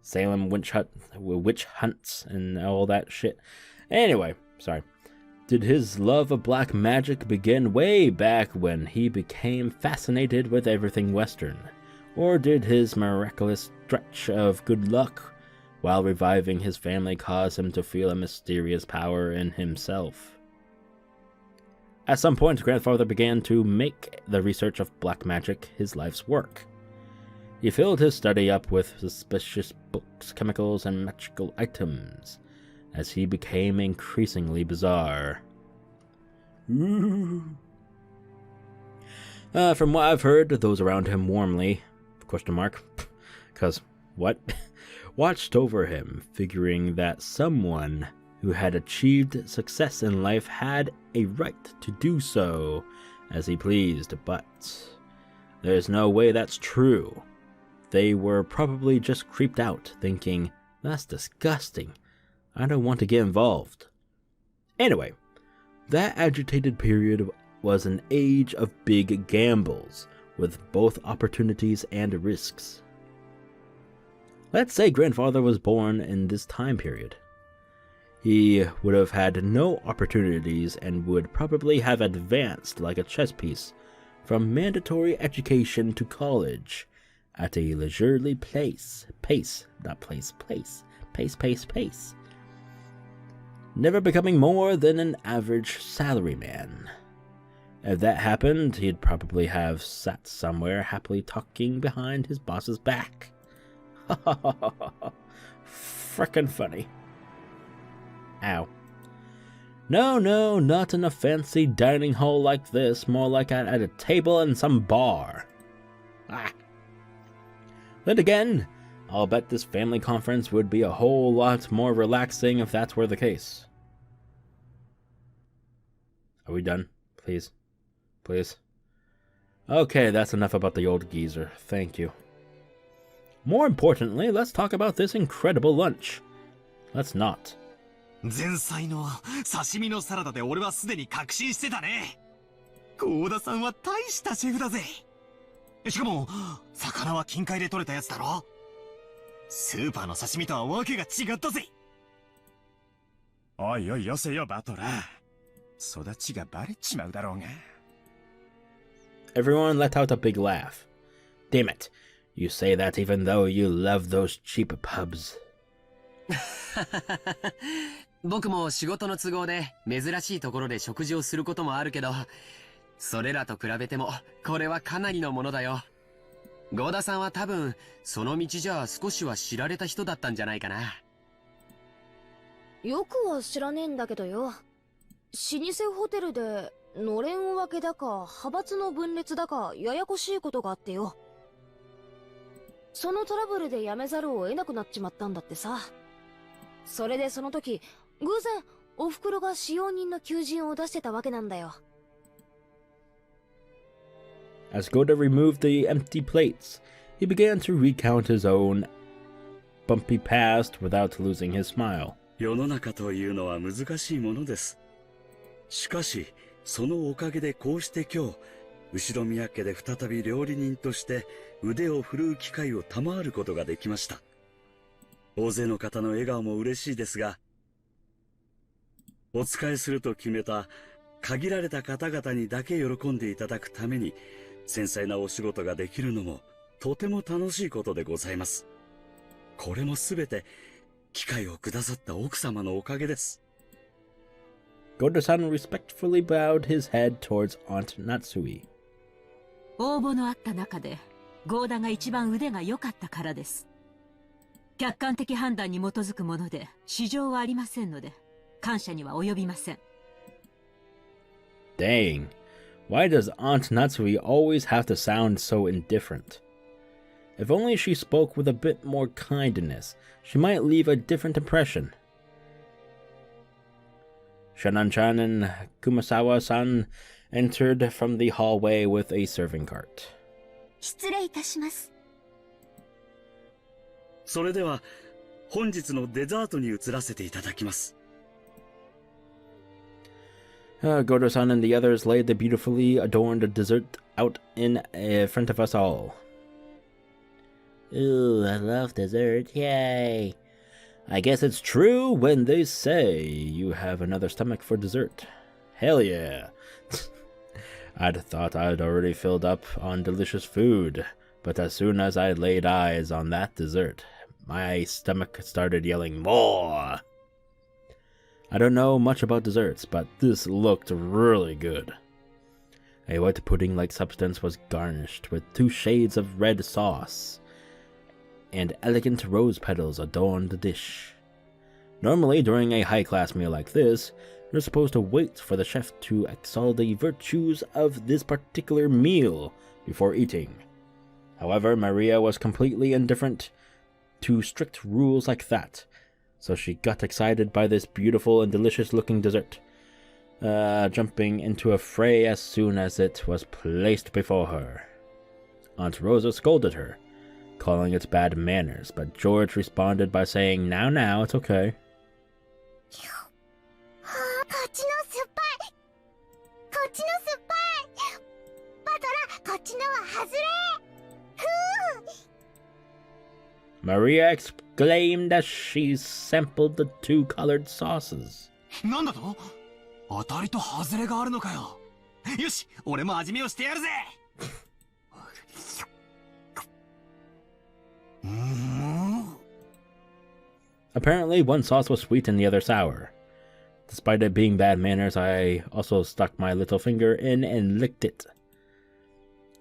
Salem witch hunts and all that shit. Anyway, sorry. Did his love of black magic begin way back when he became fascinated with everything Western? Or did his miraculous stretch of good luck while reviving his family cause him to feel a mysterious power in himself? At some point, grandfather began to make the research of black magic his life's work. He filled his study up with suspicious books, chemicals, and magical items, as he became increasingly bizarre. From what I've heard, those around him warmly, because what? Watched over him, figuring that someone who had achieved success in life had a right to do so as he pleased, but there's no way that's true. They were probably just creeped out, thinking, that's disgusting. I don't want to get involved. Anyway, that agitated period was an age of big gambles, with both opportunities and risks. Let's say grandfather was born in this time period. He would have had no opportunities and would probably have advanced like a chess piece from mandatory education to college at a leisurely pace. Never becoming more than an average salaryman. If that happened, he'd probably have sat somewhere happily talking behind his boss's back. Frickin' funny. Ow. No, not in a fancy dining hall like this, more like at a table in some bar. Then again, I'll bet this family conference would be a whole lot more relaxing if that were the case. Are we done? Please. Okay, that's enough about the old geezer. Thank you. More importantly, let's talk about this incredible lunch. Let's not.
前菜の刺身のサラダで俺はすでに確信してたね。幸田さんは大したシェフだぜ。しかも、魚は近海で取れたやつだろ。スーパーの刺身とはわけが違ったぜ。
おいおいよせよバトラー。育ちがバレちまうだろうが。
Everyone let out a big laugh. Damn it. You say that even though you love those cheap pubs.
僕も仕事の都合で珍しいところで食事をすることもあるけど、それらと比べてもこれはかなりのものだよ。ゴーダさんは多分その道じゃ少しは知られた人だったんじゃないかな。
よくは知らねえんだけどよ。老舗ホテルでのれん分けだか派閥の分裂だかややこしいことがあってよ。そのトラブルで辞めざるを得なくなっちまったんだってさ。それでその時偶然お袋が使用人の求人を出してたわけなんだよ。
As Goda removed the empty plates, he began to recount his own bumpy past without losing his smile.
世の中というのは難しいものです。しかし、そのおかげでこうして今日、後宮家で再び料理人として腕を振るう機会を賜ることができました。大勢の方の笑顔も嬉しいですが、お仕えすると決めた限られた方々にだけ喜んでいただくために、繊細なお仕事ができるのもとても楽しいことでございます。これもすべて機会をくださった奥様のおかげです。
Goda-san respectfully bowed his head towards Aunt Natsui.
応募のあった中でゴーダが一番腕が良かったからです。客観的判断に基づくもので、市場はありませんので、感謝には及びません。
Dang. Why does Aunt Natsui always have to sound so indifferent? If only she spoke with a bit more kindness, she might leave a different impression. Shanan-chan and Kumasawa-san entered from the hallway with a serving cart.
失礼いたします。
それでは、本日のデザートに移らせていただきます。
Godo-san and the others laid the beautifully adorned dessert out in front of us all. Ooh, I love dessert, yay! I guess it's true when they say you have another stomach for dessert. Hell yeah! I'd thought I'd already filled up on delicious food, but as soon as I laid eyes on that dessert, my stomach started yelling more! I don't know much about desserts, but this looked really good. A white pudding-like substance was garnished with 2 shades of red sauce, and elegant rose petals adorned the dish. Normally, during a high-class meal like this, you're supposed to wait for the chef to extol the virtues of this particular meal before eating. However, Maria was completely indifferent to strict rules like that, so she got excited by this beautiful and delicious-looking dessert, jumping into a fray as soon as it was placed before her. Aunt Rosa scolded her, calling it bad manners, but George responded by saying, Now, it's okay. Maria exclaimed as she sampled the 2 colored sauces.
なんだと？当たりと外れがあるのかよ。よし、俺も味見をしてやるぜ。
Apparently, one sauce was sweet and the other sour. Despite it being bad manners, I also stuck my little finger in and licked it.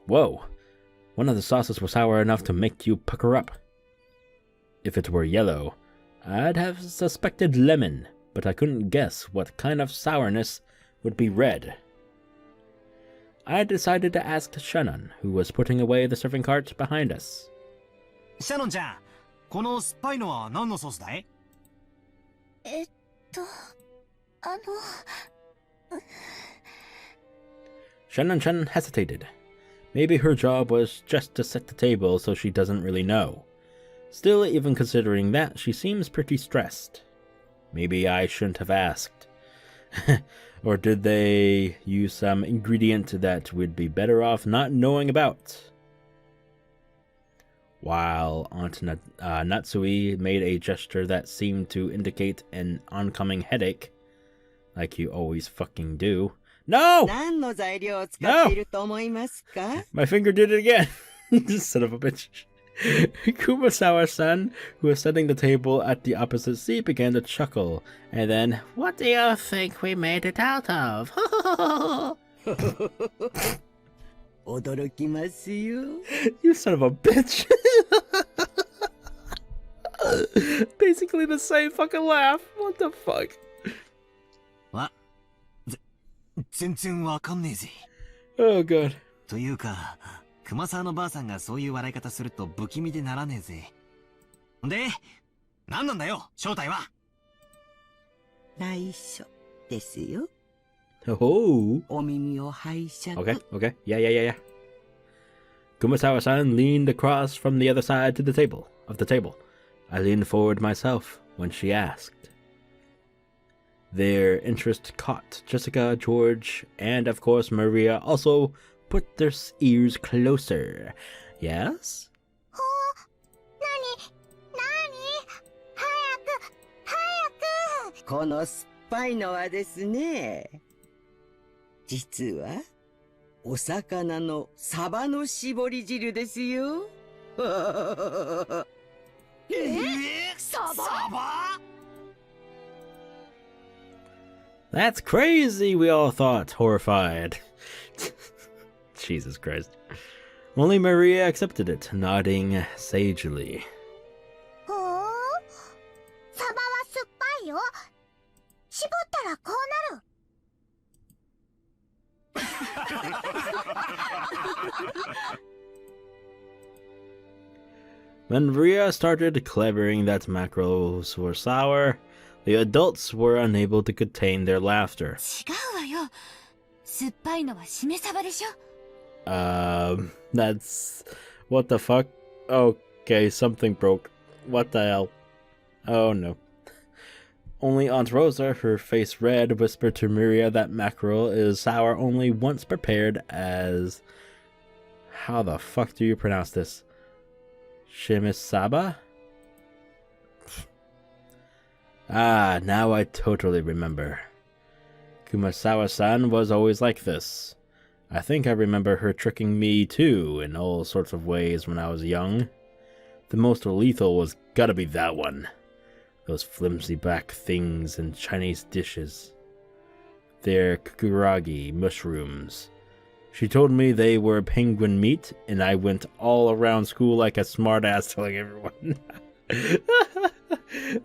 Whoa, one of the sauces was sour enough to make you pucker up. If it were yellow, I'd have suspected lemon, but I couldn't guess what kind of sourness would be red. I decided to ask Shannon, who was putting away the serving cart behind us.
シャノンちゃん、この酸っぱいのは何のソースだい？Shannon-chan
hesitated. Maybe her job was just to set the table, so she doesn't really know. Still, even considering that, she seems pretty stressed. Maybe I shouldn't have asked. Or did they use some ingredient that we'd be better off not knowing about? While Aunt Natsui made a gesture that seemed to indicate an oncoming headache, like you always fucking do. No! No! My finger did it again! Son of a bitch. Kumasawa-san, who was setting the table at the opposite seat, began to chuckle, and then, What do you think we made it out of? You son of a bitch. Basically the same fucking laugh. What the fuck?
全然わかんねえぜ。
Oh god.
というか、熊沢のばあさんがそういう笑い方すると不気味でならねえぜ。で、何なんだよ、正体は。
内緒ですよ。
Oh.
お耳を拝借。
Okay. Yeah. Kumasawa-san leaned across from the other side of the table. I leaned forward myself when she asked. Their interest caught Jessica, George, and of course Maria also put their ears closer. Yes?
この酸っぱいのはですね、実はお魚のサバの絞り汁ですよ。
サバ？
That's crazy, we all thought, horrified. Jesus Christ. Only Maria accepted it, nodding sagely.
よ。絞ったらこうなる。
When Ria started clevering that mackerels were sour, the adults were unable to contain their laughter.
違うわよ。酸っぱいのはしめ鯖でしょ。
That's... What the fuck? Okay, something broke. What the hell? Oh no. Only Aunt Rosa, her face red, whispered to Miria that mackerel is sour only once prepared as... How the fuck do you pronounce this? Shimisaba? Ah, now I totally remember. Kumasawa-san was always like this. I think I remember her tricking me too in all sorts of ways when I was young. The most lethal was gotta be that one. Those flimsy black things in Chinese dishes. They're kukuragi mushrooms. She told me they were penguin meat, and I went all around school like a smartass telling everyone.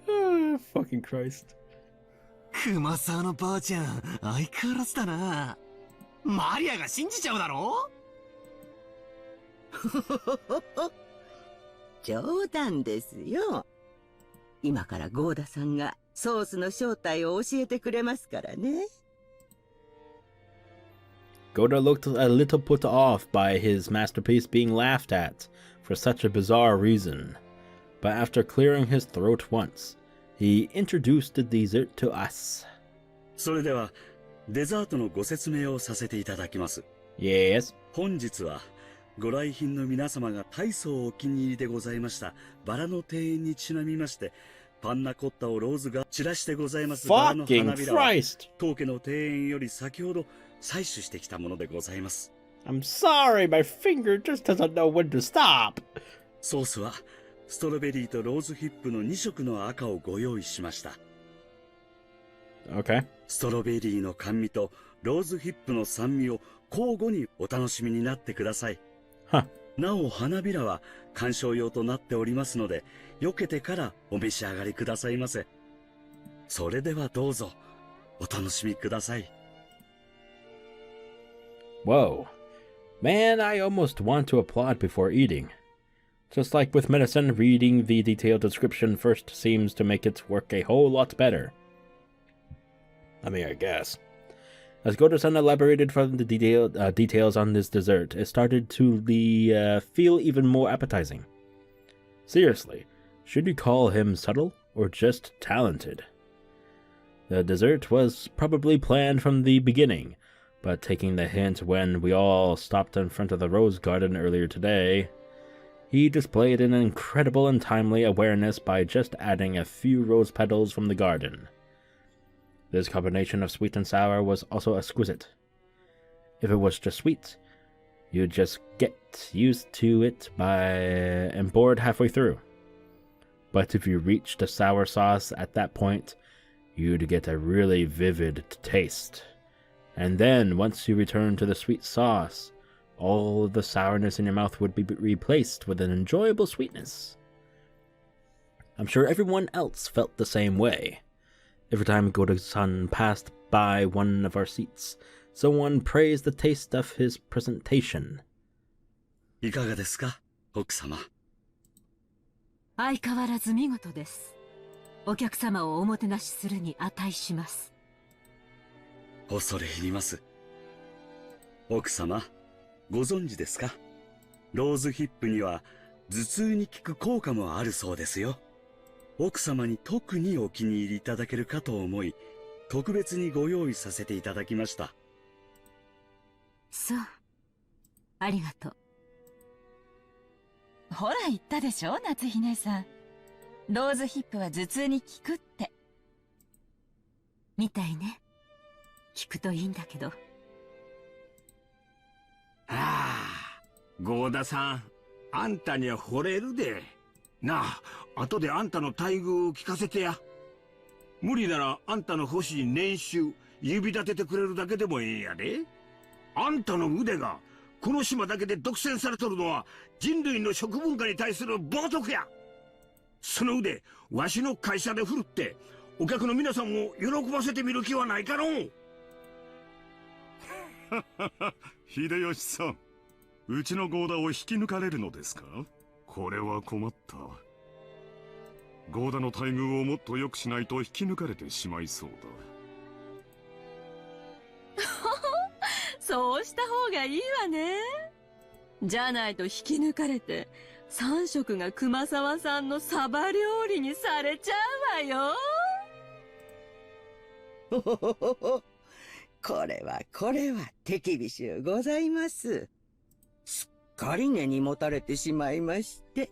Oh, fucking Christ.
熊沢のばあちゃん、相変わらずだな。マリアが信じちゃうだろ。
冗談ですよ。今からゴーダさんがソースの正体を教えてくれますからね。
Goda looked a little put off by his masterpiece being laughed at for such a bizarre reason, but after clearing his throat once, he introduced the dessert to us.
それではデザートのご説明をさせていただきます。
Yes.
本日はご来賓の皆様が大層お気に入りでございましたバラの庭園にちなみまして、パンナコッタをローズが散らしてございますバラの花びらは当家の庭園より先ほど採取してきたものでございます。
I'm sorry, my finger just doesn't know when to stop.
ソースはストロベリーとローズヒップの2色の赤をご用意しました。
Okay.
ストロベリーの甘味とローズヒップの酸味を交互にお楽しみになってください。なお花びらは観賞用となっておりますので、避けてからお召し上がりくださいませ。それではどうぞお楽しみください。
Whoa. Man, I almost want to applaud before eating. Just like with medicine, reading the detailed description first seems to make it work a whole lot better. I mean, I guess. As Goda-san elaborated from the details on this dessert, it started to feel even more appetizing. Seriously, should you call him subtle or just talented? The dessert was probably planned from the beginning, but taking the hint when we all stopped in front of the rose garden earlier today, he displayed an incredible and timely awareness by just adding a few rose petals from the garden. This combination of sweet and sour was also exquisite. If it was just sweet, you'd just get used to it and bored halfway through. But if you reached the sour sauce at that point, you'd get a really vivid taste. And then, once you returned to the sweet sauce, all of the sourness in your mouth would be replaced with an enjoyable sweetness. I'm sure everyone else felt the same way. Every time Goda-san passed by one of our seats, someone praised the taste of his presentation.
いかがですか、奥様。
相変わらず見事です。お客様をおもてなしするに値します。
恐れ入ります。奥様、ご存知ですか？ローズヒップには頭痛に効く効果もあるそうですよ。奥様に特にお気に入りいただけるかと思い、特別にご用意させていただきました。
そう。ありがとう。
ほら言ったでしょ、夏日姉さん。ローズヒップは頭痛に効くって。
みたいね。効くといいんだけど。
はあ、ゴーダさん、あんたには惚れるで。なあ、後であんたの待遇を聞かせてや。無理ならあんたの欲しい年収、指立ててくれるだけでもええんやで。あんたの腕が、この島だけで独占されとるのは人類の食文化に対する冒涜や。その腕、わしの会社で振るって、お客の皆さんを喜ばせてみる気はないかのう。
秀吉さん、うちのゴーダを引き抜かれるのですか？これは困った。ゴーダの待遇をもっと良くしないと引き抜かれてしまいそうだ。
そうした方がいいわね。じゃないと引き抜かれて、3食が熊沢さんのサバ料理にされちゃうわよ。
ほほほほほ。これは手厳しゅうございます。すっかり根に持たれてしまいまして。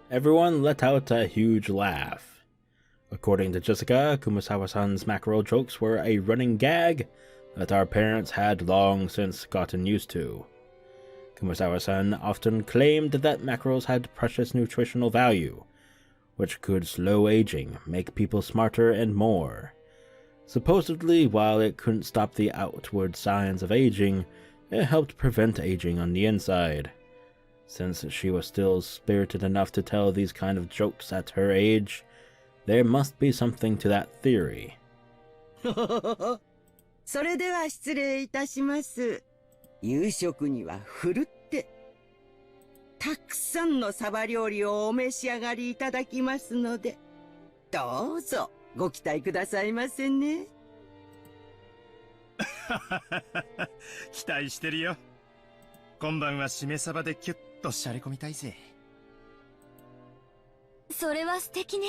Everyone let out a huge laugh. According to Jessica, Kumasawa-san's mackerel jokes were a running gag that our parents had long since gotten used to. Kumasawa-san often claimed that mackerels had precious nutritional value, which could slow aging, make people smarter, and more. Supposedly, while it couldn't stop the outward signs of aging, it helped prevent aging on the inside. Since she was still spirited enough to tell these kind of jokes at her age, there must be something to that theory.
それでは失礼いたします。夕食にはふるって、たくさんのサバ料理をお召し上がりいただきますので、どうぞご期待くださいませね。
期待してるよ。今晩はしめ鯖でキュッとしゃれ込みたいぜ。
それは素敵ね。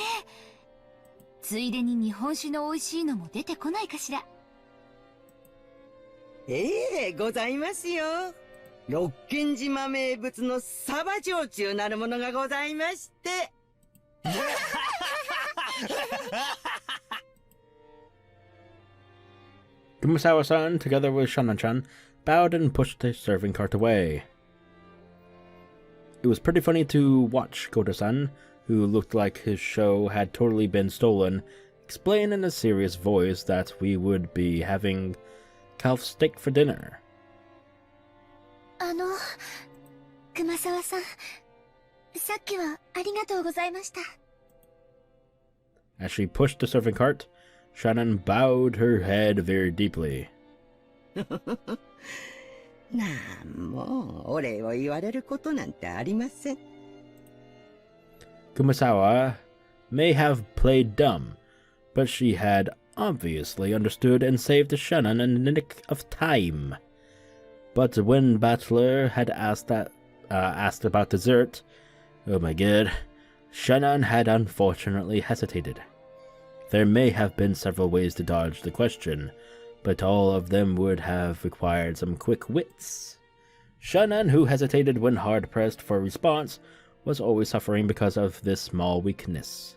ついでに日本酒の美味しいのも出てこないかしら。
ございますよ。六軒島名物のサバ焼酎なるものがございまして。
Kumasawa-san, together with Shanan-chan, bowed and pushed the serving cart away. It was pretty funny to watch Kota-san, who looked like his show had totally been stolen, explain in a serious voice that we would be having calf steak for dinner.
熊沢さん、さっきはありがとうございました。
As she pushed the serving cart, Shannon bowed her head very deeply.
なんもお礼を言われることなんてありません。
Kumasawa may have played dumb, but she had obviously understood and saved Shannon in the nick of time. But when Butler had asked about dessert, oh my god, Shannon had unfortunately hesitated. There may have been several ways to dodge the question, but all of them would have required some quick wits. Shannon, who hesitated when hard-pressed for a response, was always suffering because of this small weakness.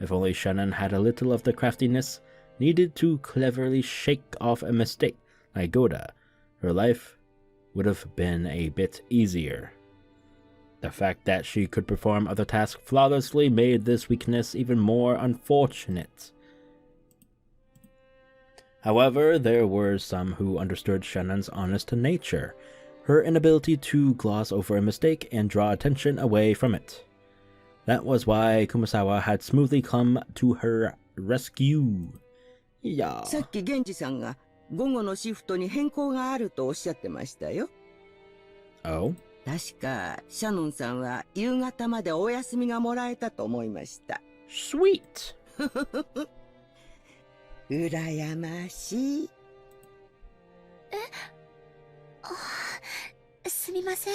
If only Shannon had a little of the craftiness needed to cleverly shake off a mistake like Goda, her life would have been a bit easier. The fact that she could perform other tasks flawlessly made this weakness even more unfortunate. However, there were some who understood Shannon's honest nature, her inability to gloss over a mistake and draw attention away from it. That was why Kumasawa had smoothly come to her rescue. Yeah.
さっき源氏さんが午後のシフトに変更があるとおっしゃってましたよ。
Oh?
確かシャノンさんは夕方までお休みがもらえたと思いました。
Sweet.
羨ましい。
すみません。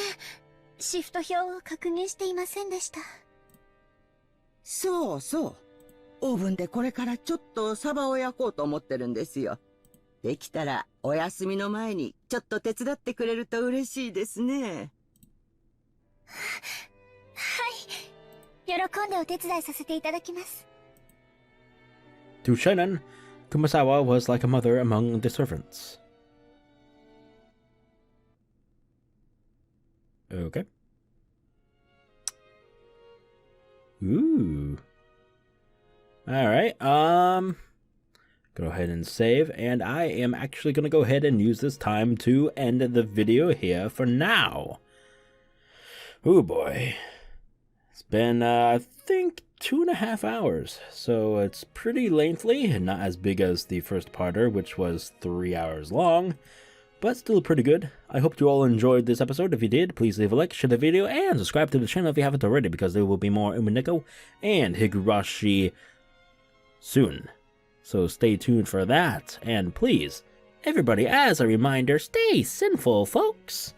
シフト表を確認していませんでした。
そうそう。オーブンでこれからちょっとサバを焼こうと思ってるんですよ。できたらお休みの前にちょっと手伝ってくれると嬉しいですね。
はい。喜んでお手伝いさせていただきます。
To Shannon, Kumasawa was like a mother among the servants. Okay. Ooh. Alright, go ahead and save, and I am actually going to go ahead and use this time to end the video here for now. Oh boy. It's been, I think, 2.5 hours. So it's pretty lengthy, and not as big as the first parter, which was 3 hours long. But still pretty good. I hope you all enjoyed this episode. If you did, please leave a like, share the video, and subscribe to the channel if you haven't already, because there will be more Umineko and Higurashi soon. So stay tuned for that. And please, everybody, as a reminder, stay sinful, folks.